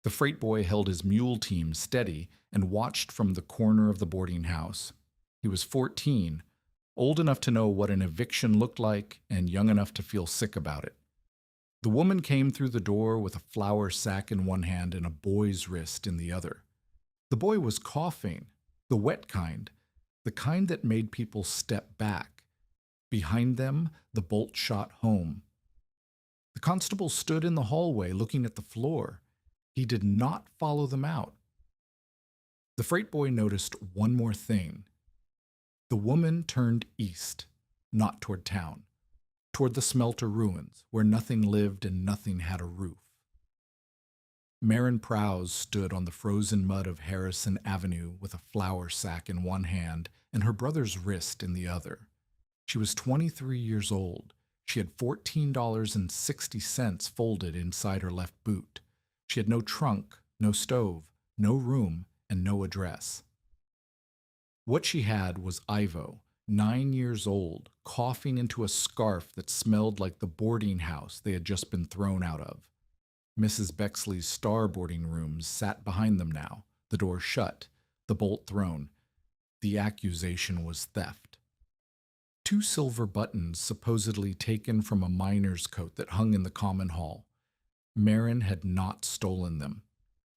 The freight boy held his mule team steady and watched from the corner of the boarding house. He was 14, old enough to know what an eviction looked like and young enough to feel sick about it. The woman came through the door with a flour sack in one hand and a boy's wrist in the other. The boy was coughing, the wet kind, the kind that made people step back. Behind them, the bolt shot home. The constable stood in the hallway looking at the floor. He did not follow them out. The freight boy noticed one more thing. The woman turned east, not toward town, toward the Smelter ruins, where nothing lived and nothing had a roof. Marin Prowse stood on the frozen mud of Harrison Avenue with a flour sack in one hand and her brother's wrist in the other. She was 23 years old. She had $14.60 folded inside her left boot. She had no trunk, no stove, no room, and no address. What she had was Ivo, 9 years old, coughing into a scarf that smelled like the boarding house they had just been thrown out of. Mrs. Bexley's star boarding rooms sat behind them now, the door shut, the bolt thrown. The accusation was theft. 2 silver buttons supposedly taken from a miner's coat that hung in the common hall. Marin had not stolen them.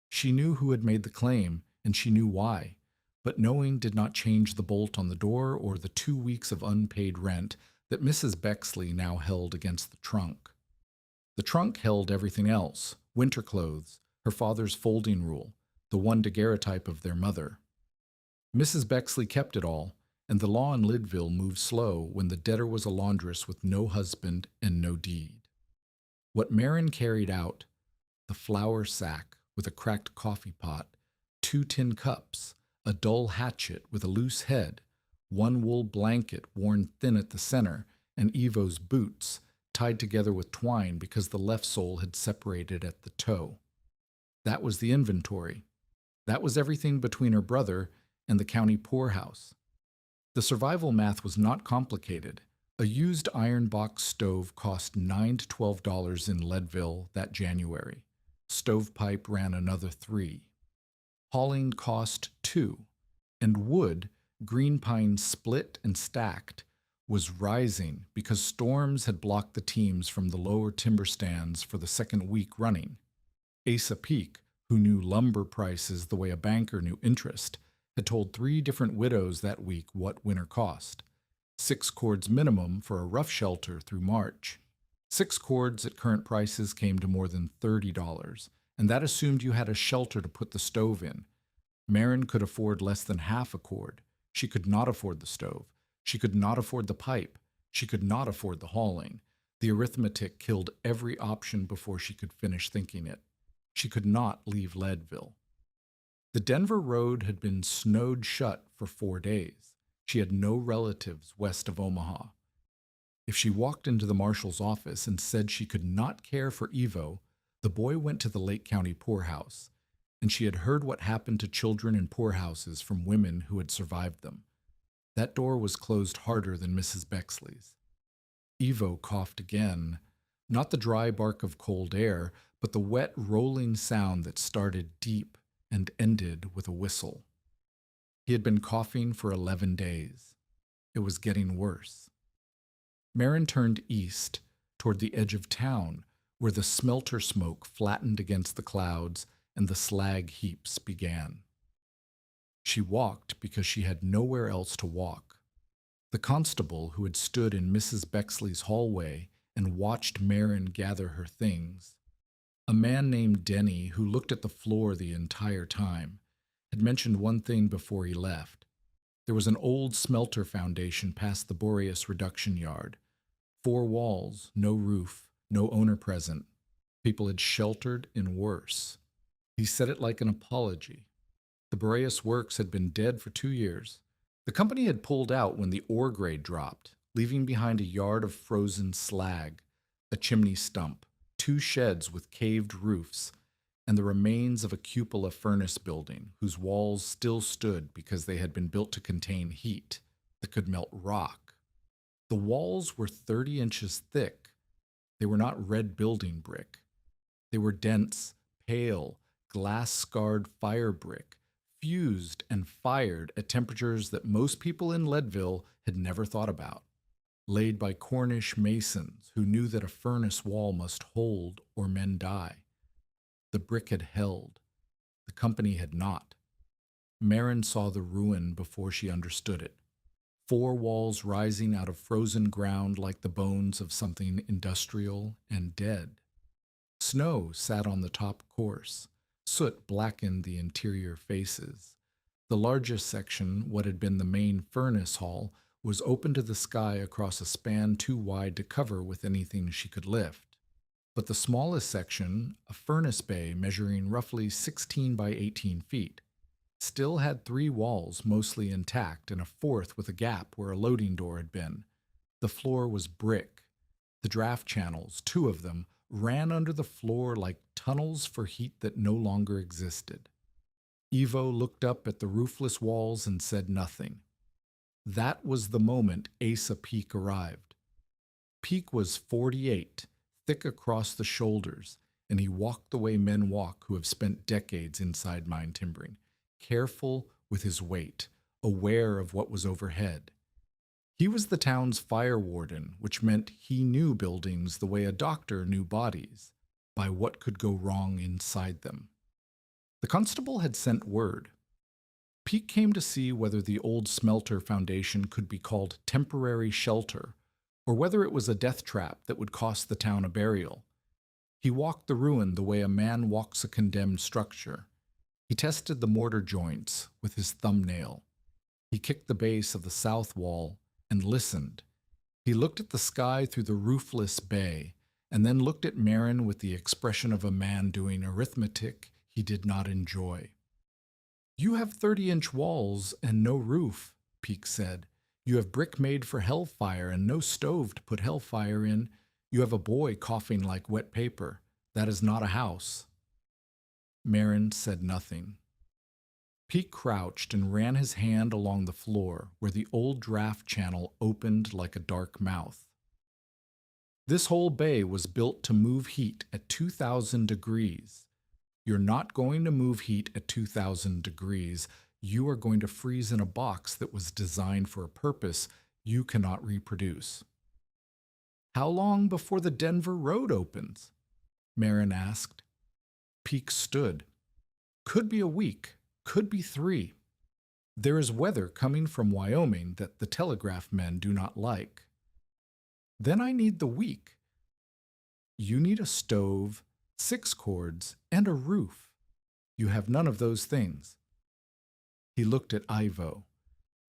She knew who had made the claim, and she knew why, but knowing did not change the bolt on the door or the 2 weeks of unpaid rent that Mrs. Bexley now held against the trunk. The trunk held everything else: winter clothes, her father's folding rule, the one daguerreotype of their mother. Mrs. Bexley kept it all, and the law in Lidville moved slow when the debtor was a laundress with no husband and no deed. What Marin carried out: the flour sack with a cracked coffee pot, 2 tin cups, a dull hatchet with a loose head, 1 wool blanket worn thin at the center, and Evo's boots, tied together with twine because the left sole had separated at the toe. That was the inventory. That was everything between her brother and the county poorhouse. The survival math was not complicated. A used iron box stove cost $9 to $12 in Leadville that January. Stovepipe ran another $3. Hauling cost $2. And wood, green pine split and stacked, was rising because storms had blocked the teams from the lower timber stands for the second week running. Asa Peak, who knew lumber prices the way a banker knew interest, had told 3 different widows that week what winter cost. 6 cords minimum for a rough shelter through March. 6 cords at current prices came to more than $30, and that assumed you had a shelter to put the stove in. Marin could afford less than half a cord. She could not afford the stove. She could not afford the pipe. She could not afford the hauling. The arithmetic killed every option before she could finish thinking it. She could not leave Leadville. The Denver road had been snowed shut for 4 days. She had no relatives west of Omaha. If she walked into the marshal's office and said she could not care for Evo, the boy went to the Lake County poorhouse, and she had heard what happened to children in poorhouses from women who had survived them. That door was closed harder than Mrs. Bexley's. Evo coughed again, not the dry bark of cold air, but the wet, rolling sound that started deep and ended with a whistle. He had been coughing for 11 days. It was getting worse. Marin turned east, toward the edge of town, where the smelter smoke flattened against the clouds and the slag heaps began. She walked because she had nowhere else to walk. The constable who had stood in Mrs. Bexley's hallway and watched Marin gather her things, a man named Denny who looked at the floor the entire time, had mentioned one thing before he left. There was an old smelter foundation past the Boreas reduction yard. 4 walls, no roof, no owner present. People had sheltered in worse. He said it like an apology. The Boreas works had been dead for 2 years. The company had pulled out when the ore grade dropped, leaving behind a yard of frozen slag, a chimney stump, 2 sheds with caved roofs, and the remains of a cupola furnace building whose walls still stood because they had been built to contain heat that could melt rock. The walls were 30 inches thick. They were not red building brick. They were dense, pale, glass-scarred firebrick, fused and fired at temperatures that most people in Leadville had never thought about, laid by Cornish masons who knew that a furnace wall must hold or men die. The brick had held. The company had not. Marin saw the ruin before she understood it. 4 walls rising out of frozen ground like the bones of something industrial and dead. Snow sat on the top course. Soot blackened the interior faces. The largest section, what had been the main furnace hall, was open to the sky across a span too wide to cover with anything she could lift. But the smallest section, a furnace bay measuring roughly 16 by 18 feet, still had 3 walls mostly intact and a 4th with a gap where a loading door had been. The floor was brick. The draft channels, 2 of them, ran under the floor like tunnels for heat that no longer existed. Ivo looked up at the roofless walls and said nothing. That was the moment Asa Peak arrived. Peak was 48, thick across the shoulders, and he walked the way men walk who have spent decades inside mine timbering, careful with his weight, aware of what was overhead. He was the town's fire warden, which meant he knew buildings the way a doctor knew bodies, by what could go wrong inside them. The constable had sent word. Peake came to see whether the old Smelter foundation could be called temporary shelter, or whether it was a death trap that would cost the town a burial. He walked the ruin the way a man walks a condemned structure. He tested the mortar joints with his thumbnail. He kicked the base of the south wall and listened. He looked at the sky through the roofless bay, and then looked at Marin with the expression of a man doing arithmetic he did not enjoy. "You have 30-inch walls and no roof," Peake said. "You have brick made for hellfire and no stove to put hellfire in. You have a boy coughing like wet paper. That is not a house." Marin said nothing. Peake crouched and ran his hand along the floor where the old draft channel opened like a dark mouth. "This whole bay was built to move heat at 2,000 degrees. You're not going to move heat at 2,000 degrees. You are going to freeze in a box that was designed for a purpose you cannot reproduce." "How long before the Denver Road opens?" Marin asked. Peake stood. "Could be a week. Could be 3. There is weather coming from Wyoming that the telegraph men do not like." "Then I need the week." "You need a stove, 6 cords, and a roof. You have none of those things." He looked at Ivo.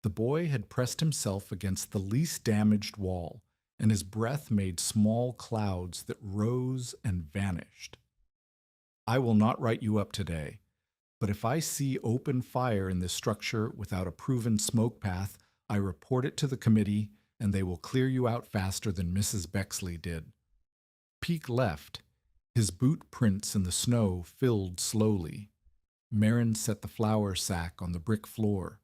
The boy had pressed himself against the least damaged wall, and his breath made small clouds that rose and vanished. "I will not write you up today. But if I see open fire in this structure without a proven smoke path, I report it to the committee, and they will clear you out faster than Mrs. Bexley did." Peake left. His boot prints in the snow filled slowly. Marin set the flour sack on the brick floor.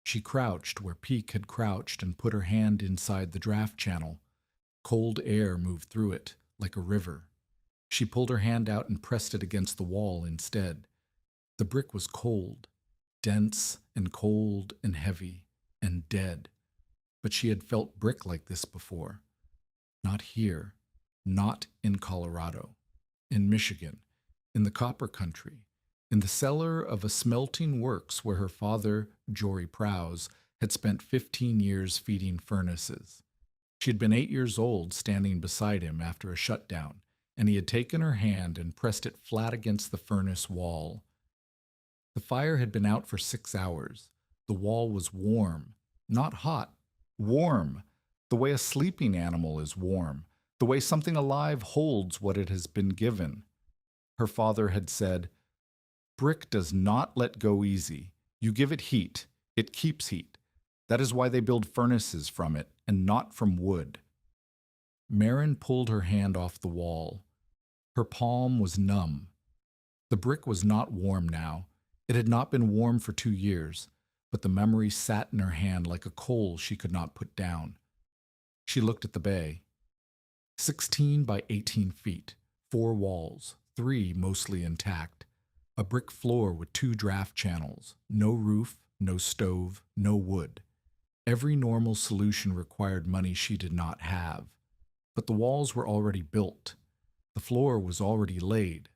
She crouched where Peake had crouched and put her hand inside the draft channel. Cold air moved through it, like a river. She pulled her hand out and pressed it against the wall instead. The brick was cold, dense and cold and heavy and dead, but she had felt brick like this before. Not here, not in Colorado, in Michigan, in the copper country, in the cellar of a smelting works where her father, Jory Prowse, had spent 15 years feeding furnaces. She had been 8 years old standing beside him after a shutdown, and he had taken her hand and pressed it flat against the furnace wall. The fire had been out for 6 hours. The wall was warm, not hot, warm, the way a sleeping animal is warm, the way something alive holds what it has been given. Her father had said, "Brick does not let go easy. You give it heat, it keeps heat. That is why they build furnaces from it, and not from wood." Marin pulled her hand off the wall. Her palm was numb. The brick was not warm now. It had not been warm for 2 years, but the memory sat in her hand like a coal she could not put down. She looked at the bay. 16 by 18 feet, 4 walls, 3 mostly intact. A brick floor with 2 draft channels, no roof, no stove, no wood. Every normal solution required money she did not have. But the walls were already built. The floor was already laid.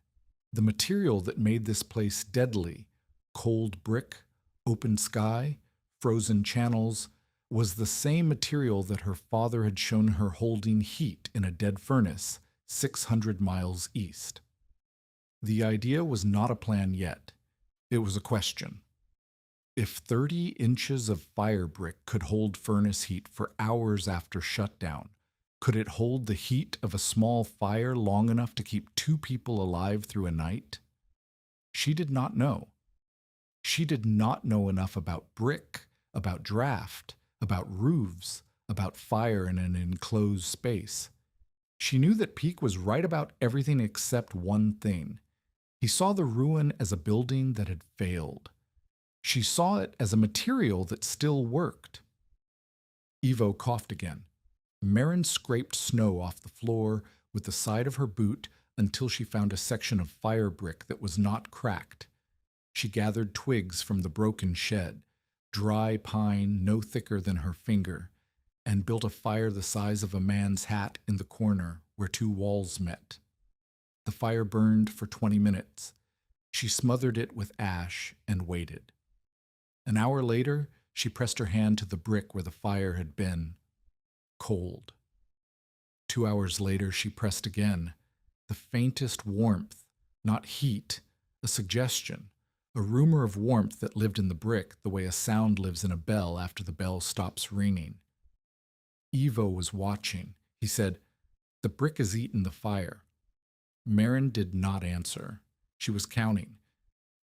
The material that made this place deadly, cold brick, open sky, frozen channels, was the same material that her father had shown her holding heat in a dead furnace 600 miles east. The idea was not a plan yet. It was a question. If 30 inches of firebrick could hold furnace heat for hours after shutdown, could it hold the heat of a small fire long enough to keep 2 people alive through a night? She did not know. She did not know enough about brick, about draft, about roofs, about fire in an enclosed space. She knew that Peake was right about everything except one thing. He saw the ruin as a building that had failed. She saw it as a material that still worked. Evo coughed again. Marin scraped snow off the floor with the side of her boot until she found a section of firebrick that was not cracked. She gathered twigs from the broken shed, dry pine no thicker than her finger, and built a fire the size of a man's hat in the corner where 2 walls met. The fire burned for 20 minutes. She smothered it with ash and waited. An hour later, she pressed her hand to the brick where the fire had been. Cold. 2 hours later, she pressed again. The faintest warmth, not heat, a suggestion, a rumor of warmth that lived in the brick the way a sound lives in a bell after the bell stops ringing. Evo was watching. He said, "The brick has eaten the fire." Marin did not answer. She was counting.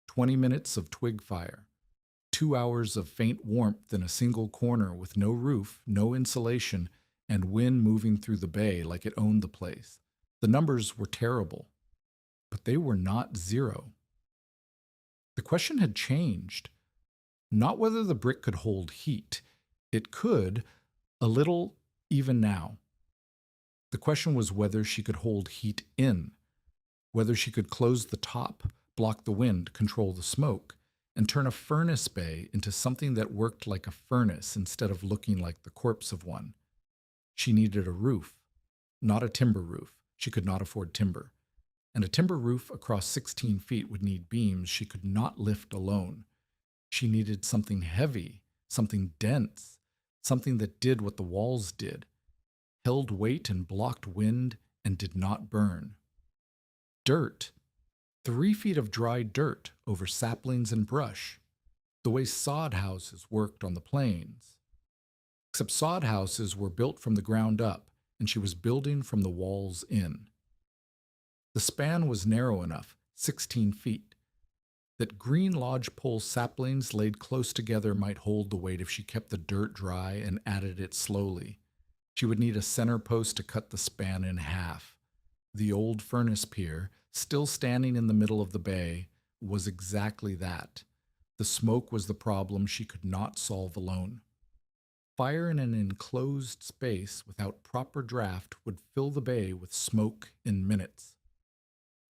20 minutes of twig fire. 2 hours of faint warmth in a single corner with no roof, no insulation, and wind moving through the bay like it owned the place. The numbers were terrible, but they were not 0. The question had changed. Not whether the brick could hold heat. It could, a little, even now. The question was whether she could hold heat in, whether she could close the top, block the wind, control the smoke, and turn a furnace bay into something that worked like a furnace instead of looking like the corpse of one. She needed a roof, not a timber roof. She could not afford timber. And a timber roof across 16 feet would need beams she could not lift alone. She needed something heavy, something dense, something that did what the walls did, held weight and blocked wind and did not burn. Dirt. 3 feet of dry dirt over saplings and brush, the way sod houses worked on the plains. Except sod houses were built from the ground up, and she was building from the walls in. The span was narrow enough, 16 feet, that green lodgepole saplings laid close together might hold the weight if she kept the dirt dry and added it slowly. She would need a center post to cut the span in half. The old furnace pier, still standing in the middle of the bay, was exactly that. The smoke was the problem she could not solve alone. Fire in an enclosed space without proper draft would fill the bay with smoke in minutes.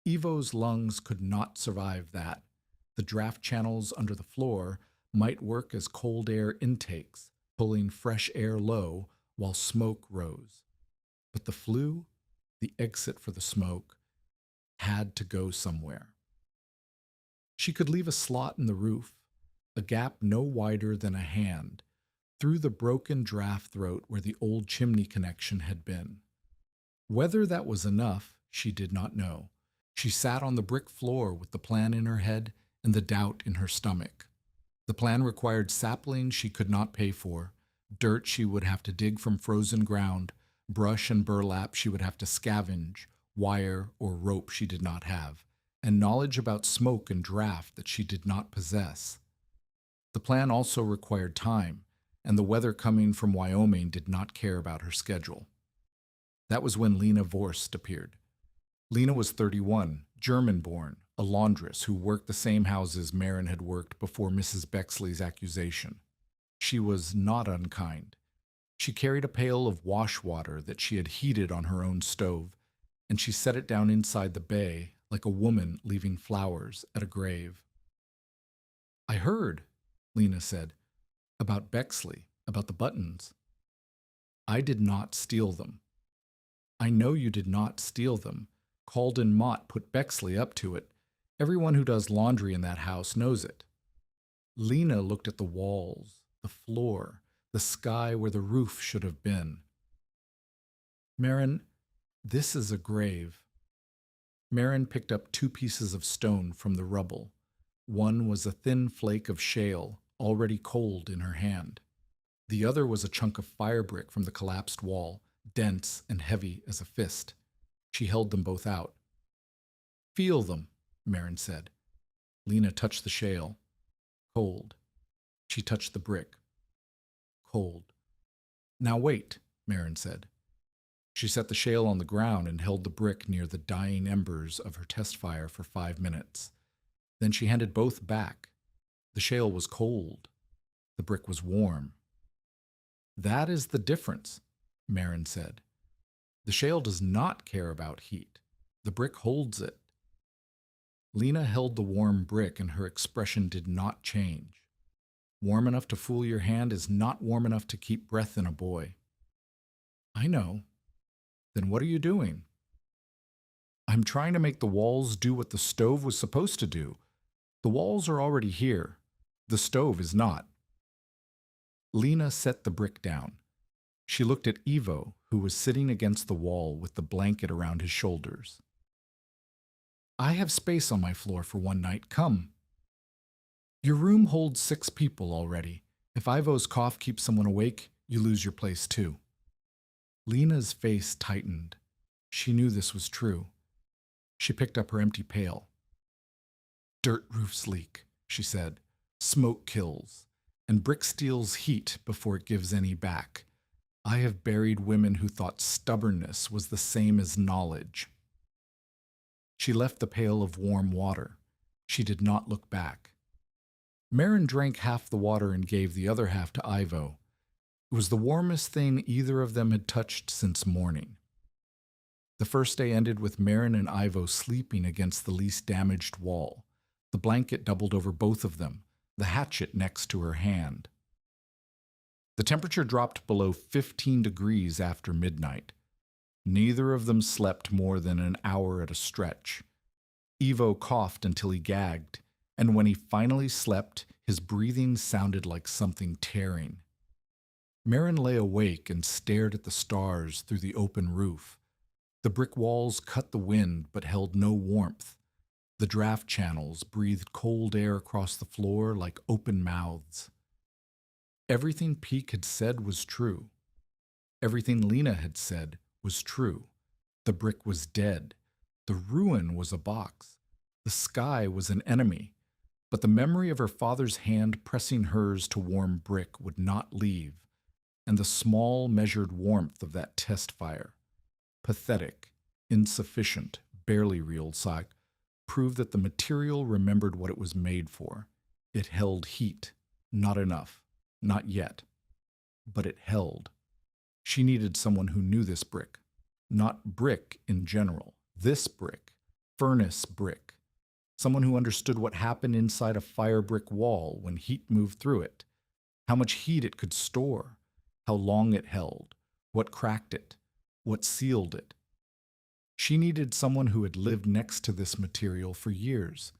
Evo's lungs could not survive that. The draft channels under the floor might work as cold air intakes, pulling fresh air low while smoke rose. But the flue, the exit for the smoke, had to go somewhere. She could leave a slot in the roof, a gap no wider than a hand, through the broken draft throat where the old chimney connection had been. Whether that was enough, she did not know. She sat on the brick floor with the plan in her head and the doubt in her stomach. The plan required saplings she could not pay for, dirt she would have to dig from frozen ground, brush and burlap she would have to scavenge, wire or rope she did not have, and knowledge about smoke and draft that she did not possess. The plan also required time, and the weather coming from Wyoming did not care about her schedule. That was when Lena Vorst appeared. Lena was 31, German-born, a laundress who worked the same houses Marin had worked before Mrs. Bexley's accusation. She was not unkind. She carried a pail of wash water that she had heated on her own stove, and she set it down inside the bay like a woman leaving flowers at a grave. I heard, Lena said, about Bexley, about the buttons. I did not steal them. I know you did not steal them. Calden Mott put Bexley up to it. Everyone who does laundry in that house knows it. Lena looked at the walls, the floor, the sky where the roof should have been. Marin, this is a grave. Marin picked up 2 pieces of stone from the rubble. One was a thin flake of shale, already cold in her hand. The other was a chunk of firebrick from the collapsed wall, dense and heavy as a fist. She held them both out. Feel them, Marin said. Lena touched the shale. Cold. She touched the brick. Cold. Now wait, Marin said. She set the shale on the ground and held the brick near the dying embers of her test fire for 5 minutes. Then she handed both back. The shale was cold. The brick was warm. That is the difference, Marin said. The shale does not care about heat. The brick holds it. Lena held the warm brick and her expression did not change. Warm enough to fool your hand is not warm enough to keep breath in a boy. I know. Then what are you doing? I'm trying to make the walls do what the stove was supposed to do. The walls are already here. The stove is not. Lena set the brick down. She looked at Ivo, who was sitting against the wall with the blanket around his shoulders. I have space on my floor for one night. Come. Your room holds 6 people already. If Ivo's cough keeps someone awake, you lose your place too. Lena's face tightened. She knew this was true. She picked up her empty pail. Dirt roofs leak, she said. Smoke kills, and brick steals heat before it gives any back. I have buried women who thought stubbornness was the same as knowledge. She left the pail of warm water. She did not look back. Marin drank half the water and gave the other half to Ivo. It was the warmest thing either of them had touched since morning. The first day ended with Marin and Ivo sleeping against the least damaged wall. The blanket doubled over both of them, the hatchet next to her hand. The temperature dropped below 15 degrees after midnight. Neither of them slept more than an hour at a stretch. Ivo coughed until he gagged, and when he finally slept, his breathing sounded like something tearing. Marin lay awake and stared at the stars through the open roof. The brick walls cut the wind but held no warmth. The draft channels breathed cold air across the floor like open mouths. Everything Peake had said was true. Everything Lena had said was true. The brick was dead. The ruin was a box. The sky was an enemy. But the memory of her father's hand pressing hers to warm brick would not leave, and the small, measured warmth of that test fire, pathetic, insufficient, barely real sight, proved that the material remembered what it was made for. It held heat. Not enough. Not yet. But it held. She needed someone who knew this brick. Not brick in general. This brick. Furnace brick. Someone who understood what happened inside a fire brick wall when heat moved through it. How much heat it could store. How long it held. What cracked it. What sealed it. She needed someone who had lived next to this material for years.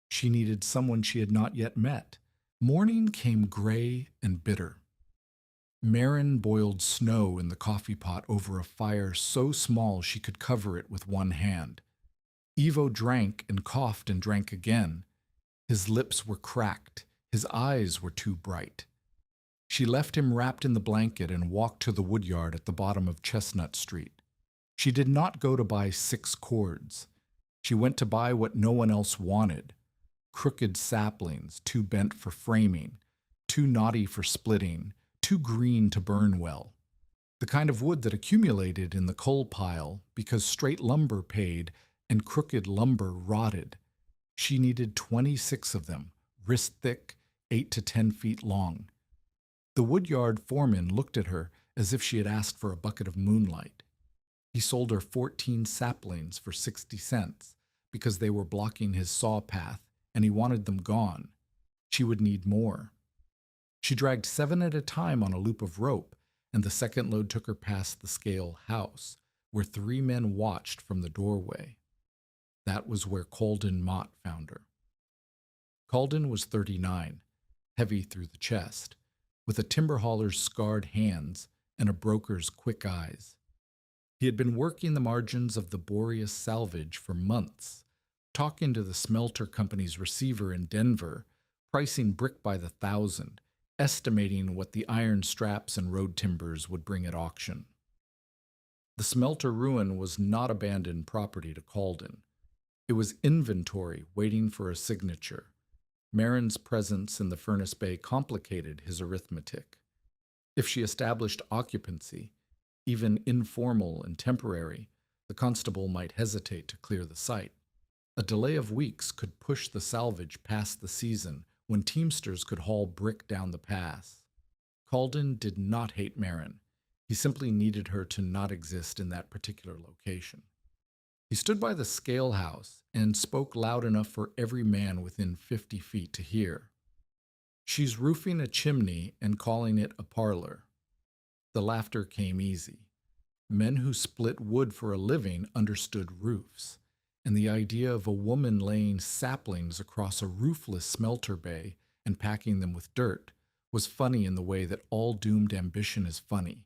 She needed someone she had not yet met. Morning came gray and bitter. Marin boiled snow in the coffee pot over a fire so small she could cover it with one hand. Ivo drank and coughed and drank again. His lips were cracked. His eyes were too bright. She left him wrapped in the blanket and walked to the woodyard at the bottom of Chestnut Street. She did not go to buy 6 cords. She went to buy what no one else wanted. Crooked saplings, too bent for framing, too knotty for splitting, too green to burn well. The kind of wood that accumulated in the coal pile because straight lumber paid and crooked lumber rotted. She needed 26 of them, wrist thick, 8 to 10 feet long. The woodyard foreman looked at her as if she had asked for a bucket of moonlight. He sold her 14 saplings for 60 cents because they were blocking his saw path, and he wanted them gone. She would need more. She dragged 7 at a time on a loop of rope, and the second load took her past the scale house, where 3 men watched from the doorway. That was where Colden Mott found her. Colden was 39, heavy through the chest, with a timber hauler's scarred hands and a broker's quick eyes. He had been working the margins of the Boreas salvage for months, talking to the Smelter Company's receiver in Denver, pricing brick by the thousand, estimating what the iron straps and road timbers would bring at auction. The Smelter ruin was not abandoned property to Colden. It was inventory waiting for a signature. Marin's presence in the furnace bay complicated his arithmetic. If she established occupancy, even informal and temporary, the constable might hesitate to clear the site. A delay of weeks could push the salvage past the season when teamsters could haul brick down the pass. Colden did not hate Marin. He simply needed her to not exist in that particular location. He stood by the scale house and spoke loud enough for every man within 50 feet to hear. "She's roofing a chimney and calling it a parlor." The laughter came easy. Men who split wood for a living understood roofs, and the idea of a woman laying saplings across a roofless smelter bay and packing them with dirt was funny in the way that all doomed ambition is funny.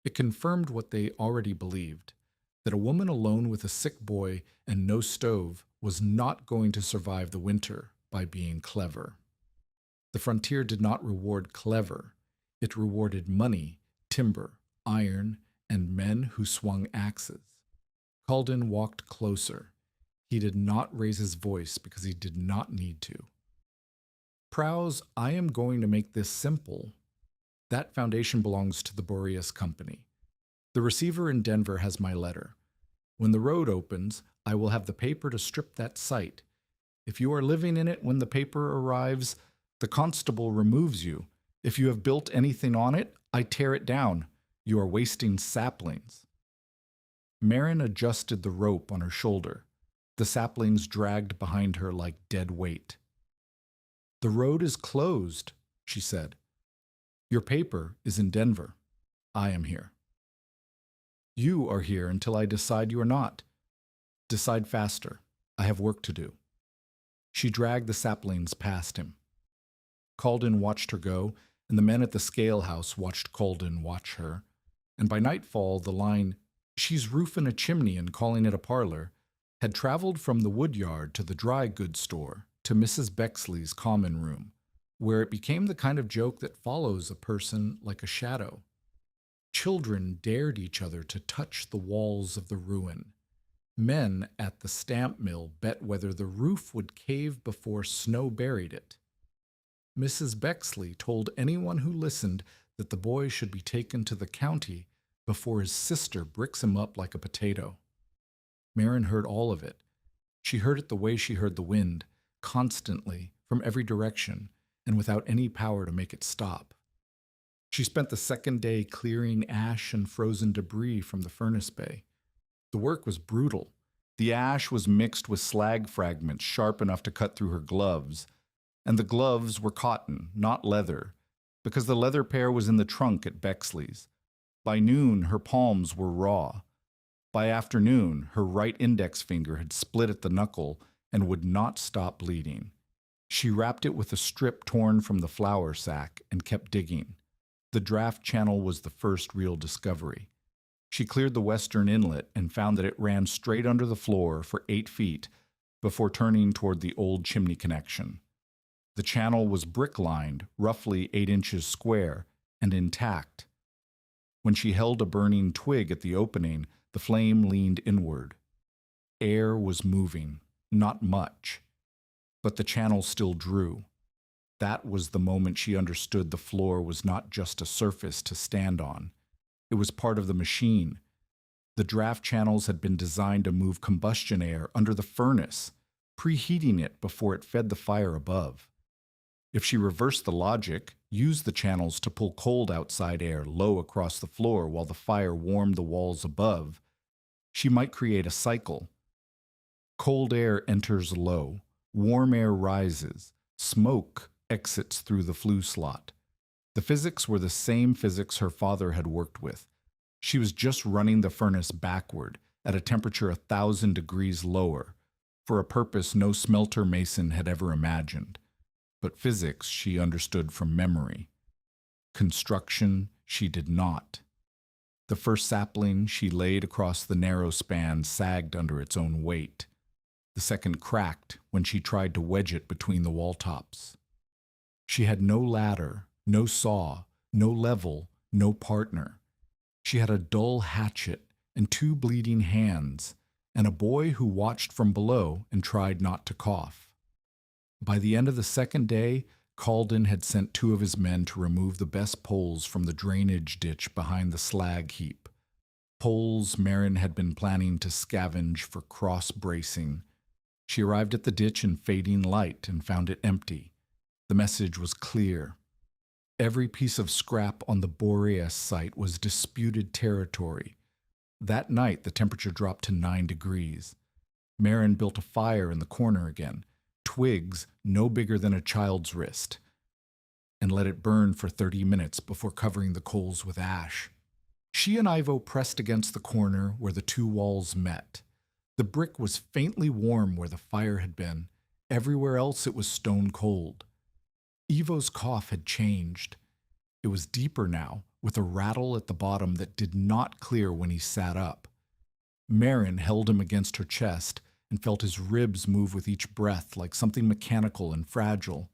It confirmed what they already believed, that a woman alone with a sick boy and no stove was not going to survive the winter by being clever. The frontier did not reward clever. It rewarded money, timber, iron, and men who swung axes. Colden walked closer. He did not raise his voice because he did not need to. "Prowse, I am going to make this simple. That foundation belongs to the Boreas Company. The receiver in Denver has my letter. When the road opens, I will have the paper to strip that site. If you are living in it when the paper arrives, the constable removes you. If you have built anything on it, I tear it down. You are wasting saplings." Marin adjusted the rope on her shoulder. The saplings dragged behind her like dead weight. "The road is closed," she said. "Your paper is in Denver. I am here. You are here until I decide you are not. Decide faster. I have work to do." She dragged the saplings past him. Colden watched her go, and the men at the scale house watched Colden watch her. And by nightfall, the line, "She's roofing a chimney and calling it a parlor," had traveled from the woodyard to the dry goods store to Mrs. Bexley's common room, where it became the kind of joke that follows a person like a shadow. Children dared each other to touch the walls of the ruin. Men at the stamp mill bet whether the roof would cave before snow buried it. Mrs. Bexley told anyone who listened that the boy should be taken to the county before his sister bricks him up like a potato. Marin heard all of it. She heard it the way she heard the wind, constantly, from every direction, and without any power to make it stop. She spent the second day clearing ash and frozen debris from the furnace bay. The work was brutal. The ash was mixed with slag fragments sharp enough to cut through her gloves, and the gloves were cotton, not leather, because the leather pair was in the trunk at Bexley's. By noon, her palms were raw. By afternoon, her right index finger had split at the knuckle and would not stop bleeding. She wrapped it with a strip torn from the flour sack and kept digging. The draft channel was the first real discovery. She cleared the western inlet and found that it ran straight under the floor for 8 feet before turning toward the old chimney connection. The channel was brick-lined, roughly 8 inches square, and intact. When she held a burning twig at the opening, the flame leaned inward. Air was moving, not much, but the channel still drew. That was the moment she understood the floor was not just a surface to stand on. It was part of the machine. The draft channels had been designed to move combustion air under the furnace, preheating it before it fed the fire above. If she reversed the logic, used the channels to pull cold outside air low across the floor while the fire warmed the walls above, she might create a cycle. Cold air enters low, warm air rises, smoke exits through the flue slot. The physics were the same physics her father had worked with. She was just running the furnace backward at a temperature 1,000 degrees lower, for a purpose no smelter mason had ever imagined. But physics she understood from memory. Construction she did not. The first sapling she laid across the narrow span sagged under its own weight. The second cracked when she tried to wedge it between the wall tops. She had no ladder, no saw, no level, no partner. She had a dull hatchet and 2 bleeding hands, and a boy who watched from below and tried not to cough. By the end of the second day, Calden had sent 2 of his men to remove the best poles from the drainage ditch behind the slag heap. Poles Marin had been planning to scavenge for cross-bracing. She arrived at the ditch in fading light and found it empty. The message was clear. Every piece of scrap on the Boreas site was disputed territory. That night, the temperature dropped to 9 degrees. Marin built a fire in the corner again, twigs no bigger than a child's wrist, and let it burn for 30 minutes before covering the coals with ash. She and Ivo pressed against the corner where the 2 walls met. The brick was faintly warm where the fire had been. Everywhere else it was stone cold. Ivo's cough had changed. It was deeper now, with a rattle at the bottom that did not clear when he sat up. Marin held him against her chest and felt his ribs move with each breath like something mechanical and fragile.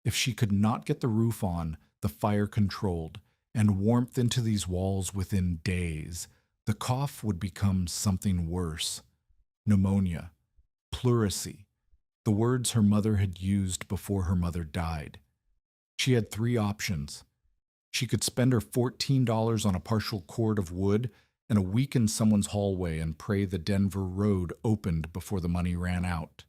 If she could not get the roof on, the fire controlled, and warmth into these walls within days, the cough would become something worse. Pneumonia, pleurisy, the words her mother had used before her mother died. She had 3 options. She could spend her $14 on a partial cord of wood and a week in someone's hallway and pray the Denver road opened before the money ran out.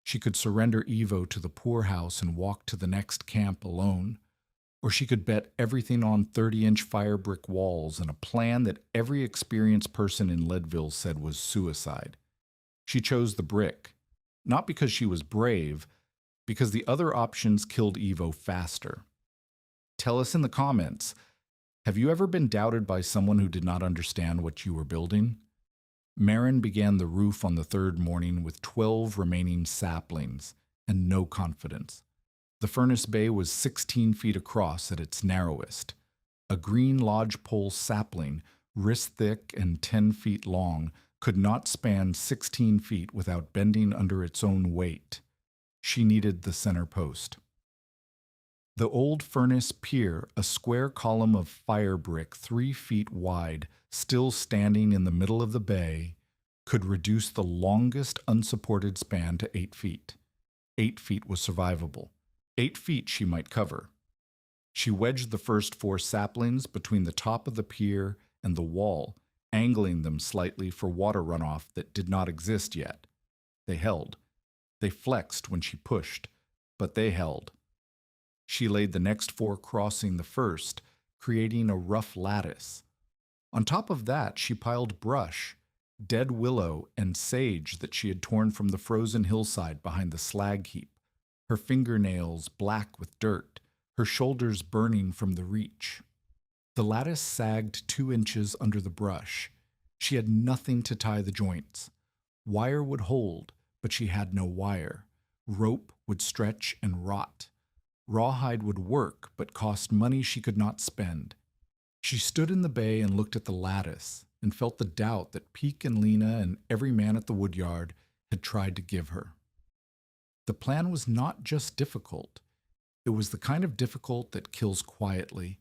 She could surrender Ivo to the poorhouse and walk to the next camp alone. Or she could bet everything on 30-inch firebrick walls and a plan that every experienced person in Leadville said was suicide. She chose the brick, not because she was brave, because the other options killed Ivo faster. Tell us in the comments, have you ever been doubted by someone who did not understand what you were building? Marin began the roof on the 3rd morning with 12 remaining saplings and no confidence. The furnace bay was 16 feet across at its narrowest. A green lodgepole sapling, wrist thick and 10 feet long, could not span 16 feet without bending under its own weight. She needed the center post. The old furnace pier, a square column of firebrick 3 feet wide, still standing in the middle of the bay, could reduce the longest unsupported span to 8 feet. 8 feet was survivable. 8 feet she might cover. She wedged the first 4 saplings between the top of the pier and the wall, angling them slightly for water runoff that did not exist yet. They held. They flexed when she pushed, but they held. She laid the next 4 crossing the first, creating a rough lattice. On top of that, she piled brush, dead willow and sage that she had torn from the frozen hillside behind the slag heap, her fingernails black with dirt, her shoulders burning from the reach. The lattice sagged 2 inches under the brush. She had nothing to tie the joints. Wire would hold, but she had no wire. Rope would stretch and rot. Rawhide would work, but cost money she could not spend. She stood in the bay and looked at the lattice and felt the doubt that Peek and Lena and every man at the woodyard had tried to give her. The plan was not just difficult. It was the kind of difficult that kills quietly,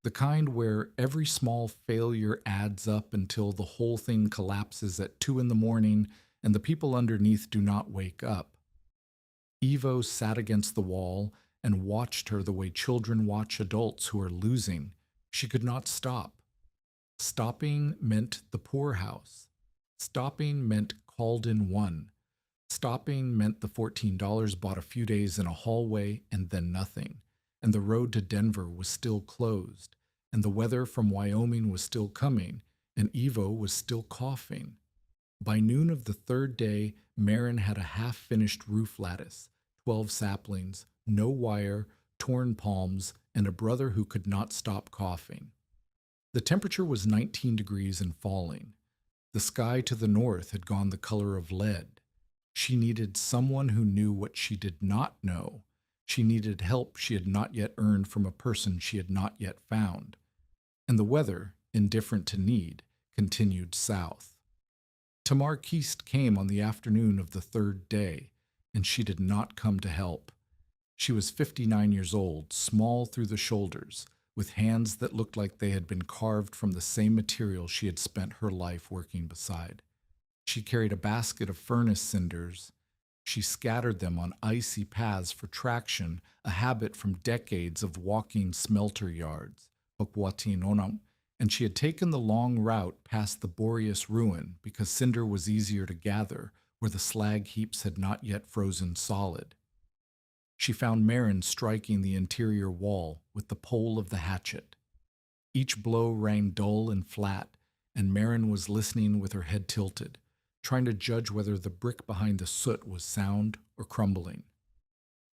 the kind where every small failure adds up until the whole thing collapses at 2 in the morning and the people underneath do not wake up. Ivo sat against the wall and watched her the way children watch adults who are losing. She could not stop. Stopping meant the poorhouse. Stopping meant called in one. Stopping meant the $14 bought a few days in a hallway and then nothing, and the road to Denver was still closed, and the weather from Wyoming was still coming, and Ivo was still coughing. By noon of the 3rd day, Marin had a half-finished roof lattice, 12 saplings, no wire, torn palms, and a brother who could not stop coughing. The temperature was 19 degrees and falling. The sky to the north had gone the color of lead. She needed someone who knew what she did not know. She needed help she had not yet earned from a person she had not yet found. And the weather, indifferent to need, continued south. Tamar Keast came on the afternoon of the third day, and she did not come to help. She was 59 years old, small through the shoulders, with hands that looked like they had been carved from the same material she had spent her life working beside. She carried a basket of furnace cinders. She scattered them on icy paths for traction, a habit from decades of walking smelter yards, and she had taken the long route past the Boreas ruin because cinder was easier to gather, where the slag heaps had not yet frozen solid. She found Marin striking the interior wall with the pole of the hatchet. Each blow rang dull and flat, and Marin was listening with her head tilted, trying to judge whether the brick behind the soot was sound or crumbling.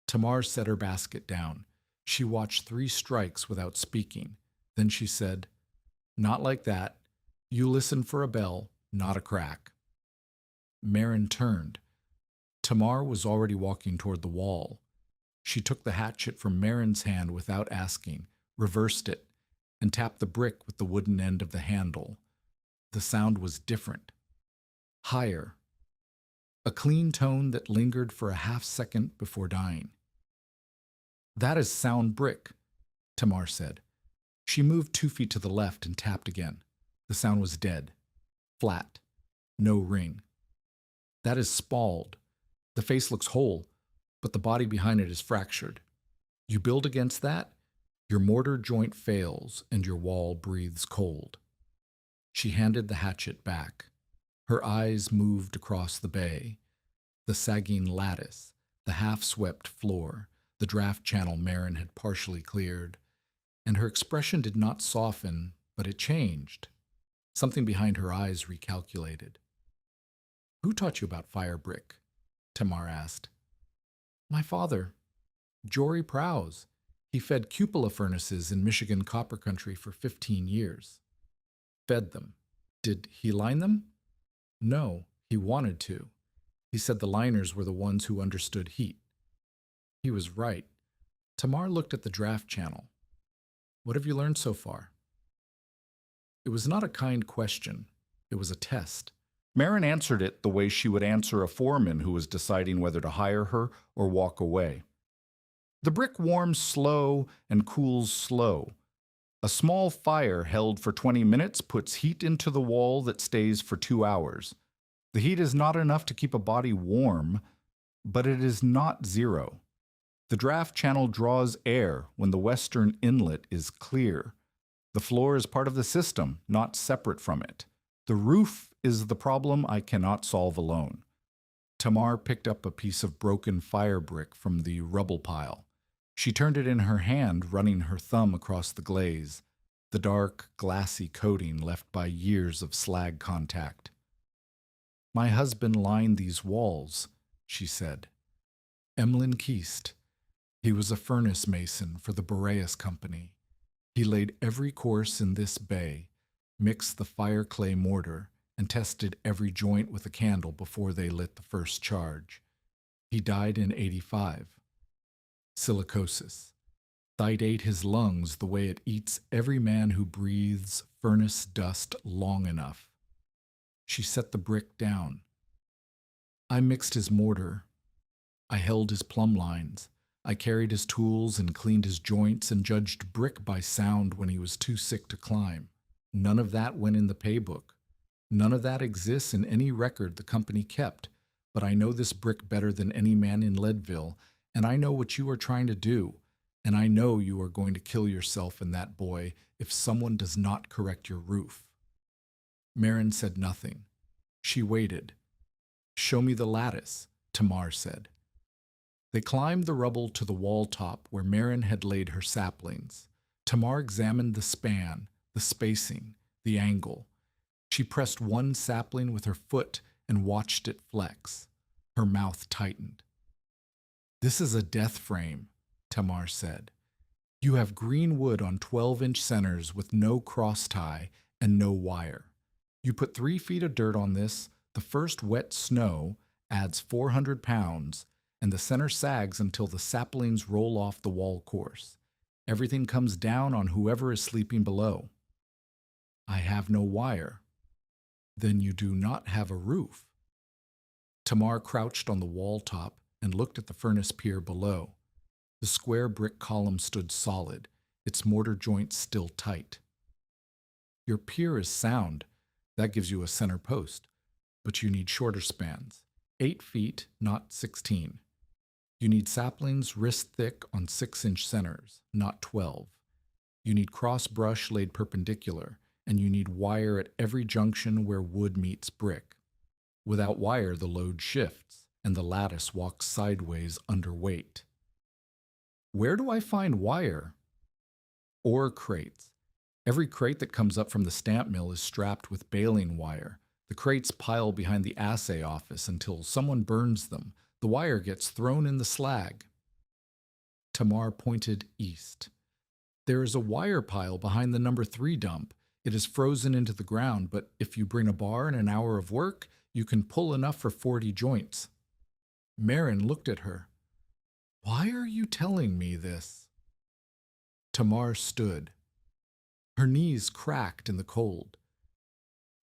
Tamar set her basket down. She watched 3 strikes without speaking. Then she said, "Not like that. You listen for a bell, not a crack." Marin turned. Tamar was already walking toward the wall. She took the hatchet from Marin's hand without asking, reversed it, and tapped the brick with the wooden end of the handle. The sound was different. Higher. A clean tone that lingered for a half-second before dying. "That is sound brick," Tamar said. She moved 2 feet to the left and tapped again. The sound was dead. Flat. No ring. "That is spalled. The face looks whole, but the body behind it is fractured. You build against that, your mortar joint fails and your wall breathes cold." She handed the hatchet back. Her eyes moved across the bay, the sagging lattice, the half-swept floor, the draft channel Marin had partially cleared, and her expression did not soften, but it changed. Something behind her eyes recalculated. "Who taught you about firebrick?" Tamar asked. "My father, Jory Prowse. He fed cupola furnaces in Michigan copper country for 15 years. Fed them. Did he line them? No, he wanted to. He said the liners were the ones who understood heat. He was right." Tamar looked at the draft channel. "What have you learned so far?" It was not a kind question. It was a test. Marin answered it the way she would answer a foreman who was deciding whether to hire her or walk away. "The brick warms slow and cools slow. A small fire held for 20 minutes puts heat into the wall that stays for 2 hours. The heat is not enough to keep a body warm, but it is not zero. The draft channel draws air when the western inlet is clear. The floor is part of the system, not separate from it. The roof is the problem I cannot solve alone." Tamar picked up a piece of broken firebrick from the rubble pile. She turned it in her hand, running her thumb across the glaze, the dark, glassy coating left by years of slag contact. "My husband lined these walls," she said. "Emlyn Keast. He was a furnace mason for the Boreas Company. He laid every course in this bay, mixed the fire clay mortar, and tested every joint with a candle before they lit the first charge. He died in 85. Silicosis. It ate his lungs the way it eats every man who breathes furnace dust long enough." She set the brick down. "I mixed his mortar. I held his plumb lines. I carried his tools and cleaned his joints and judged brick by sound when he was too sick to climb. None of that went in the paybook. None of that exists in any record the company kept, but I know this brick better than any man in Leadville, and I know what you are trying to do, and I know you are going to kill yourself and that boy if someone does not correct your roof." Marin said nothing. She waited. "Show me the lattice," Tamar said. They climbed the rubble to the wall top where Marin had laid her saplings. Tamar examined the span, the spacing, the angle. She pressed one sapling with her foot and watched it flex. Her mouth tightened. "This is a death frame," Tamar said. "You have green wood on 12-inch centers with no cross tie and no wire. You put 3 feet of dirt on this, the first wet snow adds 400 pounds, and the center sags until the saplings roll off the wall course. Everything comes down on whoever is sleeping below." "I have no wire." "Then you do not have a roof." Tamar crouched on the wall top and looked at the furnace pier below. The square brick column stood solid, its mortar joints still tight. "Your pier is sound. That gives you a center post. But you need shorter spans, 8 feet, not 16. You need saplings wrist thick on 6-inch centers, not 12. You need cross brush laid perpendicular, and you need wire at every junction where wood meets brick. Without wire, the load shifts, and the lattice walks sideways under weight." "Where do I find wire?" "Ore crates. Every crate that comes up from the stamp mill is strapped with baling wire. The crates pile behind the assay office until someone burns them. The wire gets thrown in the slag." Tamar pointed east. "There is a wire pile behind the number 3 dump. It is frozen into the ground, but if you bring a bar and an hour of work, you can pull enough for 40 joints." Marin looked at her. "Why are you telling me this?" Tamar stood. Her knees cracked in the cold.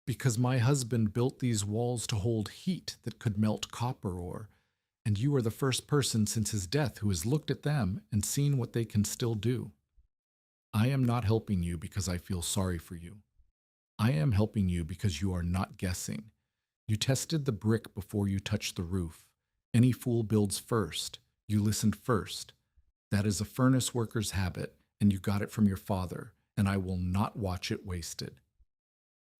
"Because my husband built these walls to hold heat that could melt copper ore, and you are the first person since his death who has looked at them and seen what they can still do. I am not helping you because I feel sorry for you. I am helping you because you are not guessing. You tested the brick before you touched the roof. Any fool builds first. You listened first. That is a furnace worker's habit, and you got it from your father, and I will not watch it wasted."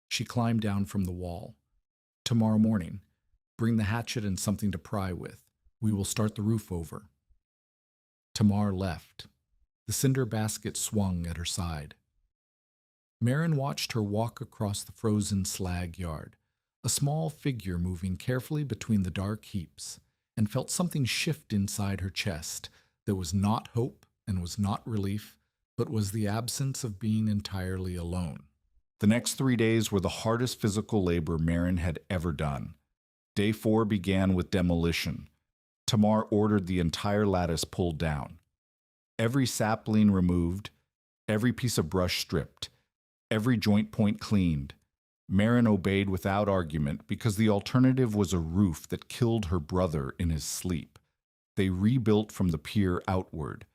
She climbed down from the wall. "Tomorrow morning, bring the hatchet and something to pry with. We will start the roof over." Tamar left. The cinder basket swung at her side. Marin watched her walk across the frozen slag yard, a small figure moving carefully between the dark heaps, and felt something shift inside her chest that was not hope and was not relief, but was the absence of being entirely alone. The next 3 days were the hardest physical labor Marin had ever done. Day 4 began with demolition. Tamar ordered the entire lattice pulled down. Every sapling removed, every piece of brush stripped, every joint point cleaned. Marin obeyed without argument because the alternative was a roof that killed her brother in his sleep. They rebuilt from the pier outward.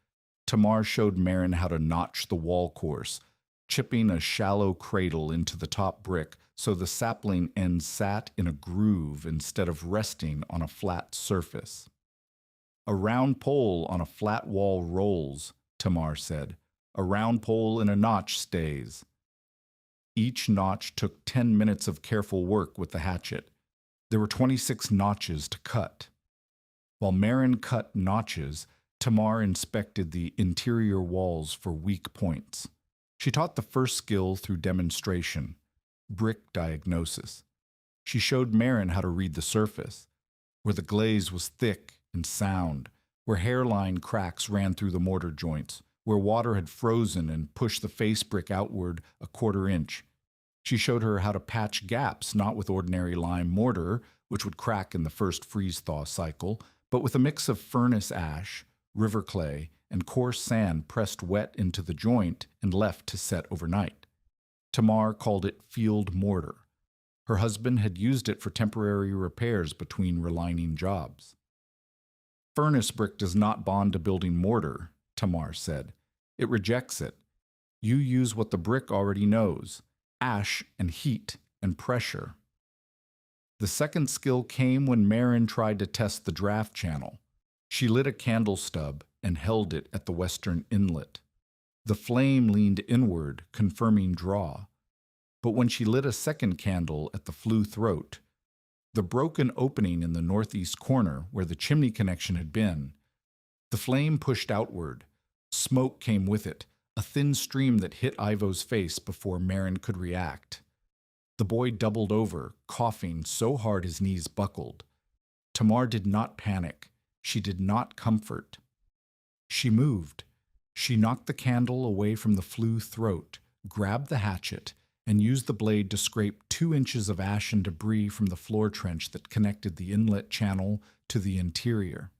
Tamar showed Marin how to notch the wall course, chipping a shallow cradle into the top brick so the sapling ends sat in a groove instead of resting on a flat surface. "A round pole on a flat wall rolls," Tamar said. "A round pole in a notch stays." Each notch took 10 minutes of careful work with the hatchet. There were 26 notches to cut. While Marin cut notches, Tamar inspected the interior walls for weak points. She taught the first skill through demonstration, brick diagnosis. She showed Marin how to read the surface, where the glaze was thick and sound, where hairline cracks ran through the mortar joints, where water had frozen and pushed the face brick outward a 1/4 inch. She showed her how to patch gaps not with ordinary lime mortar, which would crack in the first freeze-thaw cycle, but with a mix of furnace ash, river clay, and coarse sand pressed wet into the joint and left to set overnight. Tamar called it field mortar. Her husband had used it for temporary repairs between relining jobs. "Furnace brick does not bond to building mortar," Tamar said. "It rejects it. You use what the brick already knows, ash and heat and pressure." The second skill came when Marin tried to test the draft channel. She lit a candle stub and held it at the western inlet. The flame leaned inward, confirming draw. But when she lit a second candle at the flue throat, the broken opening in the northeast corner where the chimney connection had been, the flame pushed outward. Smoke came with it, a thin stream that hit Ivo's face before Marin could react. The boy doubled over, coughing so hard his knees buckled. Tamar did not panic. She did not comfort. She moved. She knocked the candle away from the flue throat, grabbed the hatchet, and used the blade to scrape 2 inches of ash and debris from the floor trench that connected the inlet channel to the interior.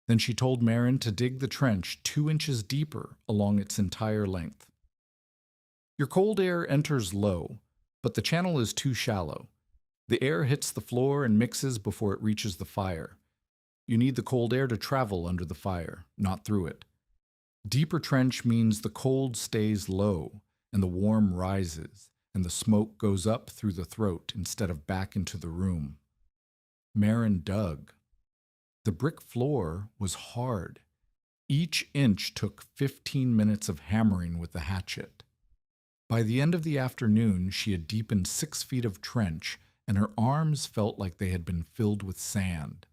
Then she told Marin to dig the trench 2 inches deeper along its entire length. Your cold air enters low, but the channel is too shallow. The air hits the floor and mixes before it reaches the fire. You need the cold air to travel under the fire, not through it. Deeper trench means the cold stays low, and the warm rises, and the smoke goes up through the throat instead of back into the room. Marin dug. The brick floor was hard. Each inch took 15 minutes of hammering with the hatchet. By the end of the afternoon, she had deepened 6 feet of trench, and her arms felt like they had been filled with sand.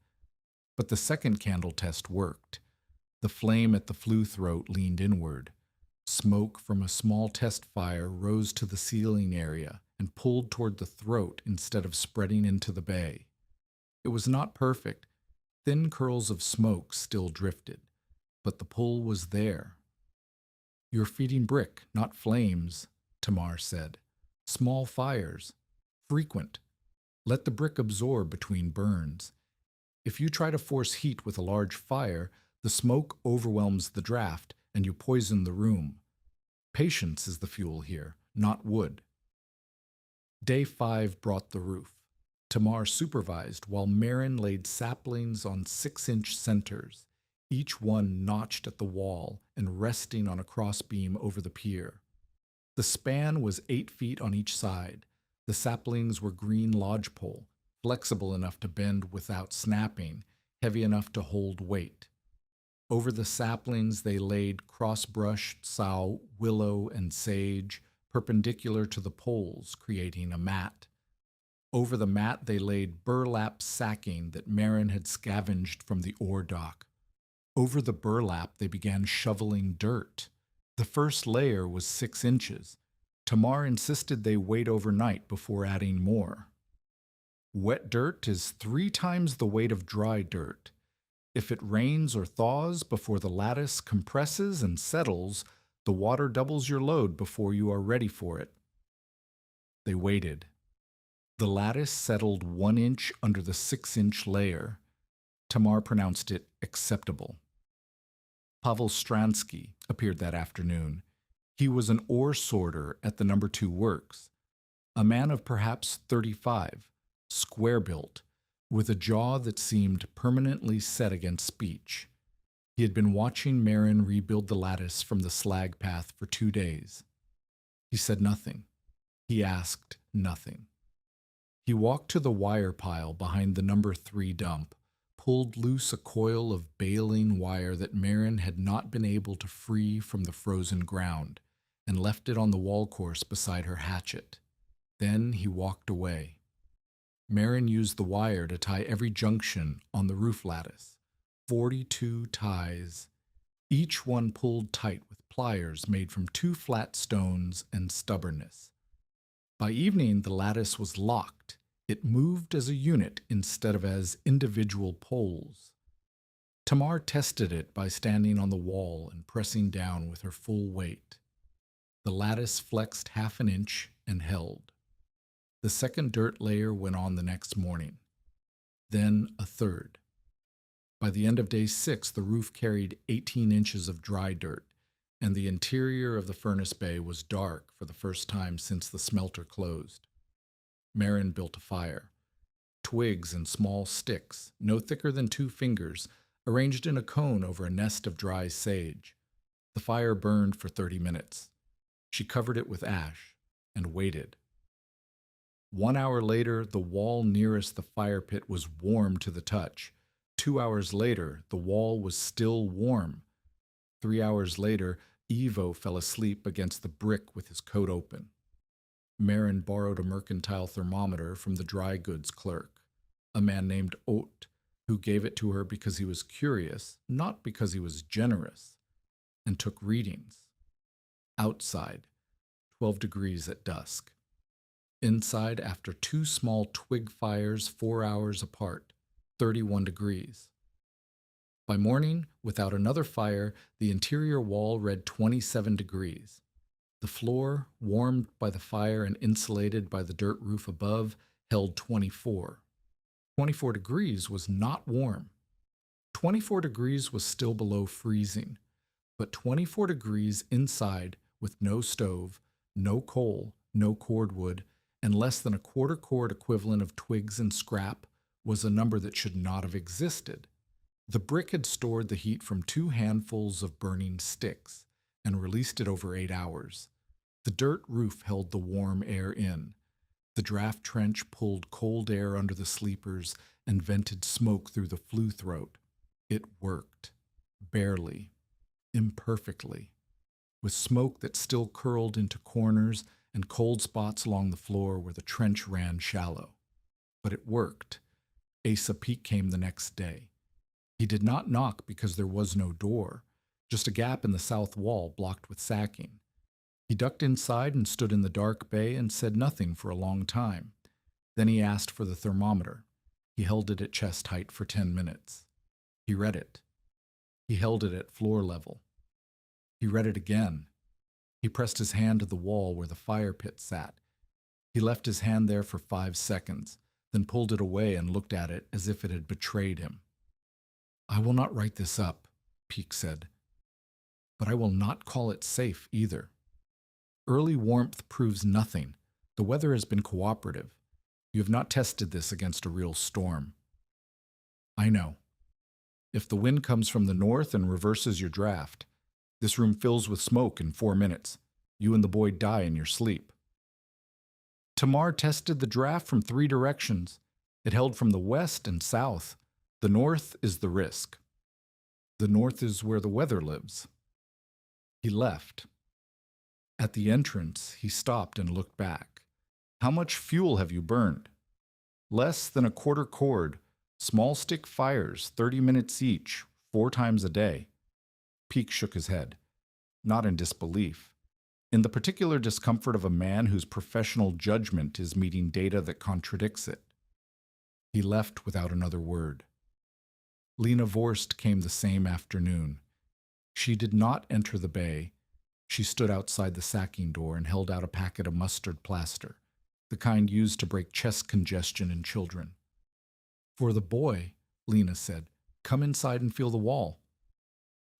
But the second candle test worked. The flame at the flue throat leaned inward. Smoke from a small test fire rose to the ceiling area and pulled toward the throat instead of spreading into the bay. It was not perfect. Thin curls of smoke still drifted, but the pull was there. "You're feeding brick, not flames," Tamar said. "Small fires. Frequent. Let the brick absorb between burns. If you try to force heat with a large fire, the smoke overwhelms the draft and you poison the room. Patience is the fuel here, not wood." Day 5 brought the roof. Tamar supervised while Marin laid saplings on 6-inch centers, each one notched at the wall and resting on a crossbeam over the pier. The span was 8 feet on each side. The saplings were green lodgepole, flexible enough to bend without snapping, heavy enough to hold weight. Over the saplings they laid cross-brushed sow, willow, and sage, perpendicular to the poles, creating a mat. Over the mat they laid burlap sacking that Marin had scavenged from the ore dock. Over the burlap they began shoveling dirt. The first layer was 6 inches. Tamar insisted they wait overnight before adding more. Wet dirt is 3 times the weight of dry dirt. If it rains or thaws before the lattice compresses and settles, the water doubles your load before you are ready for it. They waited. The lattice settled 1 inch under the 6-inch layer. Tamar pronounced it acceptable. Pavel Stransky appeared that afternoon. He was an ore sorter at the No. 2 works, a man of perhaps 35, square-built, with a jaw that seemed permanently set against speech. He had been watching Marin rebuild the lattice from the slag path for 2 days. He said nothing. He asked nothing. He walked to the wire pile behind the No. 3 dump, pulled loose a coil of baling wire that Marin had not been able to free from the frozen ground, and left it on the wall course beside her hatchet. Then he walked away. Marin used the wire to tie every junction on the roof lattice, 42 ties, each one pulled tight with pliers made from 2 flat stones and stubbornness. By evening, the lattice was locked. It moved as a unit instead of as individual poles. Tamar tested it by standing on the wall and pressing down with her full weight. The lattice flexed 1/2 inch and held. The second dirt layer went on the next morning. Then a third. By the end of day 6, the roof carried 18 inches of dry dirt, and the interior of the furnace bay was dark for the first time since the smelter closed. Marin built a fire. Twigs and small sticks, no thicker than 2 fingers, arranged in a cone over a nest of dry sage. The fire burned for 30 minutes. She covered it with ash and waited. 1 hour later, the wall nearest the fire pit was warm to the touch. 2 hours later, the wall was still warm. 3 hours later, Ivo fell asleep against the brick with his coat open. Marin borrowed a mercantile thermometer from the dry goods clerk, a man named Ott, who gave it to her because he was curious, not because he was generous, and took readings. Outside, 12 degrees at dusk. Inside, after 2 small twig fires 4 hours apart, 31 degrees. By morning, without another fire, the interior wall read 27 degrees. The floor, warmed by the fire and insulated by the dirt roof above, held 24. 24 degrees was not warm. 24 degrees was still below freezing, but 24 degrees inside with no stove, no coal, no cordwood, and less than a quarter cord equivalent of twigs and scrap was a number that should not have existed. The brick had stored the heat from 2 handfuls of burning sticks and released it over 8 hours. The dirt roof held the warm air in. The draft trench pulled cold air under the sleepers and vented smoke through the flue throat. It worked. Barely. Imperfectly. With smoke that still curled into corners and cold spots along the floor where the trench ran shallow. But it worked. Asa Peak came the next day. He did not knock because there was no door, just a gap in the south wall blocked with sacking. He ducked inside and stood in the dark bay and said nothing for a long time. Then he asked for the thermometer. He held it at chest height for 10 minutes. He read it. He held it at floor level. He read it again. He pressed his hand to the wall where the fire pit sat. He left his hand there for 5 seconds, then pulled it away and looked at it as if it had betrayed him. "I will not write this up," Peak said. "But I will not call it safe either. Early warmth proves nothing. The weather has been cooperative. You have not tested this against a real storm." "I know. If the wind comes from the north and reverses your draft, this room fills with smoke in 4 minutes. You and the boy die in your sleep." Tamar tested the draft from 3 directions. It held from the west and south. The north is the risk. The north is where the weather lives. He left. At the entrance, he stopped and looked back. "How much fuel have you burned?" "Less than a quarter cord. Small stick fires, 30 minutes each, 4 times a day." Peak shook his head, not in disbelief. In the particular discomfort of a man whose professional judgment is meeting data that contradicts it. He left without another word. Lena Vorst came the same afternoon. She did not enter the bay. She stood outside the sacking door and held out a packet of mustard plaster, the kind used to break chest congestion in children. "For the boy," Lena said, "come inside and feel the wall."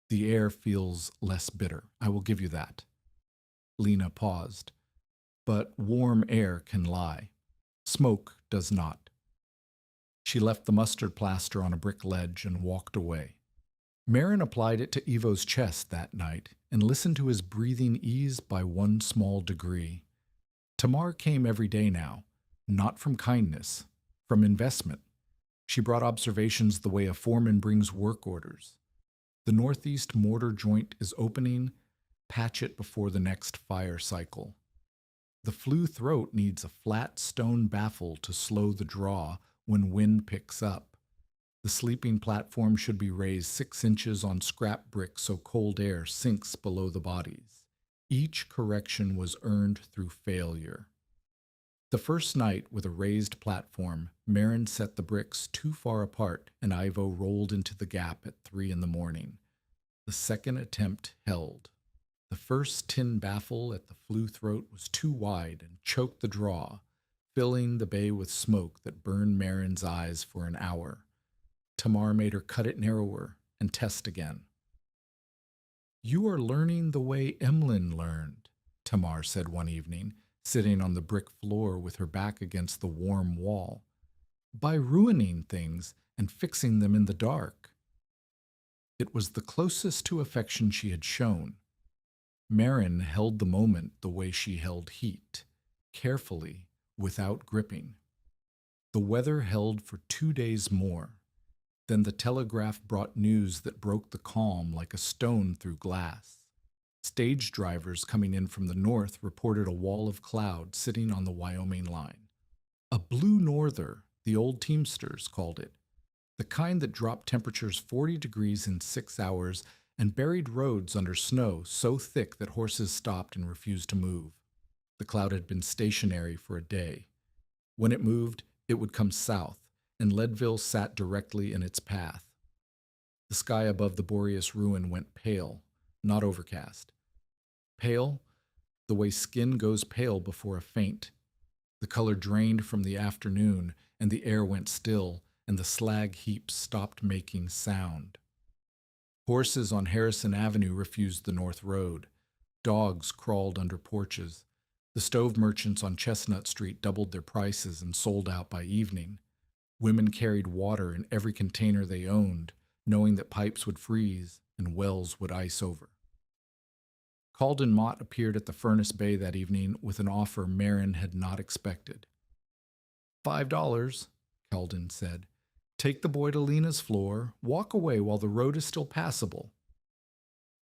"The air feels less bitter. I will give you that." Lena paused. "But warm air can lie. Smoke does not." She left the mustard plaster on a brick ledge and walked away. Marin applied it to Ivo's chest that night and listened to his breathing ease by 1 small degree. Tamar came every day now, not from kindness, from investment. She brought observations the way a foreman brings work orders. The northeast mortar joint is opening. Patch it before the next fire cycle. The flue throat needs a flat stone baffle to slow the draw when wind picks up. The sleeping platform should be raised 6 inches on scrap brick so cold air sinks below the bodies. Each correction was earned through failure. The first night with a raised platform, Marin set the bricks too far apart and Ivo rolled into the gap at 3 in the morning. The second attempt held. The first tin baffle at the flue throat was too wide and choked the draw, filling the bay with smoke that burned Marin's eyes for an hour. Tamar made her cut it narrower and test again. "You are learning the way Emlyn learned," Tamar said one evening, sitting on the brick floor with her back against the warm wall, "by ruining things and fixing them in the dark." It was the closest to affection she had shown. Marin held the moment the way she held heat, carefully, without gripping. The weather held for 2 days more. Then the telegraph brought news that broke the calm like a stone through glass. Stage drivers coming in from the north reported a wall of cloud sitting on the Wyoming line. A blue norther, the old Teamsters called it, the kind that dropped temperatures 40 degrees in 6 hours and buried roads under snow so thick that horses stopped and refused to move. The cloud had been stationary for a day. When it moved, it would come south, and Leadville sat directly in its path. The sky above the Boreas ruin went pale, not overcast. Pale, the way skin goes pale before a faint. The color drained from the afternoon, and the air went still, and the slag heaps stopped making sound. Horses on Harrison Avenue refused the North Road. Dogs crawled under porches. The stove merchants on Chestnut Street doubled their prices and sold out by evening. Women carried water in every container they owned, knowing that pipes would freeze and wells would ice over. Calden Mott appeared at the Furnace Bay that evening with an offer Marin had not expected. $5, Calden said. Take the boy to Lena's floor, walk away while the road is still passable.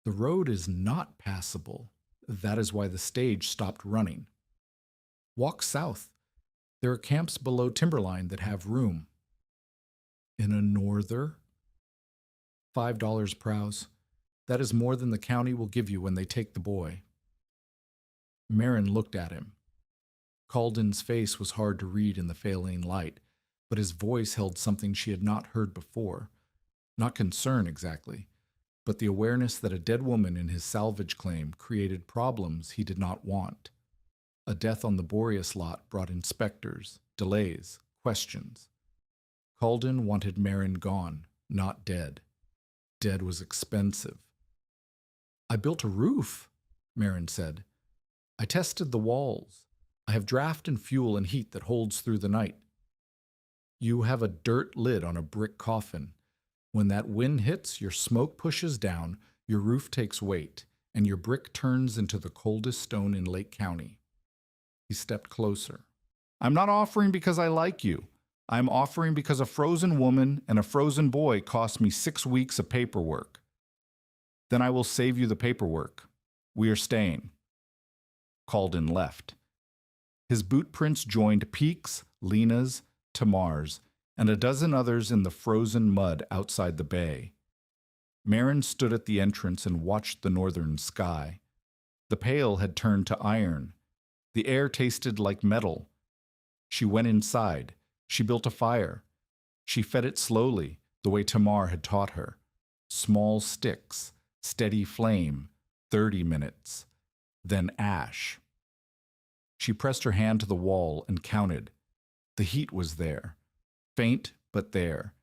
The road is not passable. That is why the stage stopped running. Walk south. There are camps below Timberline that have room. In a norther? $5, Prowse. That is more than the county will give you when they take the boy. Marin looked at him. Calden's face was hard to read in the failing light, but his voice held something she had not heard before. Not concern exactly, but the awareness that a dead woman in his salvage claim created problems he did not want. A death on the Boreas lot brought inspectors, delays, questions. Calden wanted Marin gone, not dead. Dead was expensive. I built a roof, Marin said. I tested the walls. I have draft and fuel and heat that holds through the night. You have a dirt lid on a brick coffin. When that wind hits, your smoke pushes down, your roof takes weight, and your brick turns into the coldest stone in Lake County. He stepped closer. I'm not offering because I like you. I'm offering because a frozen woman and a frozen boy cost me 6 weeks of paperwork. Then I will save you the paperwork. We are staying. Calden left. His boot prints joined Peak's, Lena's, Tamar's, and a dozen others in the frozen mud outside the bay. Marin stood at the entrance and watched the northern sky. The pail had turned to iron. The air tasted like metal. She went inside. She built a fire. She fed it slowly, the way Tamar had taught her. Small sticks, steady flame, 30 minutes, then ash. She pressed her hand to the wall and counted. The heat was there, faint but there,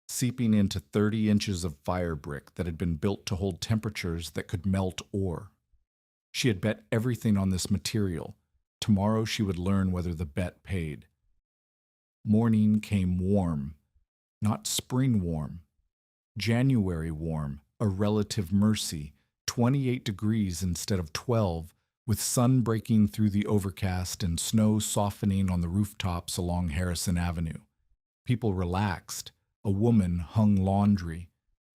seeping into 30 inches of firebrick that had been built to hold temperatures that could melt ore. She had bet everything on this material. Tomorrow she would learn whether the bet paid. Morning came warm, not spring warm. January warm, a relative mercy, 28 degrees instead of 12, with sun breaking through the overcast and snow softening on the rooftops along Harrison Avenue. People relaxed. A woman hung laundry.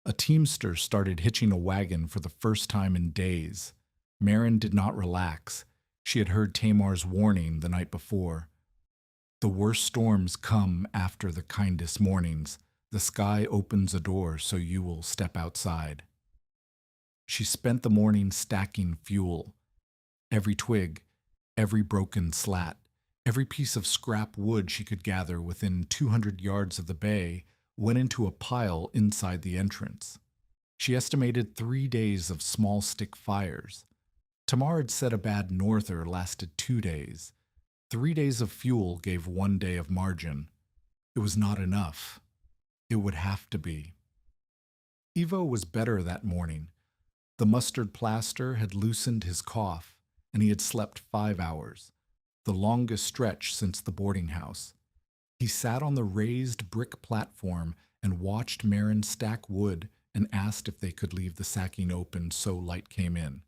A teamster started hitching a wagon for the first time in days. Marin did not relax. She had heard Tamar's warning the night before. The worst storms come after the kindest mornings. The sky opens a door so you will step outside. She spent the morning stacking fuel. Every twig, every broken slat, every piece of scrap wood she could gather within 200 yards of the bay went into a pile inside the entrance. She estimated 3 days of small stick fires. Tamar had said a bad norther lasted 2 days. 3 days of fuel gave 1 day of margin. It was not enough. It would have to be. Ivo was better that morning. The mustard plaster had loosened his cough, and he had slept 5 hours, the longest stretch since the boarding house. He sat on the raised brick platform and watched Marin stack wood and asked if they could leave the sacking open so light came in.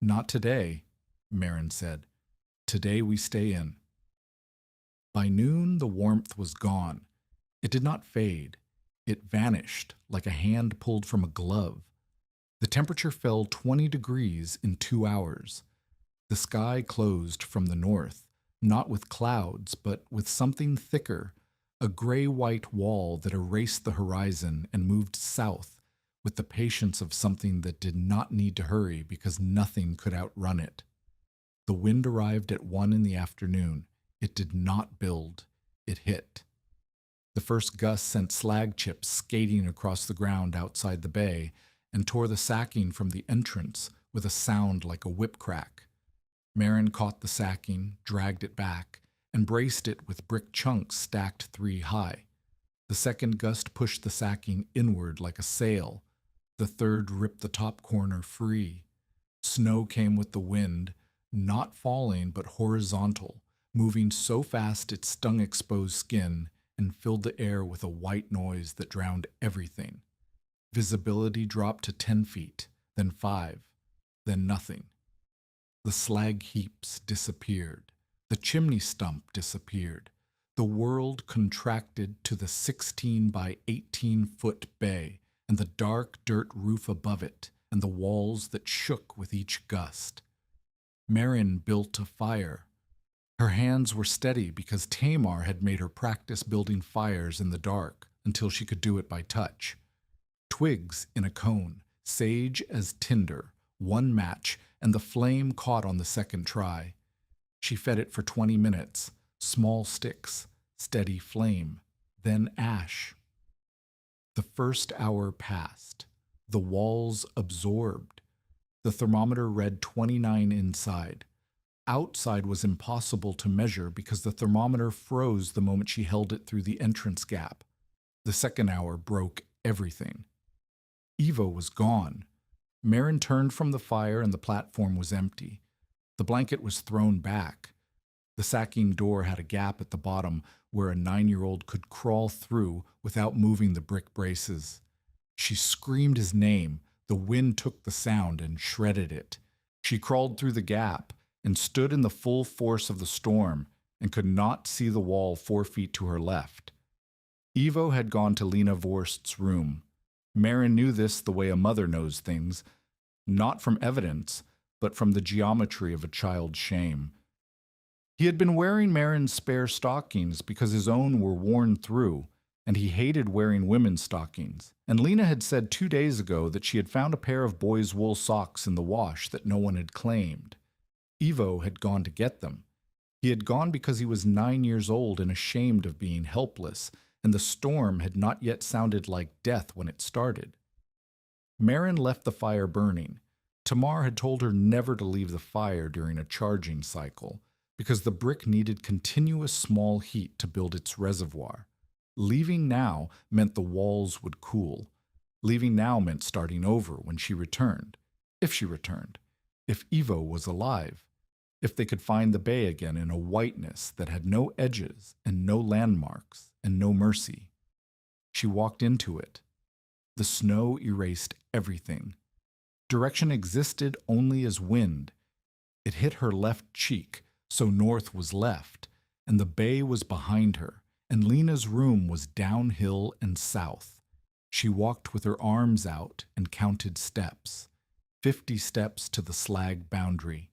Not today, Marin said. Today we stay in. By noon, the warmth was gone. It did not fade. It vanished like a hand pulled from a glove. The temperature fell 20 degrees in 2 hours. The sky closed from the north, not with clouds, but with something thicker, a gray-white wall that erased the horizon and moved south with the patience of something that did not need to hurry because nothing could outrun it. The wind arrived at 1 in the afternoon. It did not build. It hit. The first gust sent slag chips skating across the ground outside the bay and tore the sacking from the entrance with a sound like a whip crack. Marin caught the sacking, dragged it back, and braced it with brick chunks stacked 3 high. The second gust pushed the sacking inward like a sail. The third ripped the top corner free. Snow came with the wind, not falling but horizontal, moving so fast it stung exposed skin and filled the air with a white noise that drowned everything. Visibility dropped to 10 feet, then 5, then nothing. The slag heaps disappeared. The chimney stump disappeared. The world contracted to the 16 by 18-foot bay and the dark dirt roof above it and the walls that shook with each gust. Marin built a fire. Her hands were steady because Tamar had made her practice building fires in the dark until she could do it by touch. Twigs in a cone, sage as tinder, 1 match, and the flame caught on the second try. She fed it for 20 minutes, small sticks, steady flame, then ash. The first hour passed. The walls absorbed. The thermometer read 29 inside. Outside was impossible to measure because the thermometer froze the moment she held it through the entrance gap. The second hour broke everything. Evo was gone. Marin turned from the fire and the platform was empty. The blanket was thrown back. The sacking door had a gap at the bottom where a 9-year-old could crawl through without moving the brick braces. She screamed his name. The wind took the sound and shredded it. She crawled through the gap and stood in the full force of the storm and could not see the wall 4 feet to her left. Evo had gone to Lena Vorst's room. Marin knew this the way a mother knows things, not from evidence, but from the geometry of a child's shame. He had been wearing Marin's spare stockings because his own were worn through, and he hated wearing women's stockings. And Lena had said 2 days ago that she had found a pair of boys' wool socks in the wash that no one had claimed. Evo had gone to get them. He had gone because he was 9 years old and ashamed of being helpless, and the storm had not yet sounded like death when it started. Marin left the fire burning. Tamar had told her never to leave the fire during a charging cycle, because the brick needed continuous small heat to build its reservoir. Leaving now meant the walls would cool. Leaving now meant starting over when she returned, if Evo was alive, if they could find the bay again in a whiteness that had no edges and no landmarks and no mercy. She walked into it. The snow erased everything. Direction existed only as wind. It hit her left cheek, so north was left, and the bay was behind her, and Lena's room was downhill and south. She walked with her arms out and counted steps. 50 steps to the slag boundary,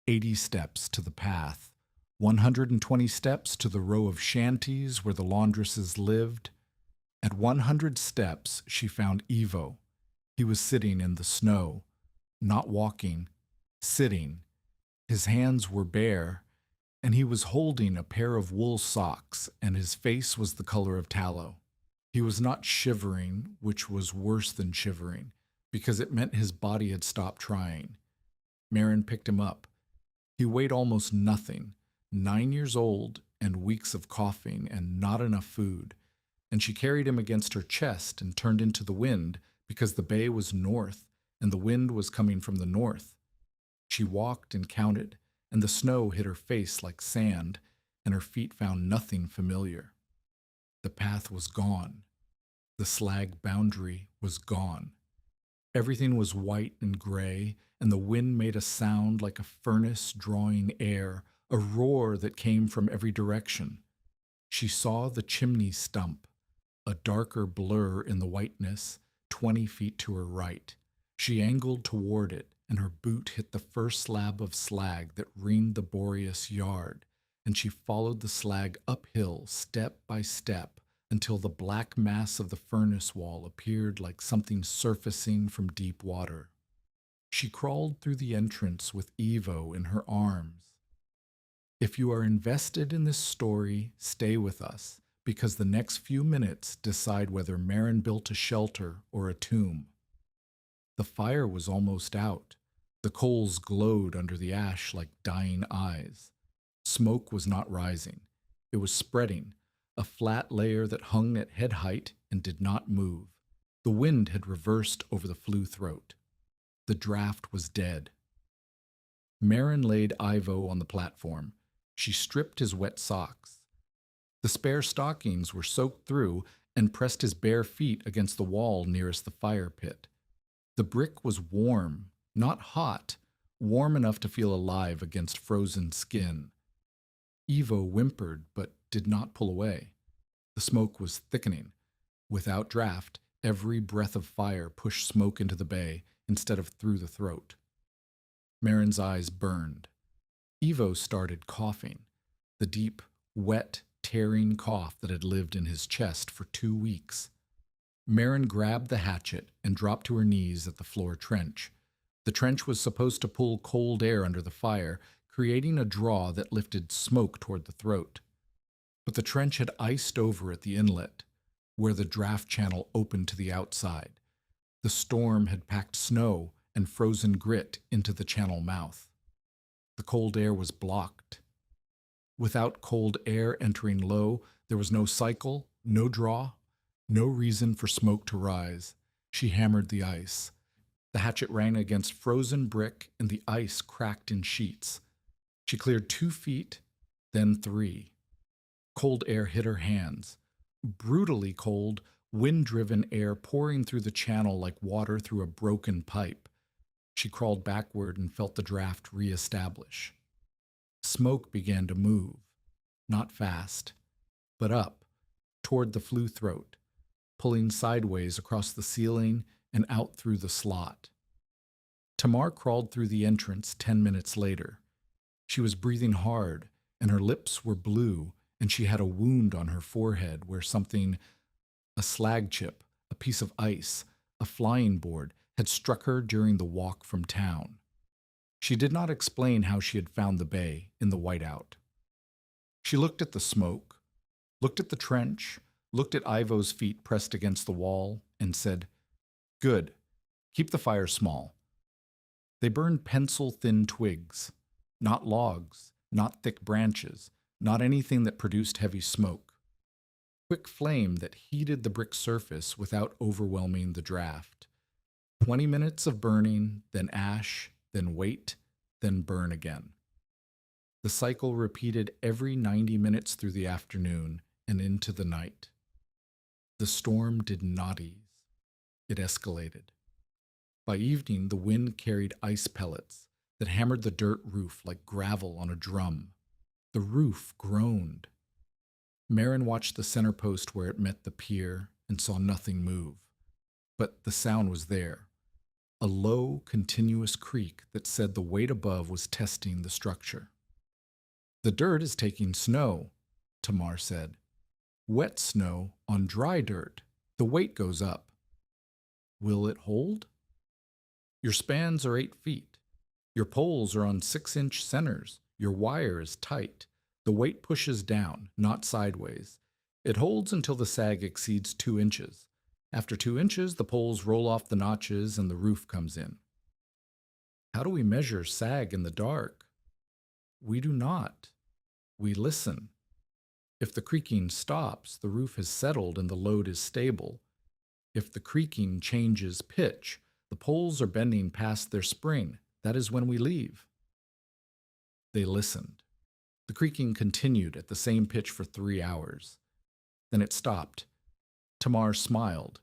80 steps to the path, 120 steps to the row of shanties where the laundresses lived. At 100 steps, she found Evo. He was sitting in the snow, not walking, sitting. His hands were bare, and he was holding a pair of wool socks, and his face was the color of tallow. He was not shivering, which was worse than shivering, because it meant his body had stopped trying. Marin picked him up. He weighed almost nothing, 9 years old and weeks of coughing and not enough food, and she carried him against her chest and turned into the wind because the bay was north and the wind was coming from the north. She walked and counted, and the snow hit her face like sand, and her feet found nothing familiar. The path was gone. The slag boundary was gone. Everything was white and gray, and the wind made a sound like a furnace drawing air, a roar that came from every direction. She saw the chimney stump, a darker blur in the whiteness, 20 feet to her right. She angled toward it, and her boot hit the first slab of slag that ringed the Boreas yard, and she followed the slag uphill, step by step, until the black mass of the furnace wall appeared like something surfacing from deep water. She crawled through the entrance with Evo in her arms. If you are invested in this story, stay with us, because the next few minutes decide whether Marin built a shelter or a tomb. The fire was almost out. The coals glowed under the ash like dying eyes. Smoke was not rising. It was spreading, a flat layer that hung at head height and did not move. The wind had reversed over the flue throat. The draft was dead. Marin laid Ivo on the platform. She stripped his wet socks. The spare stockings were soaked through and pressed his bare feet against the wall nearest the fire pit. The brick was warm, not hot, warm enough to feel alive against frozen skin. Ivo whimpered but did not pull away. The smoke was thickening. Without draft, every breath of fire pushed smoke into the bay instead of through the throat. Marin's eyes burned. Ivo started coughing, the deep, wet, tearing cough that had lived in his chest for 2 weeks. Marin grabbed the hatchet and dropped to her knees at the floor trench. The trench was supposed to pull cold air under the fire, creating a draw that lifted smoke toward the throat. But the trench had iced over at the inlet, where the draft channel opened to the outside. The storm had packed snow and frozen grit into the channel mouth. The cold air was blocked. Without cold air entering low, there was no cycle, no draw, no reason for smoke to rise. She hammered the ice. The hatchet rang against frozen brick, and the ice cracked in sheets. She cleared 2 feet, then 3. Cold air hit her hands. Brutally cold, wind-driven air pouring through the channel like water through a broken pipe. She crawled backward and felt the draft reestablish. Smoke began to move, not fast, but up, toward the flue throat, pulling sideways across the ceiling and out through the slot. Tamar crawled through the entrance 10 minutes later. She was breathing hard, and her lips were blue, and she had a wound on her forehead where something, a slag chip, a piece of ice, a flying board, had struck her during the walk from town. She did not explain how she had found the bay in the whiteout. She looked at the smoke, looked at the trench, looked at Ivo's feet pressed against the wall, and said, "Good. Keep the fire small." They burned pencil-thin twigs, not logs, not thick branches, not anything that produced heavy smoke. Quick flame that heated the brick surface without overwhelming the draft. 20 minutes of burning, then ash, then wait, then burn again. The cycle repeated every 90 minutes through the afternoon and into the night. The storm did not ease. It escalated. By evening, the wind carried ice pellets that hammered the dirt roof like gravel on a drum. The roof groaned. Marin watched the center post where it met the pier and saw nothing move. But the sound was there. A low, continuous creak that said the weight above was testing the structure. "The dirt is taking snow," Tamar said. "Wet snow on dry dirt. The weight goes up." "Will it hold?" "Your spans are 8 feet. Your poles are on 6-inch centers. Your wire is tight. The weight pushes down, not sideways. It holds until the sag exceeds 2 inches. After 2 inches, the poles roll off the notches and the roof comes in." "How do we measure sag in the dark?" "We do not. We listen. If the creaking stops, the roof has settled and the load is stable. If the creaking changes pitch, the poles are bending past their spring. That is when we leave." They listened. The creaking continued at the same pitch for 3 hours. Then it stopped. Tamar smiled.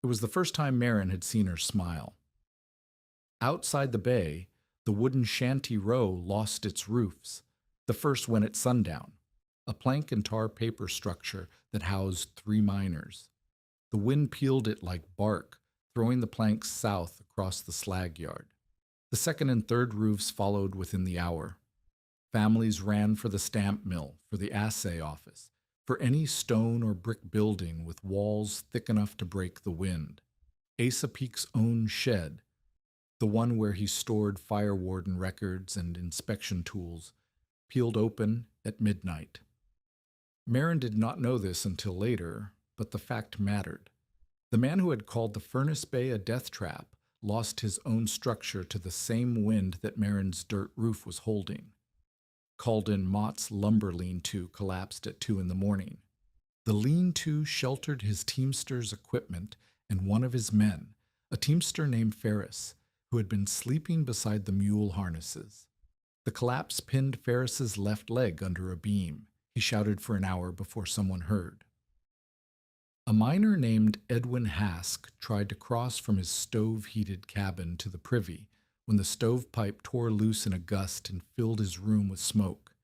It was the first time Marin had seen her smile. Outside the bay, the wooden shanty row lost its roofs. The first went at sundown, a plank and tar paper structure that housed 3 miners. The wind peeled it like bark, throwing the planks south across the slag yard. The second and third roofs followed within the hour. Families ran for the stamp mill, for the assay office, for any stone or brick building with walls thick enough to break the wind. Asa Peak's own shed, the one where he stored fire warden records and inspection tools, peeled open at midnight. Marin did not know this until later, but the fact mattered. The man who had called the furnace bay a death trap lost his own structure to the same wind that Marin's dirt roof was holding. Calden Mott's lumber lean-to collapsed at 2 in the morning. The lean-to sheltered his teamster's equipment and one of his men, a teamster named Ferris, who had been sleeping beside the mule harnesses. The collapse pinned Ferris's left leg under a beam. He shouted for an hour before someone heard. A miner named Edwin Hask tried to cross from his stove-heated cabin to the privy when the stovepipe tore loose in a gust and filled his room with smoke.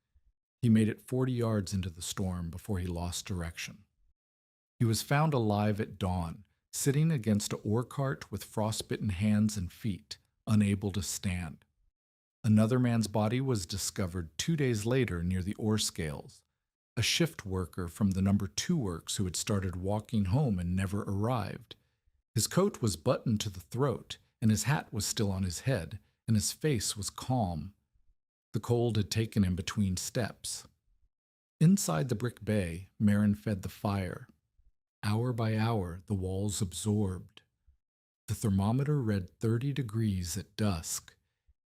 He made it 40 yards into the storm before he lost direction. He was found alive at dawn, sitting against a ore cart with frostbitten hands and feet, unable to stand. Another man's body was discovered 2 days later near the ore scales. A shift worker from the number 2 works who had started walking home and never arrived. His coat was buttoned to the throat, and his hat was still on his head, and his face was calm. The cold had taken him between steps. Inside the brick bay, Marin fed the fire. Hour by hour, the walls absorbed. The thermometer read 30 degrees at dusk.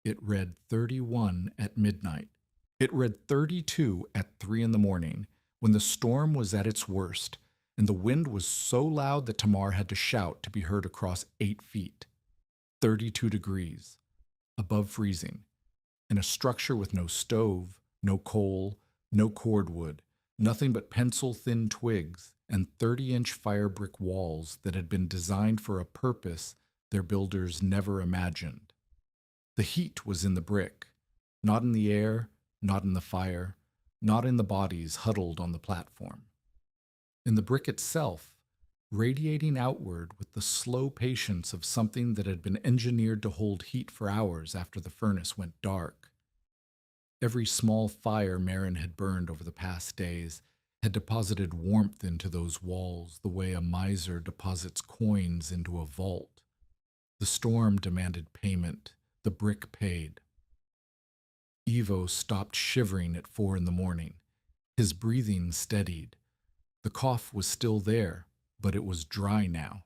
It read 31 at midnight. It read 32 at 3 in the morning, when the storm was at its worst, and the wind was so loud that Tamar had to shout to be heard across 8 feet. 32 degrees, above freezing, in a structure with no stove, no coal, no cordwood, nothing but pencil-thin twigs, and 30-inch firebrick walls that had been designed for a purpose their builders never imagined. The heat was in the brick, not in the air, not in the fire, not in the bodies huddled on the platform. In the brick itself, radiating outward with the slow patience of something that had been engineered to hold heat for hours after the furnace went dark. Every small fire Marin had burned over the past days had deposited warmth into those walls the way a miser deposits coins into a vault. The storm demanded payment. The brick paid. Ivo stopped shivering at 4 in the morning. His breathing steadied. The cough was still there, but it was dry now.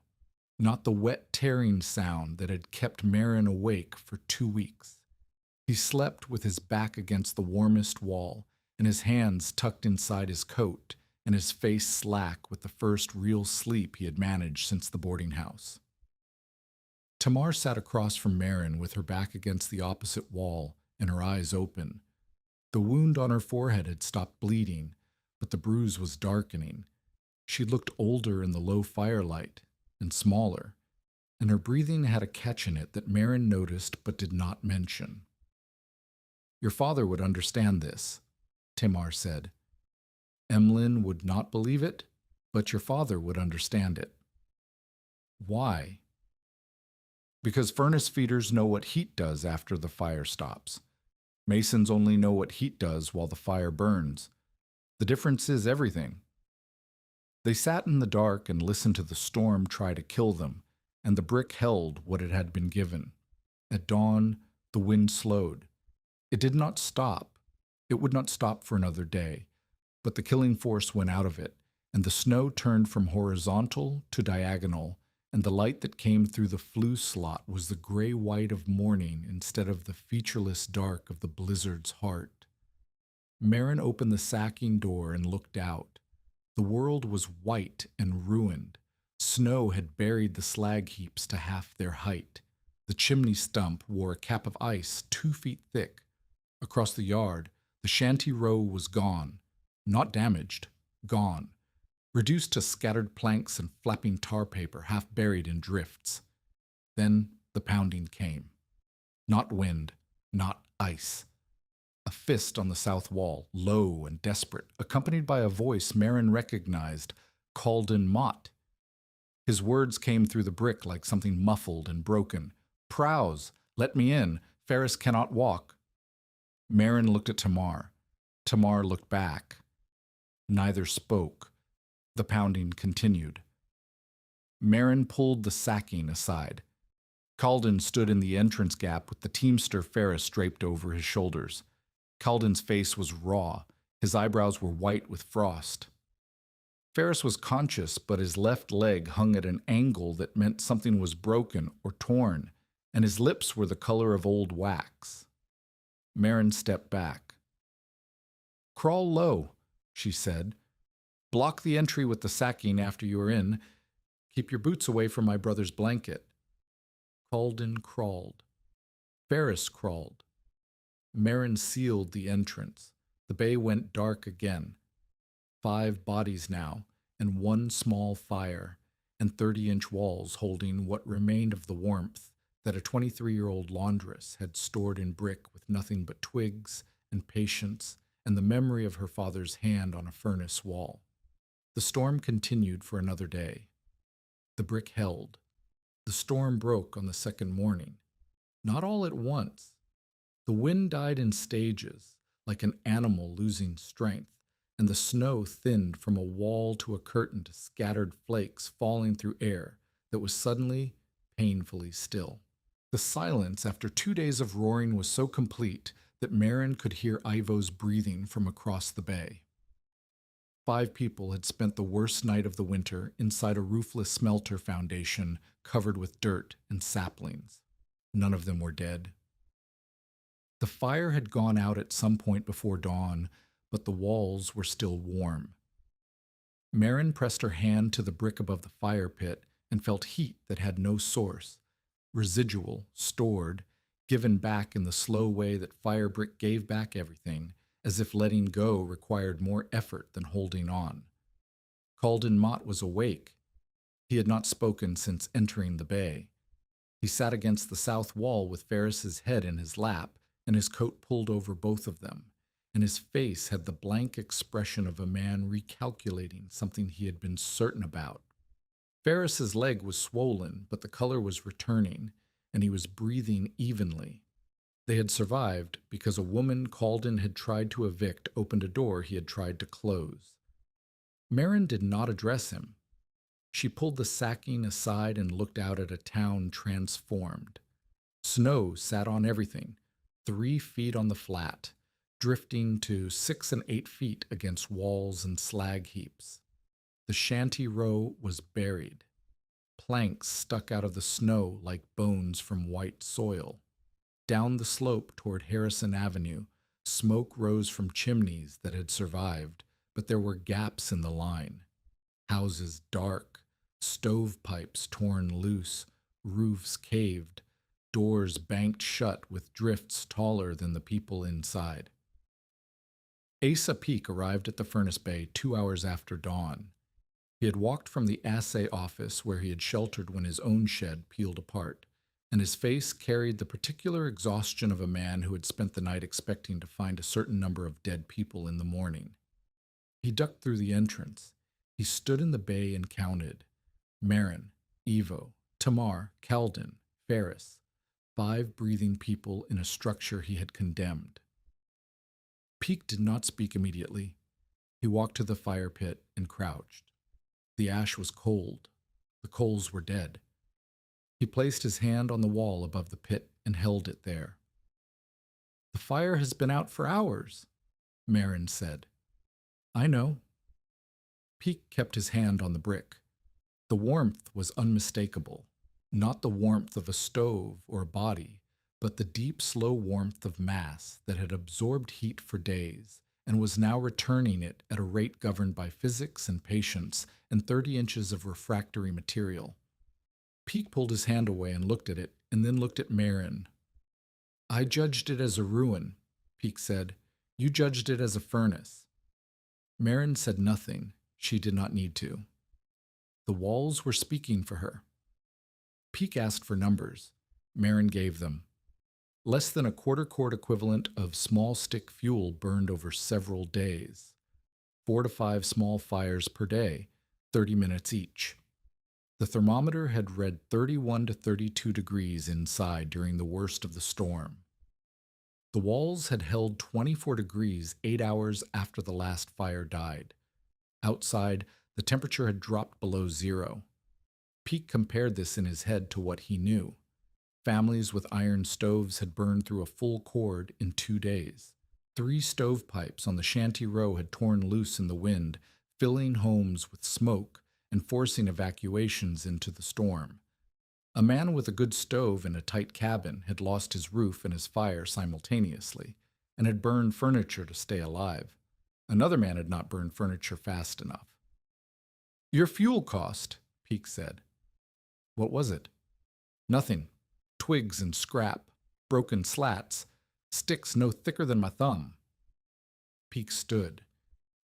Not the wet tearing sound that had kept Marin awake for 2 weeks. He slept with his back against the warmest wall, and his hands tucked inside his coat, and his face slack with the first real sleep he had managed since the boarding house. Tamar sat across from Marin with her back against the opposite wall and her eyes open. The wound on her forehead had stopped bleeding, but the bruise was darkening. She looked older in the low firelight, and smaller, and her breathing had a catch in it that Marin noticed but did not mention. "Your father would understand this," Tamar said. "Emlyn would not believe it, but your father would understand it." "Why?" "Because furnace feeders know what heat does after the fire stops. Masons only know what heat does while the fire burns. The difference is everything." They sat in the dark and listened to the storm try to kill them, and the brick held what it had been given. At dawn, the wind slowed. It did not stop. It would not stop for another day, but the killing force went out of it, and the snow turned from horizontal to diagonal, and the light that came through the flue slot was the gray-white of morning instead of the featureless dark of the blizzard's heart. Marin opened the sacking door and looked out. The world was white and ruined. Snow had buried the slag heaps to half their height. The chimney stump wore a cap of ice 2 feet thick. Across the yard, the shanty row was gone. Not damaged, gone. Reduced to scattered planks and flapping tar paper half buried in drifts. Then the pounding came. Not wind, not ice. A fist on the south wall, low and desperate, accompanied by a voice Marin recognized, Calden Mott. His words came through the brick like something muffled and broken. "Prows, let me in. Ferris cannot walk." Marin looked at Tamar. Tamar looked back. Neither spoke. The pounding continued. Marin pulled the sacking aside. Calden stood in the entrance gap with the teamster Ferris draped over his shoulders. Calden's face was raw. His eyebrows were white with frost. Ferris was conscious, but his left leg hung at an angle that meant something was broken or torn, and his lips were the color of old wax. Marin stepped back. "Crawl low," she said. "Block the entry with the sacking after you are in. Keep your boots away from my brother's blanket." Calden crawled. Ferris crawled. Marin sealed the entrance. The bay went dark again. 5 bodies now, and 1 small fire, and 30-inch walls holding what remained of the warmth that a 23-year-old laundress had stored in brick with nothing but twigs and patience and the memory of her father's hand on a furnace wall. The storm continued for another day. The brick held. The storm broke on the second morning. Not all at once. The wind died in stages, like an animal losing strength, and the snow thinned from a wall to a curtain to scattered flakes falling through air that was suddenly, painfully still. The silence after 2 days of roaring was so complete that Marin could hear Ivo's breathing from across the bay. 5 people had spent the worst night of the winter inside a roofless smelter foundation covered with dirt and saplings. None of them were dead. The fire had gone out at some point before dawn, but the walls were still warm. Marin pressed her hand to the brick above the fire pit and felt heat that had no source, residual, stored, given back in the slow way that firebrick gave back everything, as if letting go required more effort than holding on. Calden Mott was awake. He had not spoken since entering the bay. He sat against the south wall with Ferris's head in his lap and his coat pulled over both of them, and his face had the blank expression of a man recalculating something he had been certain about. Ferris's leg was swollen, but the color was returning, and he was breathing evenly. They had survived because a woman Calden had tried to evict opened a door he had tried to close. Marin did not address him. She pulled the sacking aside and looked out at a town transformed. Snow sat on everything, 3 feet on the flat, drifting to 6 and 8 feet against walls and slag heaps. The shanty row was buried. Planks stuck out of the snow like bones from white soil. Down the slope toward Harrison Avenue, smoke rose from chimneys that had survived, but there were gaps in the line. Houses dark, stovepipes torn loose, roofs caved, doors banked shut with drifts taller than the people inside. Asa Peak arrived at the furnace bay 2 hours after dawn. He had walked from the assay office where he had sheltered when his own shed peeled apart, and his face carried the particular exhaustion of a man who had spent the night expecting to find a certain number of dead people in the morning. He ducked through the entrance. He stood in the bay and counted. Marin, Evo, Tamar, Calden, Ferris, 5 breathing people in a structure he had condemned. Peak did not speak immediately. He walked to the fire pit and crouched. The ash was cold. The coals were dead. He placed his hand on the wall above the pit and held it there. "The fire has been out for hours," Marin said. "I know." Peak kept his hand on the brick. The warmth was unmistakable, not the warmth of a stove or a body, but the deep, slow warmth of mass that had absorbed heat for days and was now returning it at a rate governed by physics and patience and 30 inches of refractory material. Peak pulled his hand away and looked at it, and then looked at Marin. "I judged it as a ruin," Peak said. "You judged it as a furnace." Marin said nothing. She did not need to. The walls were speaking for her. Peak asked for numbers. Marin gave them. Less than a quarter-quart equivalent of small stick fuel burned over several days. 4 to 5 small fires per day, 30 minutes each. The thermometer had read 31 to 32 degrees inside during the worst of the storm. The walls had held 24 degrees 8 hours after the last fire died. Outside, the temperature had dropped below 0. Peak compared this in his head to what he knew. Families with iron stoves had burned through a full cord in 2 days. 3 stovepipes on the shanty row had torn loose in the wind, filling homes with smoke and forcing evacuations into the storm. A man with a good stove in a tight cabin had lost his roof and his fire simultaneously, and had burned furniture to stay alive. Another man had not burned furniture fast enough. "Your fuel cost," Peake said. "What was it?" "Nothing. Twigs and scrap, broken slats, sticks no thicker than my thumb." Peake stood.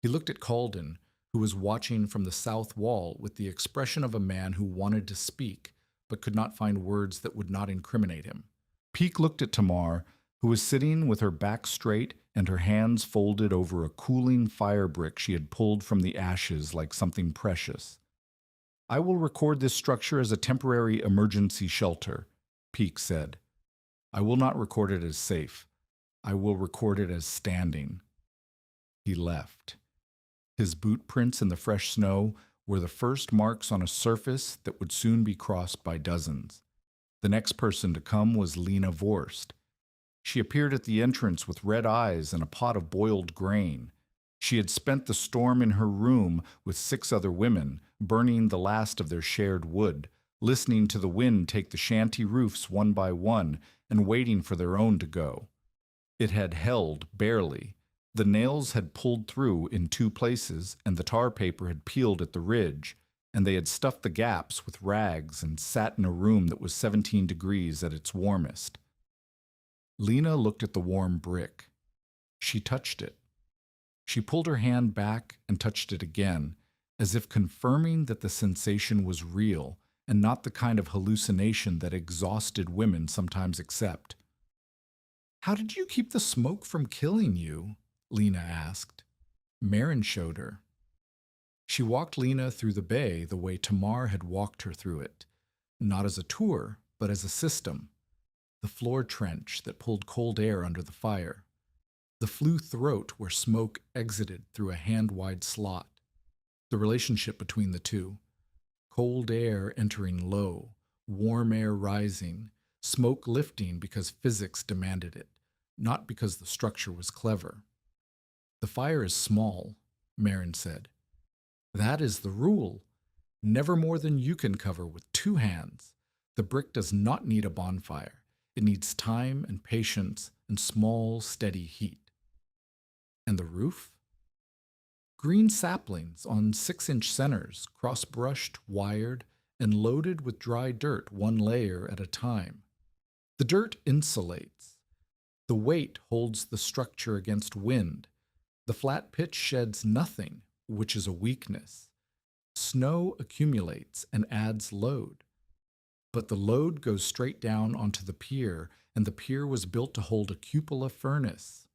He looked at Calden, who was watching from the south wall with the expression of a man who wanted to speak but could not find words that would not incriminate him. Peake looked at Tamar, who was sitting with her back straight and her hands folded over a cooling firebrick she had pulled from the ashes like something precious. "I will record this structure as a temporary emergency shelter," Peake said. "I will not record it as safe. I will record it as standing." He left. His boot prints in the fresh snow were the first marks on a surface that would soon be crossed by dozens. The next person to come was Lena Vorst. She appeared at the entrance with red eyes and a pot of boiled grain. She had spent the storm in her room with 6 other women, burning the last of their shared wood, listening to the wind take the shanty roofs one by one, and waiting for their own to go. It had held barely. The nails had pulled through in 2 places, and the tar paper had peeled at the ridge, and they had stuffed the gaps with rags and sat in a room that was 17 degrees at its warmest. Lena looked at the warm brick. She touched it. She pulled her hand back and touched it again, as if confirming that the sensation was real and not the kind of hallucination that exhausted women sometimes accept. "How did you keep the smoke from killing you?" Lena asked. Marin showed her. She walked Lena through the bay the way Tamar had walked her through it, not as a tour, but as a system. The floor trench that pulled cold air under the fire. The flue throat where smoke exited through a hand-wide slot. The relationship between the two. Cold air entering low, warm air rising, smoke lifting because physics demanded it, not because the structure was clever. "The fire is small," Marin said. "That is the rule. Never more than you can cover with 2 hands. The brick does not need a bonfire. It needs time and patience and small, steady heat." "And the roof?" "Green saplings on 6-inch centers, cross-brushed, wired, and loaded with dry dirt 1 layer at a time. The dirt insulates. The weight holds the structure against wind. The flat pitch sheds nothing, which is a weakness. Snow accumulates and adds load. But the load goes straight down onto the pier, and the pier was built to hold a cupola furnace."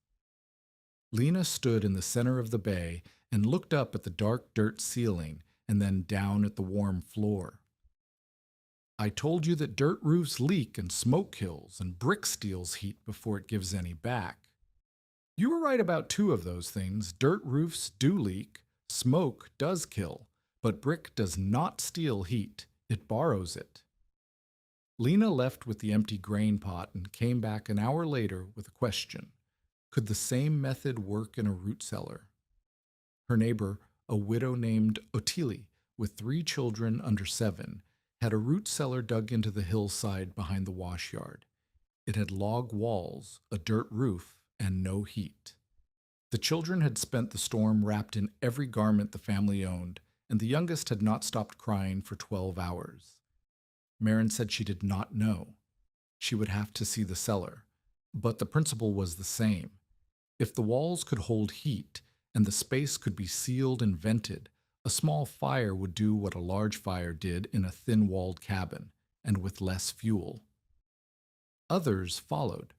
Lena stood in the center of the bay and looked up at the dark dirt ceiling and then down at the warm floor. "I told you that dirt roofs leak and smoke kills, and brick steals heat before it gives any back. You were right about 2 of those things. Dirt roofs do leak, smoke does kill, but brick does not steal heat, it borrows it." Lena left with the empty grain pot and came back an hour later with a question. Could the same method work in a root cellar? Her neighbor, a widow named Ottilie, with 3 children under 7, had a root cellar dug into the hillside behind the wash yard. It had log walls, a dirt roof, and no heat. The children had spent the storm wrapped in every garment the family owned, and the youngest had not stopped crying for 12 hours. Marin said she did not know. She would have to see the cellar, but the principle was the same. If the walls could hold heat and the space could be sealed and vented, a small fire would do what a large fire did in a thin-walled cabin, and with less fuel. Others followed.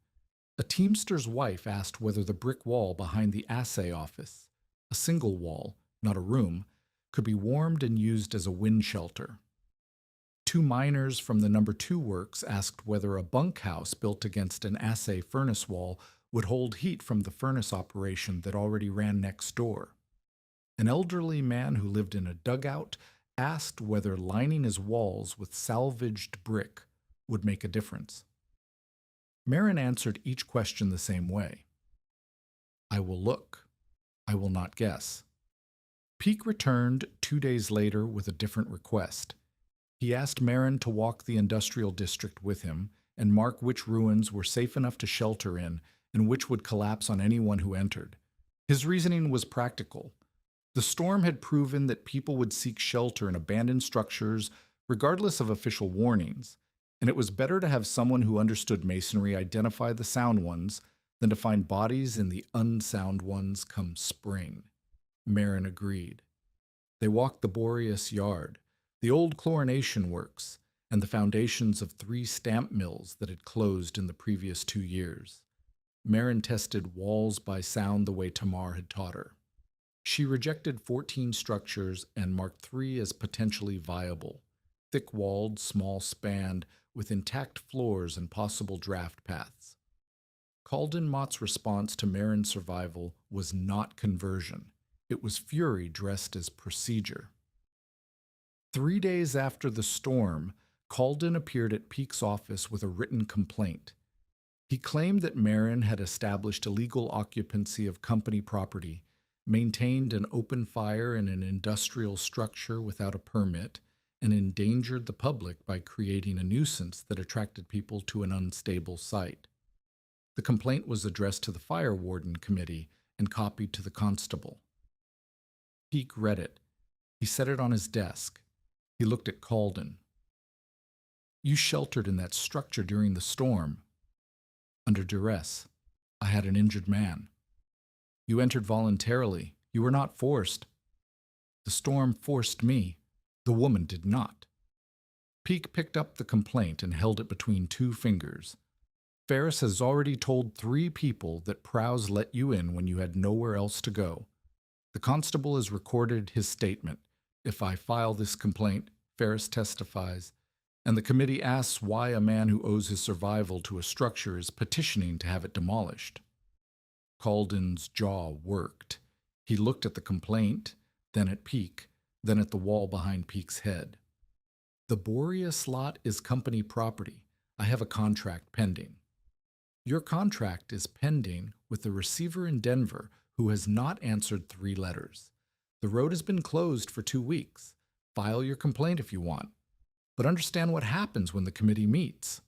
A teamster's wife asked whether the brick wall behind the assay office, a single wall, not a room, could be warmed and used as a wind shelter. 2 miners from the No. 2 works asked whether a bunkhouse built against an assay furnace wall would hold heat from the furnace operation that already ran next door. An elderly man who lived in a dugout asked whether lining his walls with salvaged brick would make a difference. Marin answered each question the same way. "I will look. I will not guess." Peake returned 2 days later with a different request. He asked Marin to walk the industrial district with him and mark which ruins were safe enough to shelter in and which would collapse on anyone who entered. His reasoning was practical. The storm had proven that people would seek shelter in abandoned structures regardless of official warnings, and it was better to have someone who understood masonry identify the sound ones than to find bodies in the unsound ones come spring. Marin agreed. They walked the Boreas yard, the old chlorination works, and the foundations of 3 stamp mills that had closed in the previous 2 years. Marin tested walls by sound the way Tamar had taught her. She rejected 14 structures and marked 3 as potentially viable, thick-walled, small-spanned, with intact floors and possible draft paths. Calden Mott's response to Marin's survival was not conversion. It was fury dressed as procedure. 3 days after the storm, Calden appeared at Peake's office with a written complaint. He claimed that Marin had established illegal occupancy of company property, maintained an open fire in an industrial structure without a permit, and endangered the public by creating a nuisance that attracted people to an unstable site. The complaint was addressed to the fire warden committee and copied to the constable. Peake read it. He set it on his desk. He looked at Calden. "You sheltered in that structure during the storm." "Under duress. I had an injured man." "You entered voluntarily. You were not forced." "The storm forced me. The woman did not." Peake picked up the complaint and held it between 2 fingers. "Ferris has already told 3 people that Prowse let you in when you had nowhere else to go. The constable has recorded his statement. If I file this complaint, Ferris testifies, and the committee asks why a man who owes his survival to a structure is petitioning to have it demolished." Calden's jaw worked. He looked at the complaint, then at Peake, then at the wall behind Peake's head. "The Boreas lot is company property. I have a contract pending." "Your contract is pending with the receiver in Denver who has not answered 3 letters. The road has been closed for 2 weeks. File your complaint if you want. But understand what happens when the committee meets."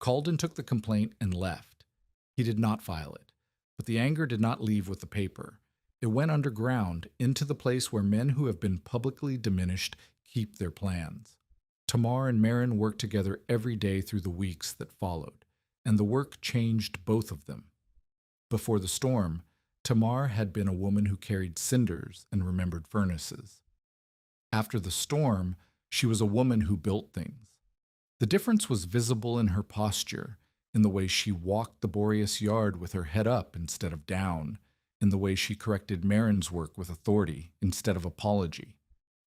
Calden took the complaint and left. He did not file it, but the anger did not leave with the paper. It went underground into the place where men who have been publicly diminished keep their plans. Tamar and Marin worked together every day through the weeks that followed, and the work changed both of them. Before the storm, Tamar had been a woman who carried cinders and remembered furnaces. After the storm, she was a woman who built things. The difference was visible in her posture, in the way she walked the Boreas yard with her head up instead of down, in the way she corrected Marin's work with authority instead of apology.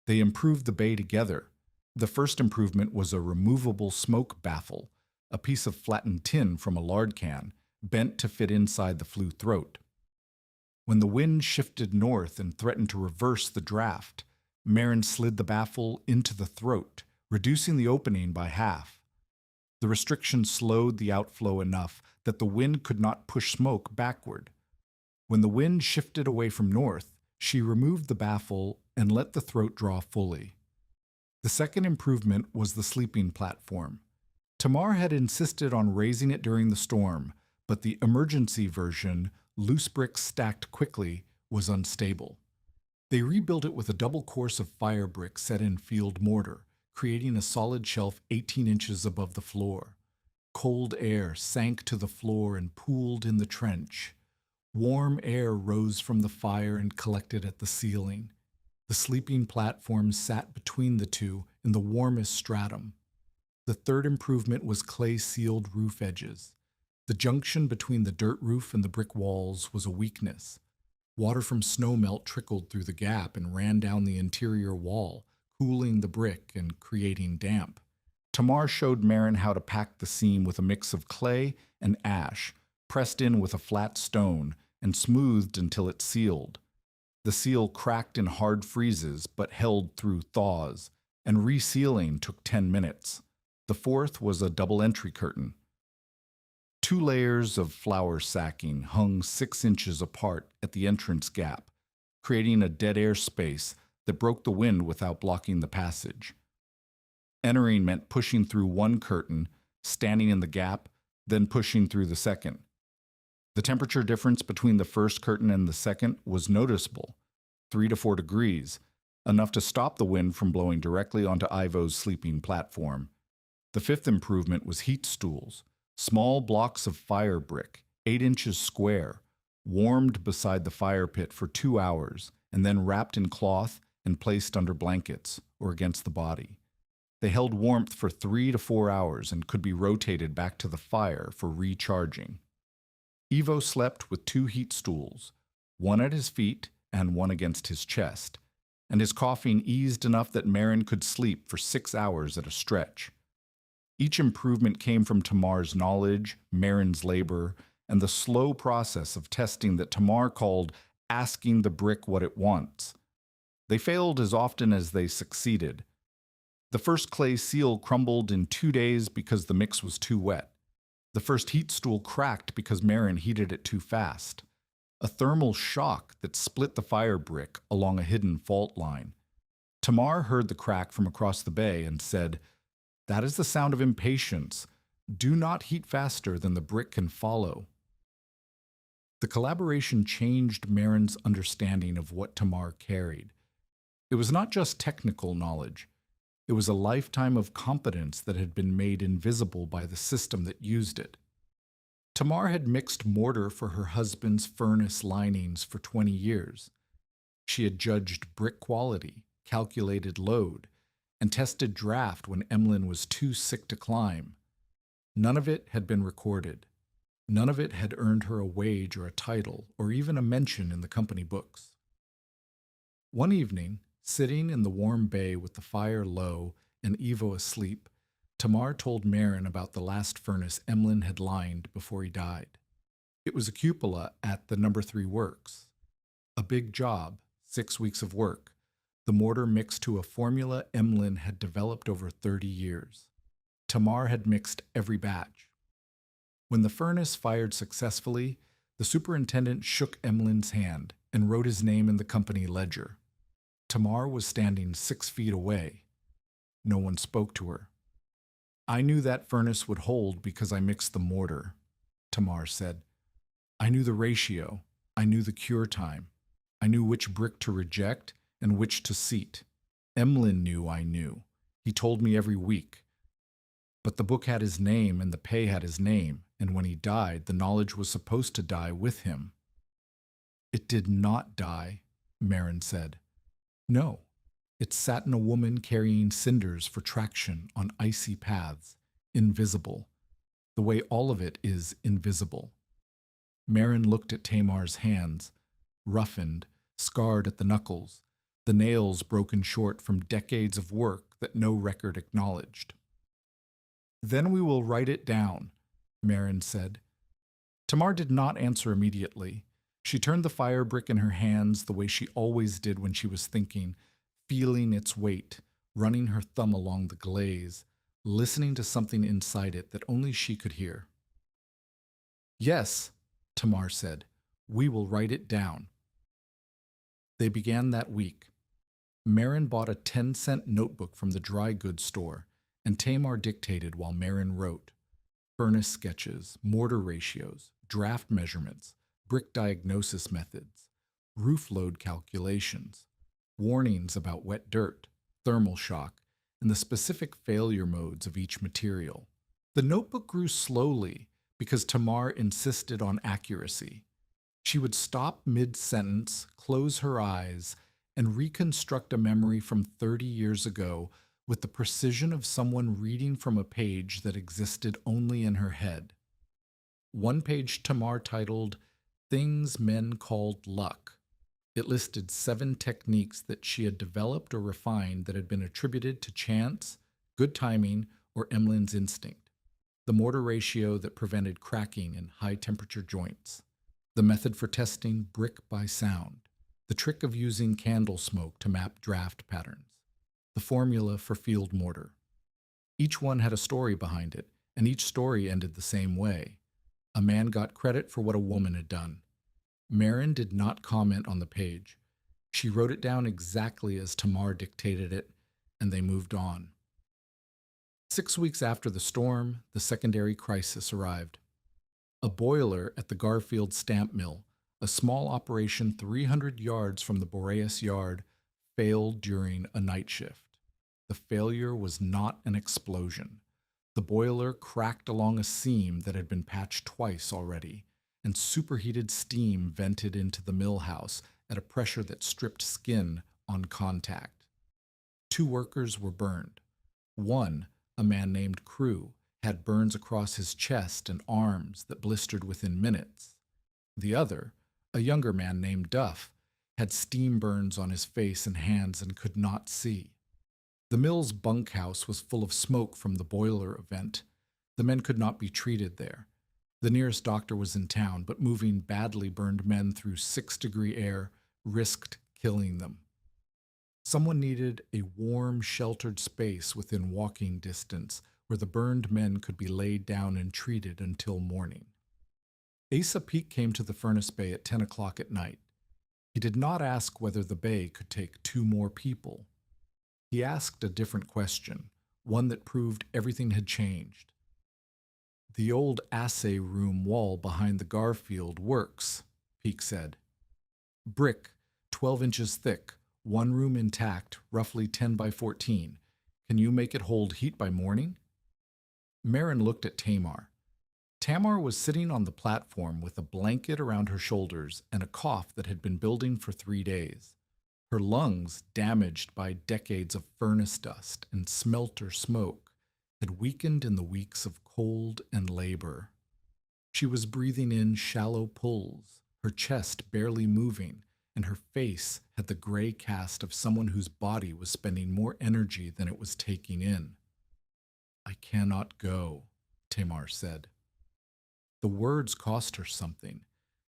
They improved the bay together. The first improvement was a removable smoke baffle, a piece of flattened tin from a lard can, bent to fit inside the flue throat. When the wind shifted north and threatened to reverse the draft, Marin slid the baffle into the throat, reducing the opening by half. The restriction slowed the outflow enough that the wind could not push smoke backward. When the wind shifted away from north, she removed the baffle and let the throat draw fully. The second improvement was the sleeping platform. Tamar had insisted on raising it during the storm, but the emergency version, loose bricks stacked quickly, was unstable. They rebuilt it with a double course of firebrick set in field mortar, creating a solid shelf 18 inches above the floor. Cold air sank to the floor and pooled in the trench. Warm air rose from the fire and collected at the ceiling. The sleeping platform sat between the two in the warmest stratum. The third improvement was clay-sealed roof edges. The junction between the dirt roof and the brick walls was a weakness. Water from snowmelt trickled through the gap and ran down the interior wall, cooling the brick and creating damp. Tamar showed Marin how to pack the seam with a mix of clay and ash, pressed in with a flat stone, and smoothed until it sealed. The seal cracked in hard freezes but held through thaws, and resealing took 10 minutes. The fourth was a double-entry curtain. 2 layers of flour sacking hung 6 inches apart at the entrance gap, creating a dead air space that broke the wind without blocking the passage. Entering meant pushing through one curtain, standing in the gap, then pushing through the second. The temperature difference between the first curtain and the second was noticeable, 3 to 4 degrees, enough to stop the wind from blowing directly onto Ivo's sleeping platform. The fifth improvement was heat stools, small blocks of firebrick, 8 inches square, warmed beside the fire pit for 2 hours, and then wrapped in cloth and placed under blankets or against the body. They held warmth for 3 to 4 hours and could be rotated back to the fire for recharging. Ivo slept with 2 heat stools, one at his feet and one against his chest, and his coughing eased enough that Maren could sleep for 6 hours at a stretch. Each improvement came from Tamar's knowledge, Maren's labor, and the slow process of testing that Tamar called asking the brick what it wants. They failed as often as they succeeded. The first clay seal crumbled in 2 days because the mix was too wet. The first heat stool cracked because Maren heated it too fast. A thermal shock that split the fire brick along a hidden fault line. Tamar heard the crack from across the bay and said, "That is the sound of impatience. Do not heat faster than the brick can follow." The collaboration changed Maren's understanding of what Tamar carried. It was not just technical knowledge. It was a lifetime of competence that had been made invisible by the system that used it. Tamar had mixed mortar for her husband's furnace linings for 20 years. She had judged brick quality, calculated load, and tested draft when Emlyn was too sick to climb. None of it had been recorded. None of it had earned her a wage or a title or even a mention in the company books. One evening, sitting in the warm bay with the fire low and Ivo asleep, Tamar told Maren about the last furnace Emlyn had lined before he died. It was a cupola at the No. 3 works. A big job, 6 weeks of work. The mortar mixed to a formula Emlyn had developed over 30 years. Tamar had mixed every batch. When the furnace fired successfully, the superintendent shook Emlyn's hand and wrote his name in the company ledger. Tamar was standing 6 feet away. No one spoke to her. "I knew that furnace would hold because I mixed the mortar," Tamar said. "I knew the ratio. I knew the cure time. I knew which brick to reject and which to seat. Emlyn knew I knew. He told me every week. But the book had his name and the pay had his name, and when he died, the knowledge was supposed to die with him." "It did not die," Maren said. "No, it sat in a woman carrying cinders for traction on icy paths, invisible, the way all of it is invisible." Maren looked at Tamar's hands, roughened, scarred at the knuckles, the nails broken short from decades of work that no record acknowledged. "Then we will write it down," Maren said. Tamar did not answer immediately. She turned the fire brick in her hands the way she always did when she was thinking, feeling its weight, running her thumb along the glaze, listening to something inside it that only she could hear. "Yes," Tamar said, "we will write it down." They began that week. Maren bought a 10-cent notebook from the dry goods store, and Tamar dictated while Maren wrote. Furnace sketches, mortar ratios, draft measurements, brick diagnosis methods, roof load calculations, warnings about wet dirt, thermal shock, and the specific failure modes of each material. The notebook grew slowly because Tamar insisted on accuracy. She would stop mid-sentence, close her eyes, and reconstruct a memory from 30 years ago with the precision of someone reading from a page that existed only in her head. One page Tamar titled, "Things Men Called Luck." It listed 7 techniques that she had developed or refined that had been attributed to chance, good timing, or Emlyn's instinct. The mortar ratio that prevented cracking in high-temperature joints. The method for testing brick by sound. The trick of using candle smoke to map draft patterns. The formula for field mortar. Each one had a story behind it, and each story ended the same way. A man got credit for what a woman had done. Maren did not comment on the page. She wrote it down exactly as Tamar dictated it, and they moved on. 6 weeks after the storm, the secondary crisis arrived. A boiler at the Garfield stamp mill, a small operation 300 yards from the Boreas yard, failed during a night shift. The failure was not an explosion. The boiler cracked along a seam that had been patched twice already, and superheated steam vented into the mill house at a pressure that stripped skin on contact. 2 workers were burned. One, a man named Crew, had burns across his chest and arms that blistered within minutes. The other, a younger man named Duff, had steam burns on his face and hands and could not see. The mill's bunkhouse was full of smoke from the boiler event. The men could not be treated there. The nearest doctor was in town, but moving badly burned men through 6-degree air risked killing them. Someone needed a warm, sheltered space within walking distance where the burned men could be laid down and treated until morning. Asa Peak came to the furnace bay at 10 o'clock at night. He did not ask whether the bay could take 2 more people. He asked a different question, one that proved everything had changed. The old assay room wall behind the Garfield works, Peak said. Brick, 12 inches thick, 1 room intact, roughly 10 by 14. Can you make it hold heat by morning? Marin looked at Tamar. Tamar was sitting on the platform with a blanket around her shoulders and a cough that had been building for 3 days. Her lungs, damaged by decades of furnace dust and smelter smoke, had weakened in the weeks of cold and labor. She was breathing in shallow pulls, her chest barely moving, and her face had the gray cast of someone whose body was spending more energy than it was taking in. I cannot go, Tamar said. The words cost her something.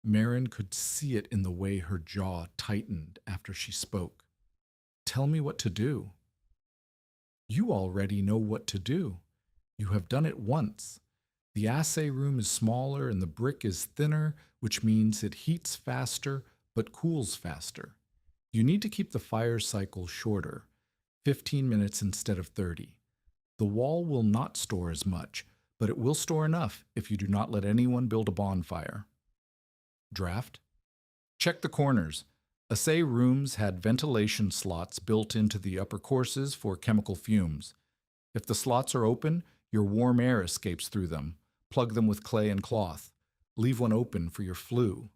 Marin could see it in the way her jaw tightened after she spoke. Tell me what to do. You already know what to do. You have done it once. The assay room is smaller and the brick is thinner, which means it heats faster but cools faster. You need to keep the fire cycle shorter, 15 minutes instead of 30. The wall will not store as much, but it will store enough if you do not let anyone build a bonfire. Draft. Check the corners. Assay rooms had ventilation slots built into the upper courses for chemical fumes. If the slots are open, your warm air escapes through them. Plug them with clay and cloth. Leave one open for your flue.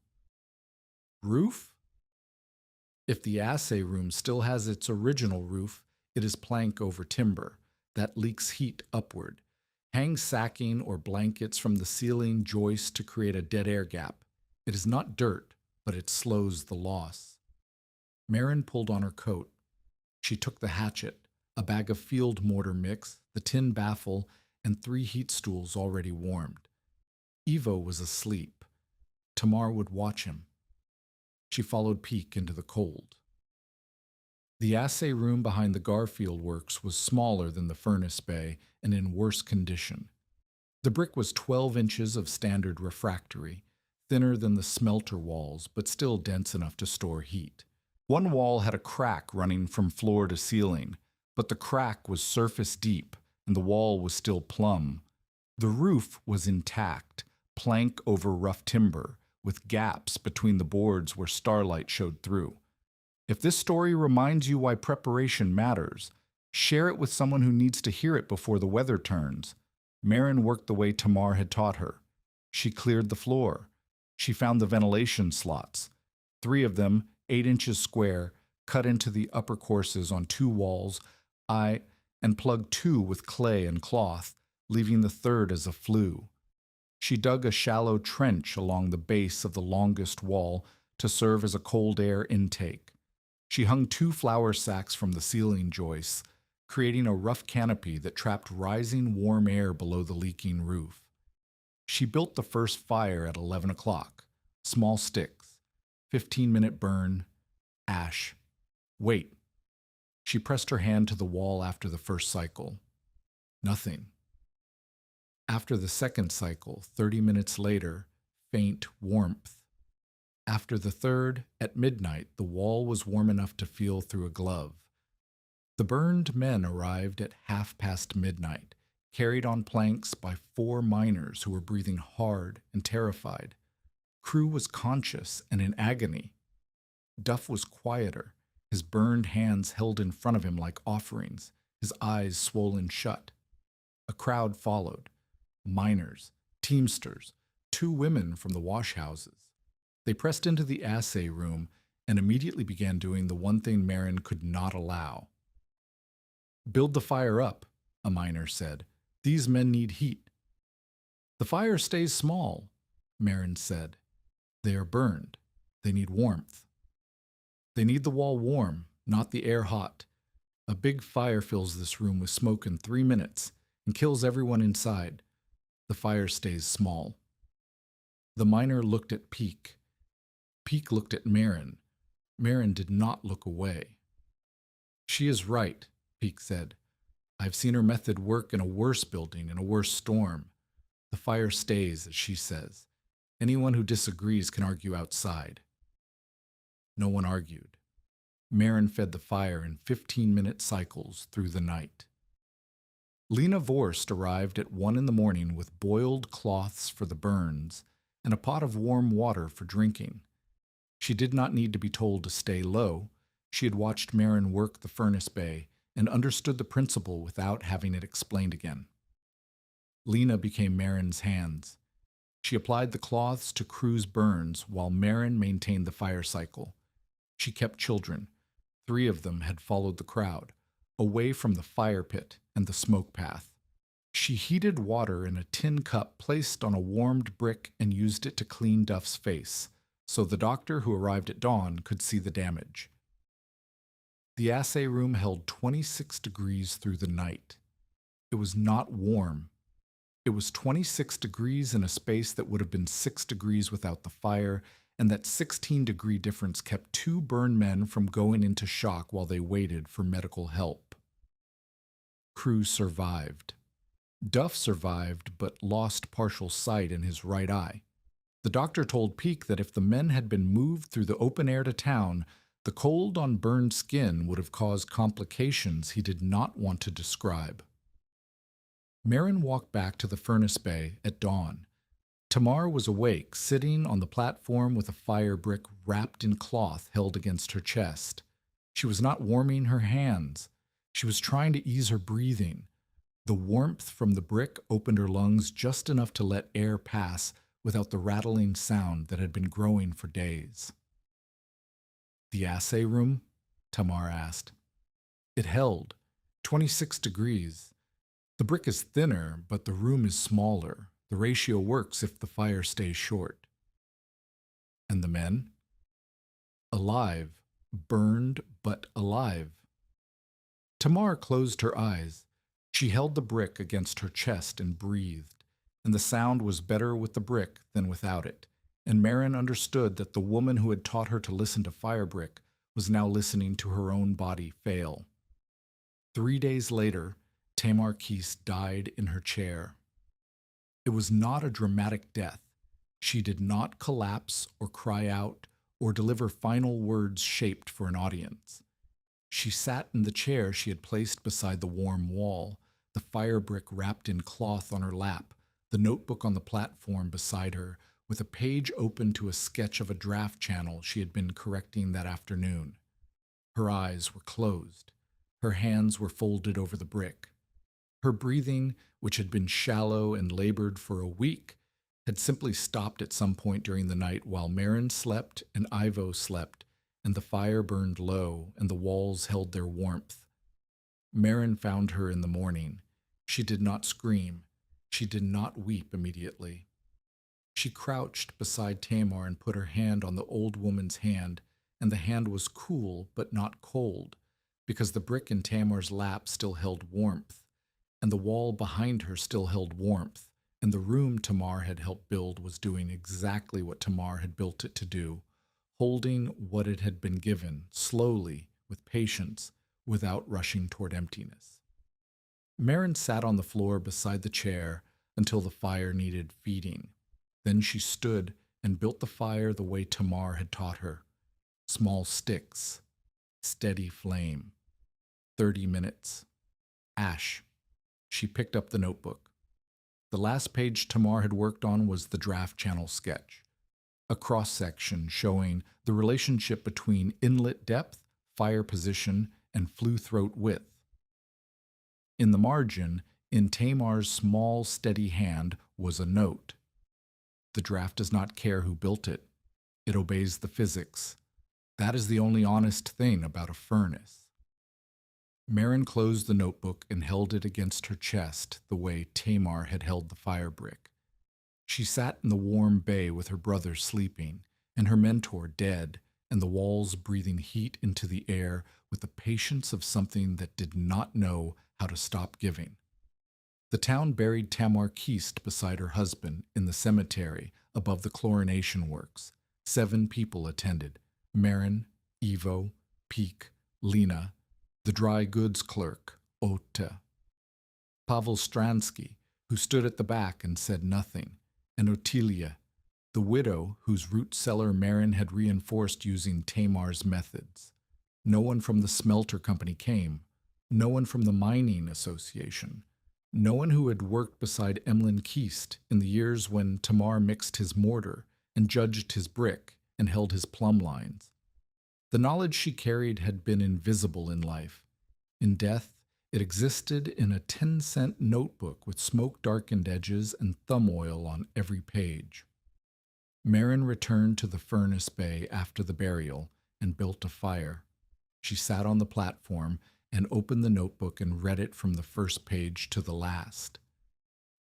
Roof? If the assay room still has its original roof, it is plank over timber. That leaks heat upward. Hang sacking or blankets from the ceiling joist to create a dead air gap. It is not dirt, but it slows the loss. Marin pulled on her coat. She took the hatchet, a bag of field mortar mix, the tin baffle, and 3 heat stools already warmed. Ivo was asleep. Tamar would watch him. She followed Peak into the cold. The assay room behind the Garfield works was smaller than the furnace bay and in worse condition. The brick was 12 inches of standard refractory, thinner than the smelter walls, but still dense enough to store heat. One wall had a crack running from floor to ceiling, but the crack was surface deep and the wall was still plumb. The roof was intact, plank over rough timber, with gaps between the boards where starlight showed through. If this story reminds you why preparation matters, share it with someone who needs to hear it before the weather turns. Marin worked the way Tamar had taught her. She cleared the floor. She found the ventilation slots, 3 of them, 8 inches square, cut into the upper courses on 2 walls, and plugged 2 with clay and cloth, leaving the third as a flue. She dug a shallow trench along the base of the longest wall to serve as a cold air intake. She hung 2 flour sacks from the ceiling joists, creating a rough canopy that trapped rising warm air below the leaking roof. She built the first fire at 11 o'clock. Small sticks. 15-minute burn. Ash. Wait. She pressed her hand to the wall after the first cycle. Nothing. After the second cycle, 30 minutes later, faint warmth. After the third, at midnight, the wall was warm enough to feel through a glove. The burned men arrived at midnight, carried on planks by 4 miners who were breathing hard and terrified. Crew was conscious and in agony. Duff was quieter, his burned hands held in front of him like offerings, his eyes swollen shut. A crowd followed. Miners, teamsters, 2 women from the washhouses. They pressed into the assay room and immediately began doing the one thing Marin could not allow. "Build the fire up," a miner said. "These men need heat." "The fire stays small," Marin said. "They are burned. They need warmth." "They need the wall warm, not the air hot. A big fire fills this room with smoke in 3 minutes and kills everyone inside. The fire stays small." The miner looked at Peak. Peak looked at Marin. Marin did not look away. "She is right," Peak said. "I've seen her method work in a worse building, in a worse storm. The fire stays, as she says. Anyone who disagrees can argue outside." No one argued. Marin fed the fire in 15-minute cycles through the night. Lena Vorst arrived at 1 in the morning with boiled cloths for the burns and a pot of warm water for drinking. She did not need to be told to stay low. She had watched Marin work the furnace bay and understood the principle without having it explained again. Lena became Marin's hands. She applied the cloths to Crew's burns while Marin maintained the fire cycle. She kept children. 3 of them had followed the crowd, away from the fire pit and the smoke path. She heated water in a tin cup placed on a warmed brick and used it to clean Duff's face, so the doctor who arrived at dawn could see the damage. The assay room held 26 degrees through the night. It was not warm. It was 26 degrees in a space that would have been 6 degrees without the fire, and that 16-degree difference kept 2 burned men from going into shock while they waited for medical help. Crew survived. Duff survived but lost partial sight in his right eye. The doctor told Peak that if the men had been moved through the open air to town, the cold on burned skin would have caused complications he did not want to describe. Marin walked back to the furnace bay at dawn. Tamar was awake, sitting on the platform with a firebrick wrapped in cloth held against her chest. She was not warming her hands. She was trying to ease her breathing. The warmth from the brick opened her lungs just enough to let air pass without the rattling sound that had been growing for days. "The assay room?" Tamar asked. "It held 26 degrees. The brick is thinner, but the room is smaller. The ratio works if the fire stays short." "And the men?" "Alive. Burned, but alive." Tamar closed her eyes. She held the brick against her chest and breathed, and the sound was better with the brick than without it, and Marin understood that the woman who had taught her to listen to firebrick was now listening to her own body fail. 3 days later, Tamar Keese died in her chair. It was not a dramatic death. She did not collapse or cry out or deliver final words shaped for an audience. She sat in the chair she had placed beside the warm wall, the firebrick wrapped in cloth on her lap, the notebook on the platform beside her, with a page open to a sketch of a draft channel she had been correcting that afternoon. Her eyes were closed. Her hands were folded over the brick. Her breathing, which had been shallow and labored for a week, had simply stopped at some point during the night while Marin slept and Ivo slept, and the fire burned low and the walls held their warmth. Marin found her in the morning. She did not scream. She did not weep immediately. She crouched beside Tamar and put her hand on the old woman's hand, and the hand was cool but not cold, because the brick in Tamar's lap still held warmth, and the wall behind her still held warmth, and the room Tamar had helped build was doing exactly what Tamar had built it to do, holding what it had been given, slowly, with patience, without rushing toward emptiness. Marin sat on the floor beside the chair until the fire needed feeding. Then she stood and built the fire the way Tamar had taught her. Small sticks, steady flame. 30 minutes. Ash. She picked up the notebook. The last page Tamar had worked on was the draft channel sketch, a cross-section showing the relationship between inlet depth, fire position, and flue throat width. In the margin, in Tamar's small, steady hand, was a note. The draft does not care who built it. It obeys the physics. That is the only honest thing about a furnace. Marin closed the notebook and held it against her chest the way Tamar had held the firebrick. She sat in the warm bay with her brother sleeping, and her mentor dead, and the walls breathing heat into the air with the patience of something that did not know how to stop giving. The town buried Tamar Keast beside her husband in the cemetery above the chlorination works. 7 people attended: Marin, Ivo, Peek, Lena, the dry goods clerk, Ota, Pavel Stransky, who stood at the back and said nothing, and Otilia, the widow whose root cellar Marin had reinforced using Tamar's methods. No one from the Smelter company came. No one from the mining association. No one who had worked beside Emlyn Keast in the years when Tamar mixed his mortar and judged his brick and held his plumb lines. The knowledge she carried had been invisible in life. In death, it existed in a 10-cent notebook with smoke-darkened edges and thumb oil on every page. Marin returned to the furnace bay after the burial and built a fire. She sat on the platform and opened the notebook and read it from the first page to the last.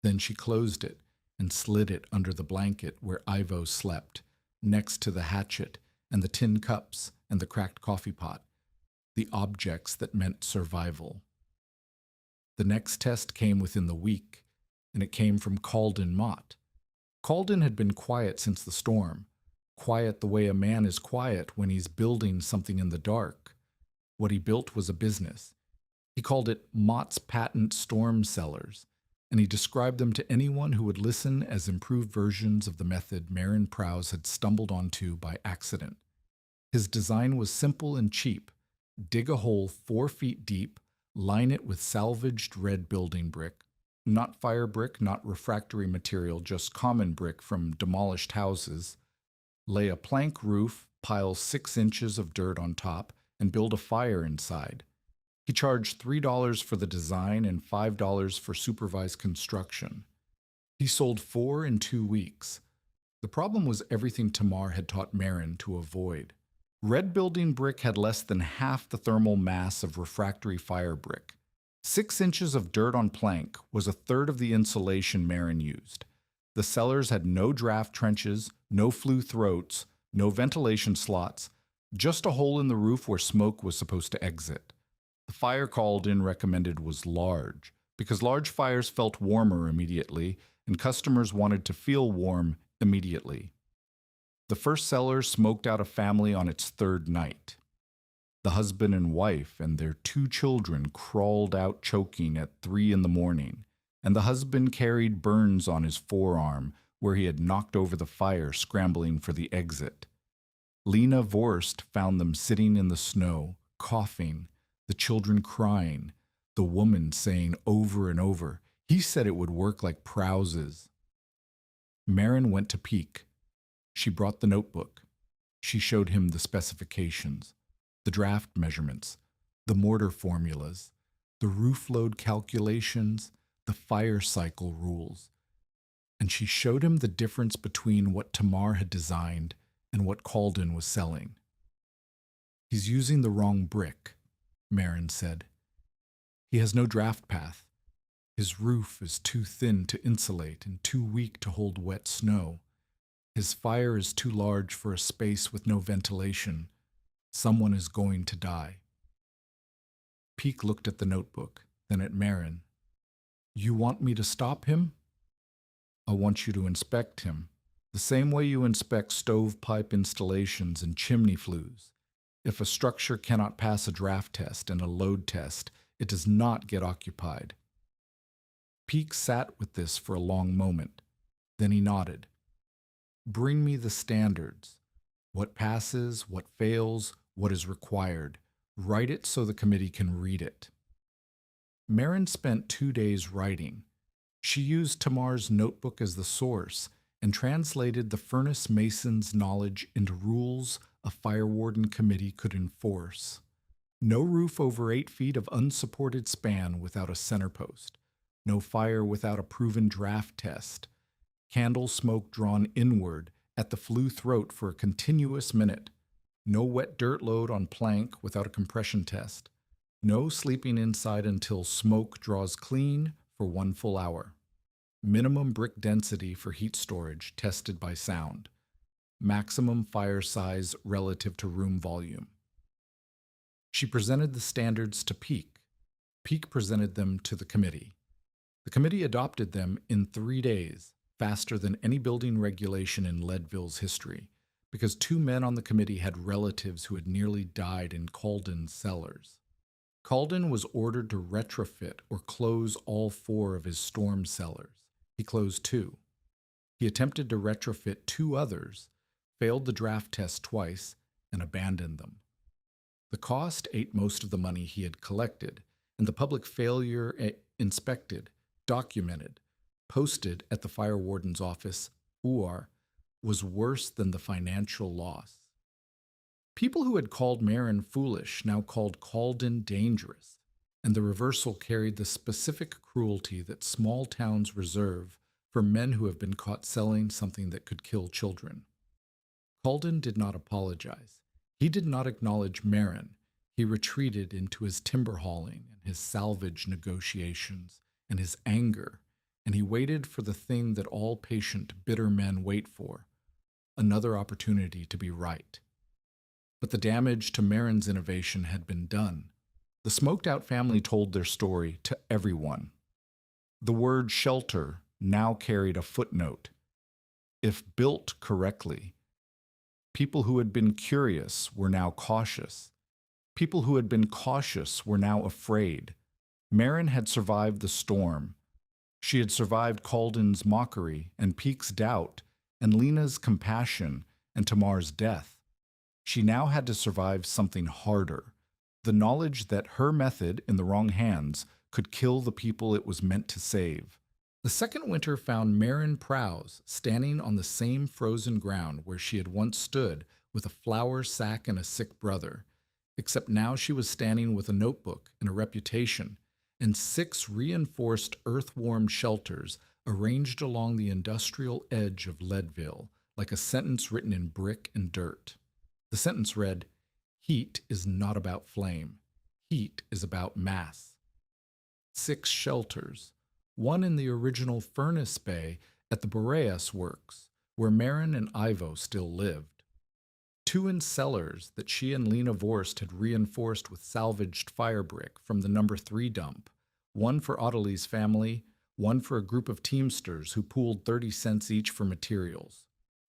Then she closed it and slid it under the blanket where Ivo slept, next to the hatchet and the tin cups and the cracked coffee pot, the objects that meant survival. The next test came within the week, and it came from Calden Mott. Calden had been quiet since the storm, quiet the way a man is quiet when he's building something in the dark. What he built was a business. He called it Mott's Patent Storm Cellars, and he described them to anyone who would listen as improved versions of the method Marin Prowse had stumbled onto by accident. His design was simple and cheap. Dig a hole 4 feet deep, line it with salvaged red building brick, not fire brick, not refractory material, just common brick from demolished houses, lay a plank roof, pile 6 inches of dirt on top, and build a fire inside. He charged $3 for the design and $5 for supervised construction. He sold 4 in 2 weeks. The problem was everything Tamar had taught Marin to avoid. Red building brick had less than half the thermal mass of refractory fire brick. 6 inches of dirt on plank was a third of the insulation Marin used. The cellars had no draft trenches, no flue throats, no ventilation slots, just a hole in the roof where smoke was supposed to exit. The fire Calden recommended was large, because large fires felt warmer immediately, and customers wanted to feel warm immediately. The first cellar smoked out a family on its 3rd night. The husband and wife and their 2 children crawled out choking at 3 in the morning, and the husband carried burns on his forearm where he had knocked over the fire scrambling for the exit. Lena Vorst found them sitting in the snow, coughing, the children crying, the woman saying over and over, "He said it would work like Prowse's." Marin went to Peek. She brought the notebook. She showed him the specifications, the draft measurements, the mortar formulas, the roof load calculations, the fire cycle rules. And she showed him the difference between what Tamar had designed and what Calden was selling. "He's using the wrong brick," Marin said. "He has no draft path. His roof is too thin to insulate and too weak to hold wet snow. His fire is too large for a space with no ventilation. Someone is going to die." Peek looked at the notebook, then at Marin. "You want me to stop him?" "I want you to inspect him, the same way you inspect stovepipe installations and chimney flues. If a structure cannot pass a draft test and a load test, it does not get occupied." Peek sat with this for a long moment. Then he nodded. Bring me the standards. What passes, what fails, what is required. Write it so the committee can read it. Marin spent 2 days writing. She used Tamar's notebook as the source and translated the furnace mason's knowledge into rules a fire warden committee could enforce. No roof over 8 feet of unsupported span without a center post. No fire without a proven draft test. Candle smoke drawn inward at the flue throat for a continuous minute. No wet dirt load on plank without a compression test. No sleeping inside until smoke draws clean for 1 full hour. Minimum brick density for heat storage tested by sound. Maximum fire size relative to room volume. She presented the standards to Peak. Peak presented them to the committee. The committee adopted them in 3 days, faster than any building regulation in Leadville's history, because 2 men on the committee had relatives who had nearly died in Calden's cellars. Calden was ordered to retrofit or close all 4 of his storm cellars. He closed 2. He attempted to retrofit 2 others, failed the draft test twice, and abandoned them. The cost ate most of the money he had collected, and the public failure inspected, documented, posted at the fire warden's office, UR, was worse than the financial loss. People who had called Marin foolish now called Calden dangerous, and the reversal carried the specific cruelty that small towns reserve for men who have been caught selling something that could kill children. Calden did not apologize. He did not acknowledge Marin. He retreated into his timber hauling and his salvage negotiations and his anger, and he waited for the thing that all patient, bitter men wait for, another opportunity to be right. But the damage to Marin's innovation had been done. The smoked-out family told their story to everyone. The word shelter now carried a footnote. If built correctly, people who had been curious were now cautious. People who had been cautious were now afraid. Marin had survived the storm. She had survived Calden's mockery and Peak's doubt and Lena's compassion and Tamar's death. She now had to survive something harder, the knowledge that her method in the wrong hands could kill the people it was meant to save. The second winter found Marin Prowse standing on the same frozen ground where she had once stood with a flour sack and a sick brother, except now she was standing with a notebook and a reputation, and 6 reinforced earth-warmed shelters arranged along the industrial edge of Leadville, like a sentence written in brick and dirt. The sentence read, "Heat is not about flame. Heat is about mass." 6 shelters, one in the original furnace bay at the Boreas Works, where Marin and Ivo still lived. 2 in cellars that she and Lena Vorst had reinforced with salvaged firebrick from the number 3 dump, one for Ottilie's family, one for a group of teamsters who pooled 30 cents each for materials,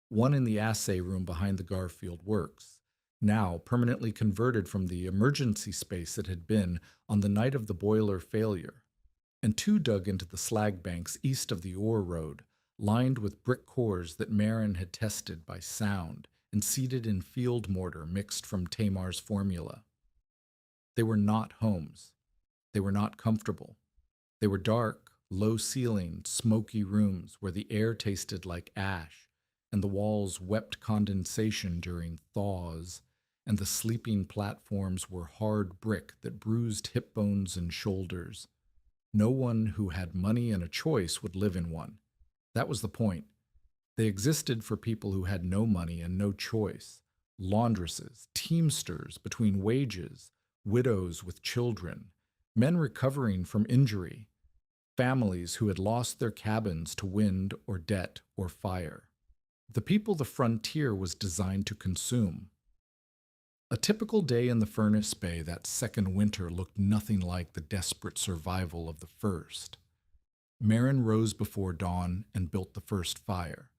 one in the assay room behind the Garfield Works, now permanently converted from the emergency space it had been on the night of the boiler failure, and 2 dug into the slag banks east of the ore road, lined with brick cores that Marin had tested by sound and seeded in field mortar mixed from Tamar's formula. They were not homes. They were not comfortable. They were dark, low-ceilinged, smoky rooms where the air tasted like ash, and the walls wept condensation during thaws, and the sleeping platforms were hard brick that bruised hip bones and shoulders. No one who had money and a choice would live in one. That was the point. They existed for people who had no money and no choice. Laundresses, teamsters between wages, widows with children, men recovering from injury, families who had lost their cabins to wind or debt or fire. The people the frontier was designed to consume. A typical day in the furnace bay that second winter looked nothing like the desperate survival of the first. Marin rose before dawn and built the first fire.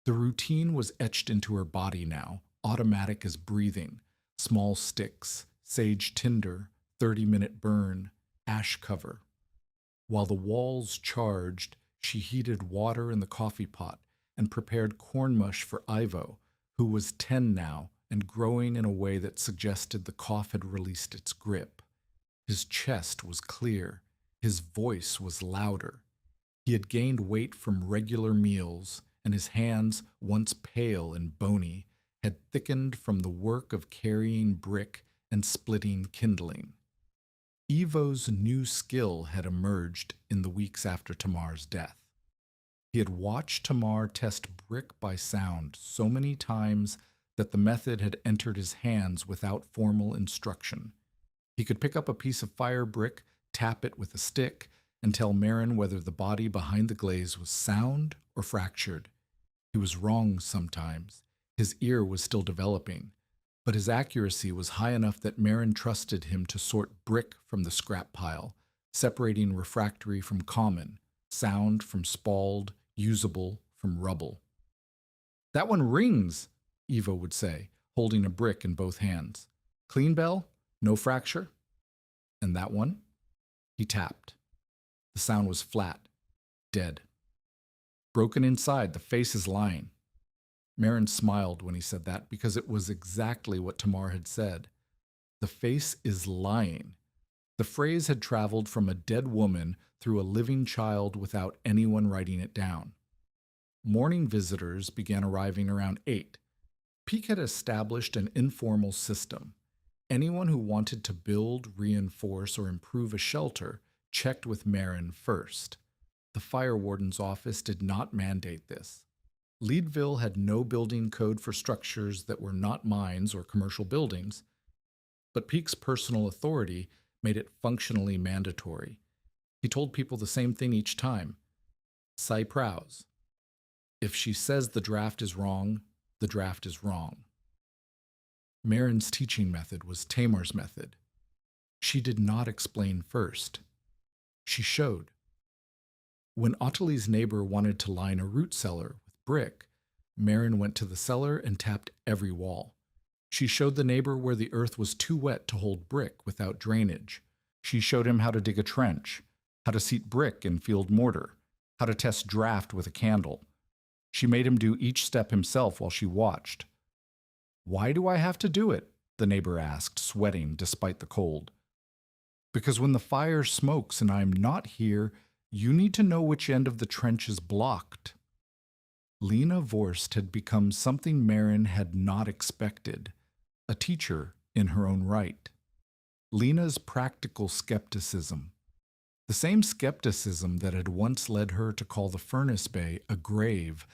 The routine was etched into her body now, automatic as breathing. Small sticks, sage tinder, 30-minute burn, ash cover. While the walls charged, she heated water in the coffee pot and prepared corn mush for Ivo, who was 10 now and growing in a way that suggested the cough had released its grip. His chest was clear. His voice was louder. He had gained weight from regular meals, and his hands, once pale and bony, had thickened from the work of carrying brick and splitting kindling. Ivo's new skill had emerged in the weeks after Tamar's death. He had watched Tamar test brick by sound so many times that the method had entered his hands without formal instruction. He could pick up a piece of firebrick, tap it with a stick, and tell Marin whether the body behind the glaze was sound or fractured. He was wrong sometimes. His ear was still developing, but his accuracy was high enough that Marin trusted him to sort brick from the scrap pile, separating refractory from common, sound from spalled, usable from rubble. "That one rings," Ivo would say, holding a brick in both hands. "Clean bell? No fracture?" "And that one?" He tapped. The sound was flat, dead. "Broken inside, the face is lying." Marin smiled when he said that because it was exactly what Tamar had said. The face is lying. The phrase had traveled from a dead woman through a living child without anyone writing it down. Morning visitors began arriving around 8. Peak had established an informal system. Anyone who wanted to build, reinforce, or improve a shelter checked with Marin first. The fire warden's office did not mandate this. Leadville had no building code for structures that were not mines or commercial buildings, but Peak's personal authority made it functionally mandatory. He told people the same thing each time. "Sei prows. If she says the draft is wrong, the draft is wrong." Marin's teaching method was Tamar's method. She did not explain first. She showed. When Ottilie's neighbor wanted to line a root cellar with brick, Marin went to the cellar and tapped every wall. She showed the neighbor where the earth was too wet to hold brick without drainage. She showed him how to dig a trench, how to seat brick in field mortar, how to test draft with a candle. She made him do each step himself while she watched. "Why do I have to do it?" the neighbor asked, sweating despite the cold. "Because when the fire smokes and I'm not here, you need to know which end of the trench is blocked." Lena Vorst had become something Marin had not expected, a teacher in her own right. Lena's practical skepticism, the same skepticism that had once led her to call the furnace bay a grave,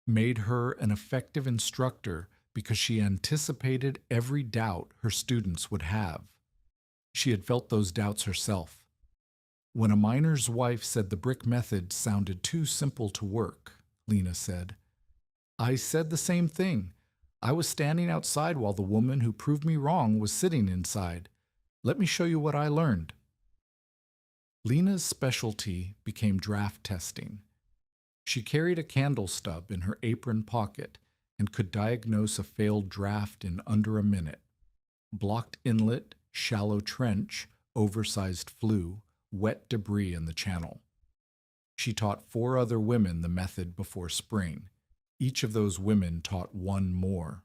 made her an effective instructor because she anticipated every doubt her students would have. She had felt those doubts herself. When a miner's wife said the brick method sounded too simple to work, Lena said, "I said the same thing. I was standing outside while the woman who proved me wrong was sitting inside. Let me show you what I learned." Lena's specialty became draft testing. She carried a candle stub in her apron pocket and could diagnose a failed draft in under a minute. Blocked inlet, shallow trench, oversized flue, wet debris in the channel. She taught 4 other women the method before spring. Each of those women taught 1 more.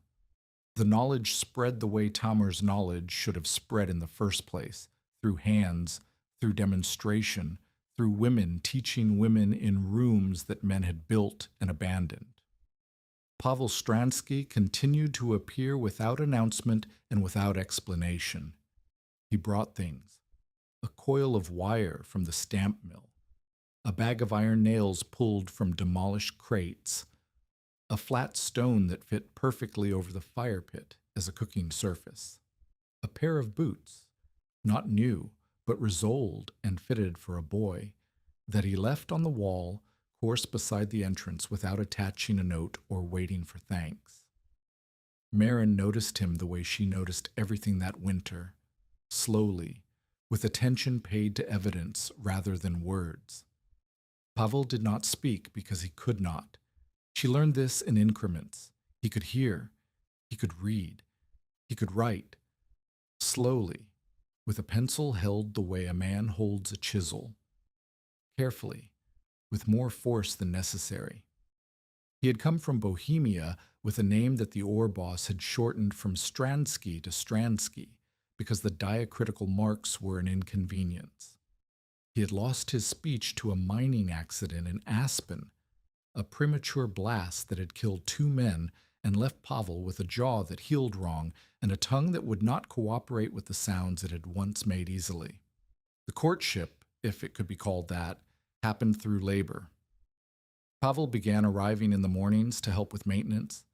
The knowledge spread the way Tamar's knowledge should have spread in the first place, through hands, through demonstration, through women teaching women in rooms that men had built and abandoned. Pavel Stransky continued to appear without announcement and without explanation. He brought things: a coil of wire from the stamp mill, a bag of iron nails pulled from demolished crates, a flat stone that fit perfectly over the fire pit as a cooking surface, a pair of boots, not new, but resoled and fitted for a boy, that he left on the wall, course beside the entrance without attaching a note or waiting for thanks. Marin noticed him the way she noticed everything that winter, slowly, with attention paid to evidence rather than words. Pavel did not speak because he could not. She learned this in increments. He could hear, he could read, he could write, slowly, with a pencil held the way a man holds a chisel, carefully, with more force than necessary. He had come from Bohemia with a name that the ore boss had shortened from Stransky to Stransky because the diacritical marks were an inconvenience. He had lost his speech to a mining accident in Aspen, a premature blast that had killed 2 men and left Pavel with a jaw that healed wrong and a tongue that would not cooperate with the sounds it had once made easily. The courtship, if it could be called that, happened through labor. Pavel began arriving in the mornings to help with maintenance.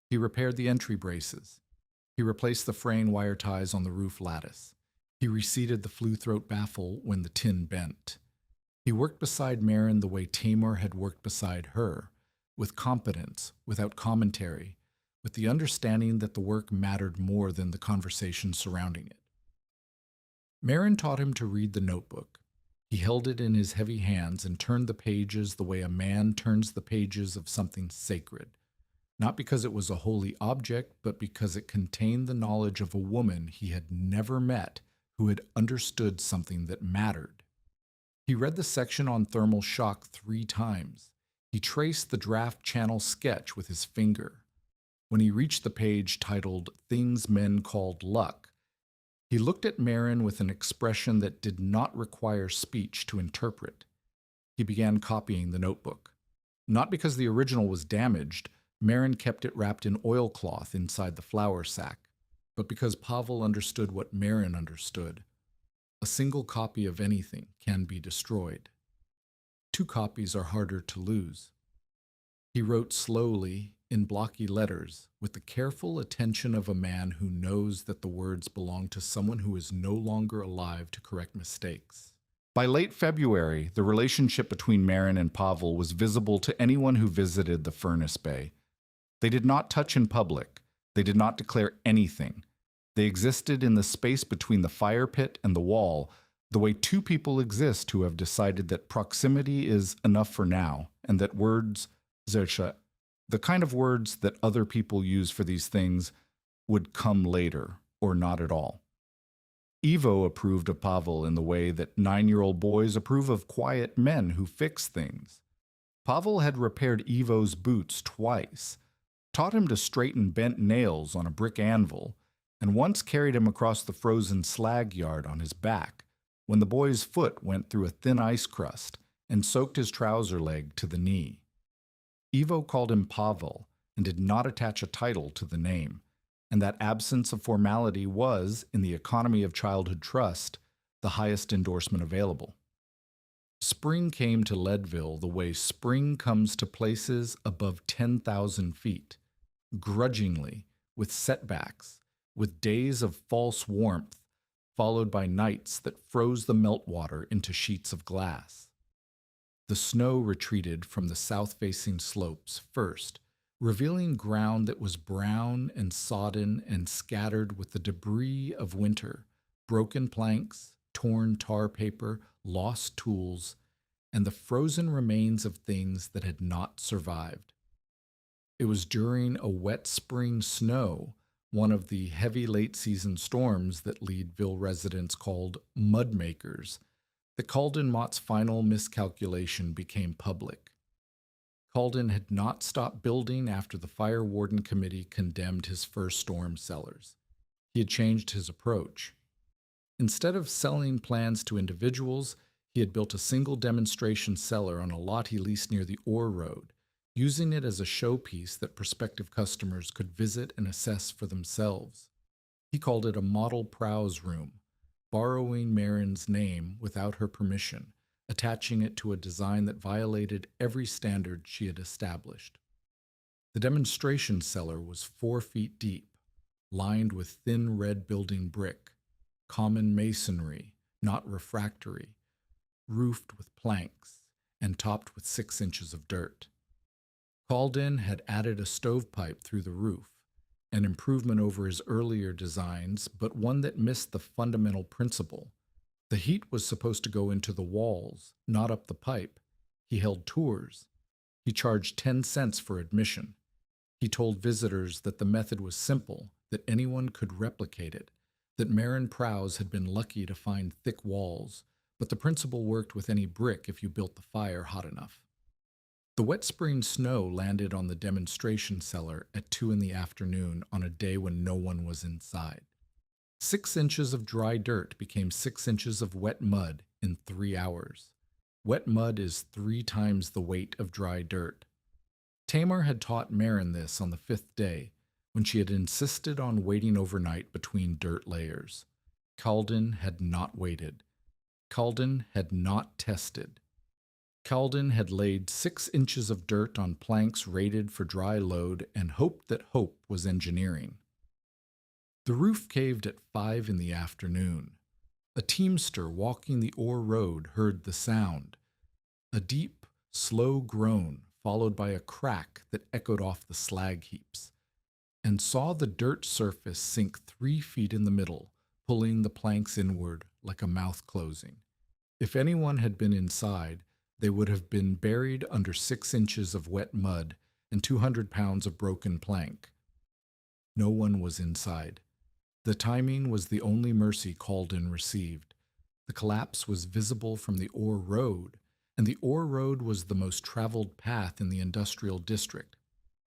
He repaired the entry braces. He replaced the fraying wire ties on the roof lattice. He reseated the flue throat baffle when the tin bent. He worked beside Marin the way Tamar had worked beside her, with competence, without commentary, with the understanding that the work mattered more than the conversation surrounding it. Marin taught him to read the notebook. He held it in his heavy hands and turned the pages the way a man turns the pages of something sacred, not because it was a holy object, but because it contained the knowledge of a woman he had never met who had understood something that mattered. He read the section on thermal shock 3 times. He traced the draft channel sketch with his finger. When he reached the page titled Things Men Called Luck, he looked at Marin with an expression that did not require speech to interpret. He began copying the notebook. Not because the original was damaged, Marin kept it wrapped in oilcloth inside the flour sack, but because Pavel understood what Marin understood. A single copy of anything can be destroyed. 2 copies are harder to lose. He wrote slowly, in blocky letters, with the careful attention of a man who knows that the words belong to someone who is no longer alive to correct mistakes. By late February, the relationship between Marin and Pavel was visible to anyone who visited the furnace bay. They did not touch in public. They did not declare anything. They existed in the space between the fire pit and the wall, the way 2 people exist who have decided that proximity is enough for now, and that words, solche, the kind of words that other people use for these things, would come later, or not at all. Ivo approved of Pavel in the way that 9-year-old boys approve of quiet men who fix things. Pavel had repaired Ivo's boots twice, taught him to straighten bent nails on a brick anvil, and once carried him across the frozen slag yard on his back when the boy's foot went through a thin ice crust and soaked his trouser leg to the knee. Ivo called him Pavel and did not attach a title to the name, and that absence of formality was, in the economy of childhood trust, the highest endorsement available. Spring came to Leadville the way spring comes to places above 10,000 feet, grudgingly, with setbacks, with days of false warmth, followed by nights that froze the meltwater into sheets of glass. The snow retreated from the south-facing slopes first, revealing ground that was brown and sodden and scattered with the debris of winter, broken planks, torn tar paper, lost tools, and the frozen remains of things that had not survived. It was during a wet spring snow, one of the heavy late-season storms that Leadville residents called mudmakers, that Calden Mott's final miscalculation became public. Calden had not stopped building after the fire warden committee condemned his first storm cellars. He had changed his approach. Instead of selling plans to individuals, he had built a single demonstration cellar on a lot he leased near the ore road, using it as a showpiece that prospective customers could visit and assess for themselves. He called it a model prowse room, borrowing Marin's name without her permission, attaching it to a design that violated every standard she had established. The demonstration cellar was 4 feet deep, lined with thin red building brick, common masonry, not refractory, roofed with planks, and topped with 6 inches of dirt. Calden had added a stovepipe through the roof, an improvement over his earlier designs, but one that missed the fundamental principle. The heat was supposed to go into the walls, not up the pipe. He held tours. He charged 10 cents for admission. He told visitors that the method was simple, that anyone could replicate it, that Marin Prowse had been lucky to find thick walls, but the principle worked with any brick if you built the fire hot enough. The wet spring snow landed on the demonstration cellar at 2 in the afternoon on a day when no one was inside. 6 inches of dry dirt became 6 inches of wet mud in 3 hours. Wet mud is 3 times the weight of dry dirt. Tamar had taught Marin this on the 5th day, when she had insisted on waiting overnight between dirt layers. Calden had not waited. Calden had not tested. Calden had laid 6 inches of dirt on planks rated for dry load and hoped that hope was engineering. The roof caved at 5 in the afternoon. A teamster walking the ore road heard the sound, a deep, slow groan followed by a crack that echoed off the slag heaps, and saw the dirt surface sink 3 feet in the middle, pulling the planks inward like a mouth closing. If anyone had been inside, they would have been buried under 6 inches of wet mud and 200 pounds of broken plank. No one was inside. The timing was the only mercy Calden received. The collapse was visible from the ore road, and the ore road was the most traveled path in the industrial district.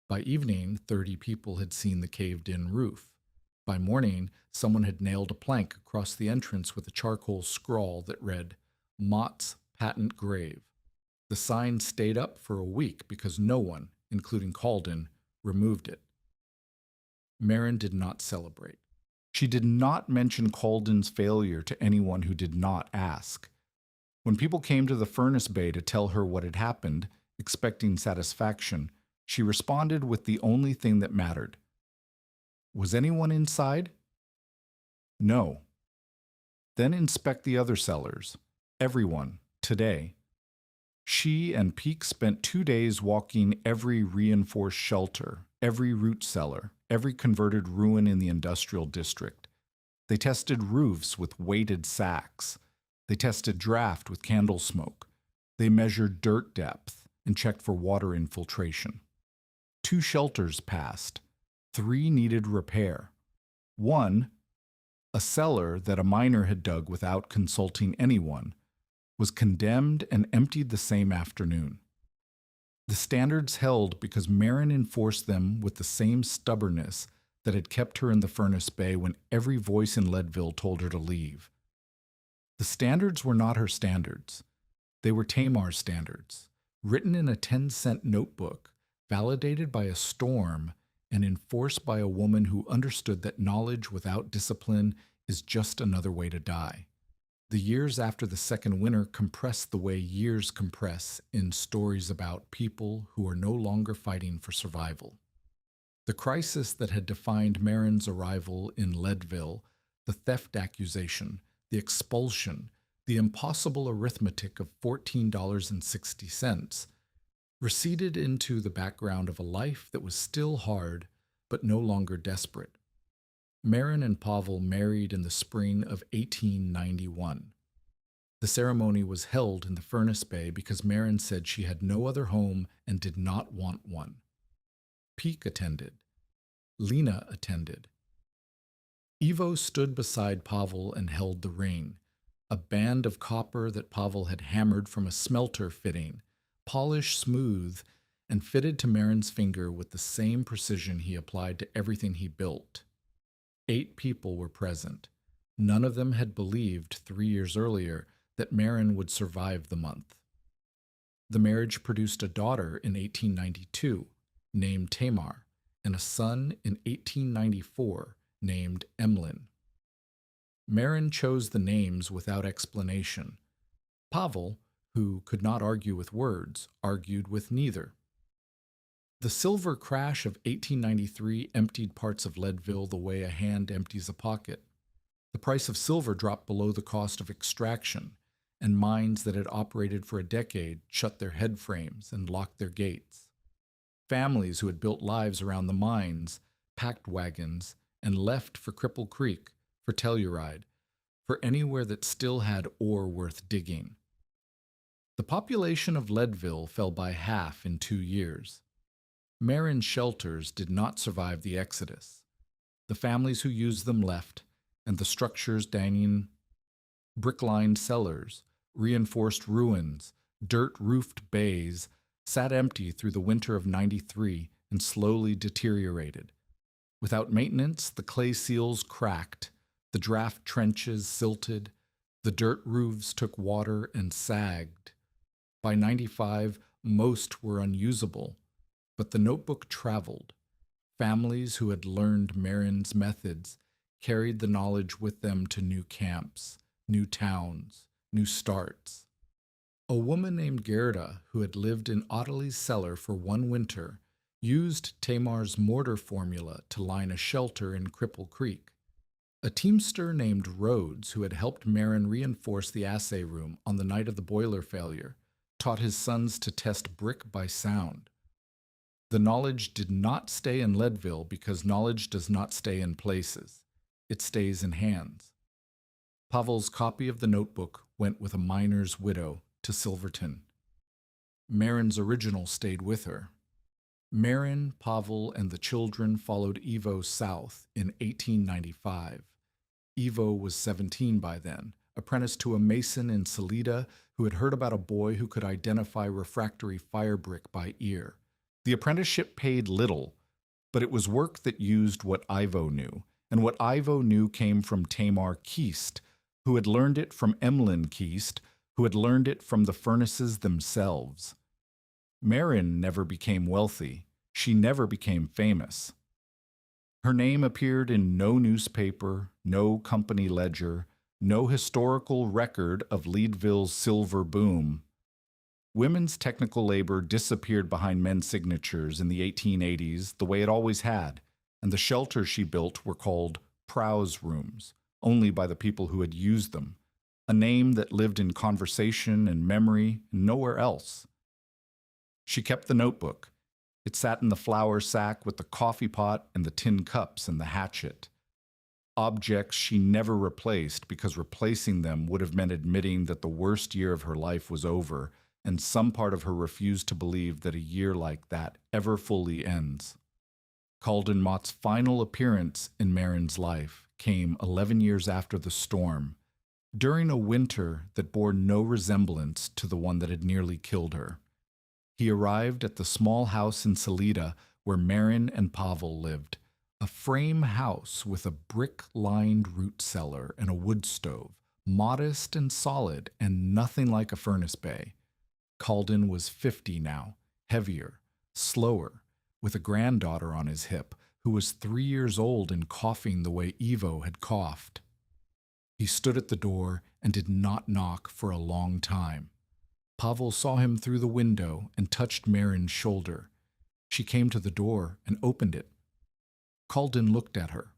By evening, 30 people had seen the caved-in roof. By morning, someone had nailed a plank across the entrance with a charcoal scrawl that read, "Mott's Patent Grave." The sign stayed up for a week because no one, including Calden, removed it. Marin did not celebrate. She did not mention Calden's failure to anyone who did not ask. When people came to the furnace bay to tell her what had happened, expecting satisfaction, she responded with the only thing that mattered. Was anyone inside? No. Then inspect the other cellars. Everyone, today. She and Peake spent 2 days walking every reinforced shelter, every root cellar, every converted ruin in the industrial district. They tested roofs with weighted sacks. They tested draft with candle smoke. They measured dirt depth and checked for water infiltration. 2 shelters passed. 3 needed repair. 1, a cellar that a miner had dug without consulting anyone, was condemned and emptied the same afternoon. The standards held because Marin enforced them with the same stubbornness that had kept her in the furnace bay when every voice in Leadville told her to leave. The standards were not her standards. They were Tamar's standards, written in a 10-cent notebook, validated by a storm, and enforced by a woman who understood that knowledge without discipline is just another way to die. The years after the second winter compressed the way years compress in stories about people who are no longer fighting for survival. The crisis that had defined Marin's arrival in Leadville, the theft accusation, the expulsion, the impossible arithmetic of $14.60, receded into the background of a life that was still hard but no longer desperate. Marin and Pavel married in the spring of 1891. The ceremony was held in the furnace bay because Marin said she had no other home and did not want one. Peake attended. Lena attended. Ivo stood beside Pavel and held the ring, a band of copper that Pavel had hammered from a smelter fitting, polished smooth and fitted to Marin's finger with the same precision he applied to everything he built. 8 people were present. None of them had believed 3 years earlier that Marin would survive the month. The marriage produced a daughter in 1892, named Tamar, and a son in 1894, named Emlyn. Marin chose the names without explanation. Pavel, who could not argue with words, argued with neither. The silver crash of 1893 emptied parts of Leadville the way a hand empties a pocket. The price of silver dropped below the cost of extraction, and mines that had operated for a decade shut their head frames and locked their gates. Families who had built lives around the mines packed wagons and left for Cripple Creek, for Telluride, for anywhere that still had ore worth digging. The population of Leadville fell by half in 2 years. Marin's shelters did not survive the exodus. The families who used them left, and the structures dining brick-lined cellars, reinforced ruins, dirt-roofed bays, sat empty through the winter of '93 and slowly deteriorated. Without maintenance, the clay seals cracked, the draft trenches silted, the dirt roofs took water and sagged. By '95, most were unusable, but the notebook traveled. Families who had learned Marin's methods carried the knowledge with them to new camps, new towns, new starts. A woman named Gerda, who had lived in Ottilie's cellar for one winter, used Tamar's mortar formula to line a shelter in Cripple Creek. A teamster named Rhodes, who had helped Marin reinforce the assay room on the night of the boiler failure, taught his sons to test brick by sound. The knowledge did not stay in Leadville because knowledge does not stay in places. It stays in hands. Pavel's copy of the notebook went with a miner's widow to Silverton. Marin's original stayed with her. Marin, Pavel, and the children followed Ivo south in 1895. Ivo was 17 by then, apprenticed to a mason in Salida who had heard about a boy who could identify refractory firebrick by ear. The apprenticeship paid little, but it was work that used what Ivo knew, and what Ivo knew came from Tamar Keast, who had learned it from Emlyn Keast, who had learned it from the furnaces themselves. Marin never became wealthy. She never became famous. Her name appeared in no newspaper, no company ledger, no historical record of Leadville's silver boom. Women's technical labor disappeared behind men's signatures in the 1880s the way it always had, and the shelters she built were called prowse rooms, only by the people who had used them, a name that lived in conversation and memory and nowhere else. She kept the notebook. It sat in the flour sack with the coffee pot and the tin cups and the hatchet. Objects she never replaced because replacing them would have meant admitting that the worst year of her life was over, and some part of her refused to believe that a year like that ever fully ends. Calden Mott's final appearance in Marin's life came 11 years after the storm, during a winter that bore no resemblance to the one that had nearly killed her. He arrived at the small house in Salida where Marin and Pavel lived, a frame house with a brick-lined root cellar and a wood stove, modest and solid and nothing like a furnace bay. Calden was 50 now, heavier, slower, with a granddaughter on his hip who was 3 years old and coughing the way Ivo had coughed. He stood at the door and did not knock for a long time. Pavel saw him through the window and touched Marin's shoulder. She came to the door and opened it. Calden looked at her.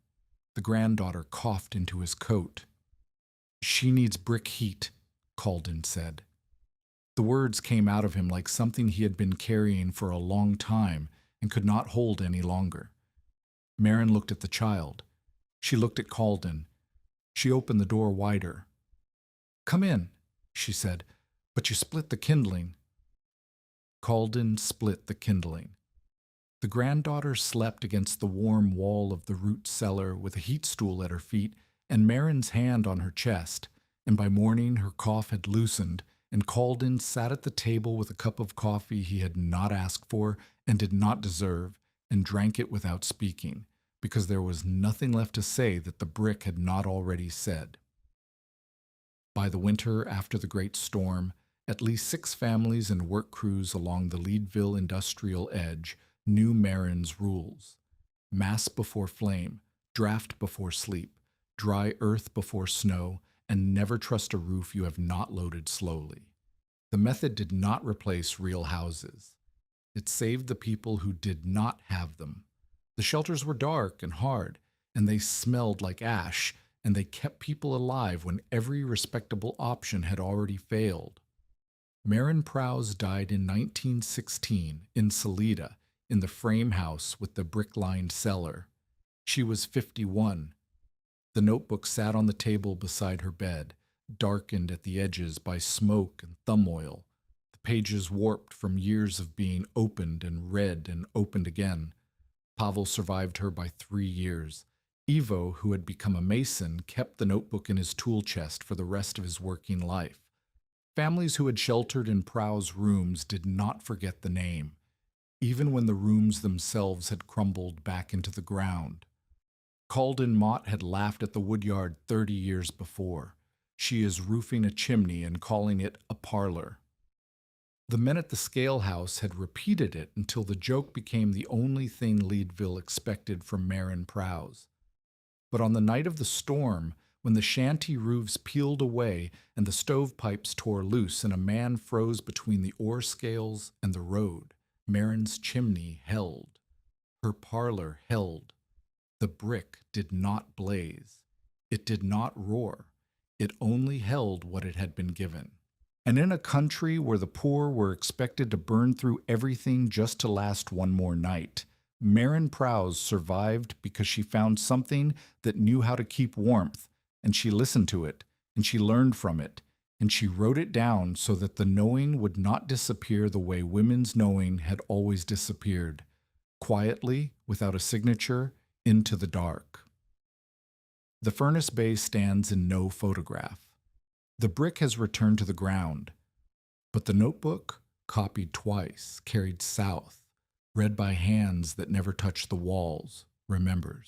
The granddaughter coughed into his coat. "She needs brick heat," Calden said. The words came out of him like something he had been carrying for a long time and could not hold any longer. Marin looked at the child. She looked at Calden. She opened the door wider. "Come in," she said, "but you split the kindling." Calden split the kindling. The granddaughter slept against the warm wall of the root cellar with a heat stool at her feet and Marin's hand on her chest, and by morning her cough had loosened, and Calden sat at the table with a cup of coffee he had not asked for and did not deserve, and drank it without speaking, because there was nothing left to say that the brick had not already said. By the winter after the great storm, at least 6 families and work crews along the Leadville industrial edge knew Marin's rules: mass before flame, draft before sleep, dry earth before snow, and never trust a roof you have not loaded slowly. The method did not replace real houses. It saved the people who did not have them. The shelters were dark and hard, and they smelled like ash, and they kept people alive when every respectable option had already failed. Marin Prowse died in 1916 in Salida, in the frame house with the brick-lined cellar. She was 51. The notebook sat on the table beside her bed, darkened at the edges by smoke and thumb oil, the pages warped from years of being opened and read and opened again. Pavel survived her by 3 years. Ivo, who had become a mason, kept the notebook in his tool chest for the rest of his working life. Families who had sheltered in Prow's rooms did not forget the name, even when the rooms themselves had crumbled back into the ground. Calden Mott had laughed at the woodyard 30 years before. She is roofing a chimney and calling it a parlor. The men at the scale house had repeated it until the joke became the only thing Leadville expected from Marin Prowse. But on the night of the storm, when the shanty roofs peeled away and the stovepipes tore loose and a man froze between the ore scales and the road, Marin's chimney held. Her parlor held. The brick did not blaze. It did not roar. It only held what it had been given. And in a country where the poor were expected to burn through everything just to last one more night, Marin Prowse survived because she found something that knew how to keep warmth, and she listened to it, and she learned from it, and she wrote it down so that the knowing would not disappear the way women's knowing had always disappeared, quietly, without a signature, into the dark. The furnace bay stands in no photograph. The brick has returned to the ground, but the notebook, copied twice, carried south, read by hands that never touched the walls, remembers.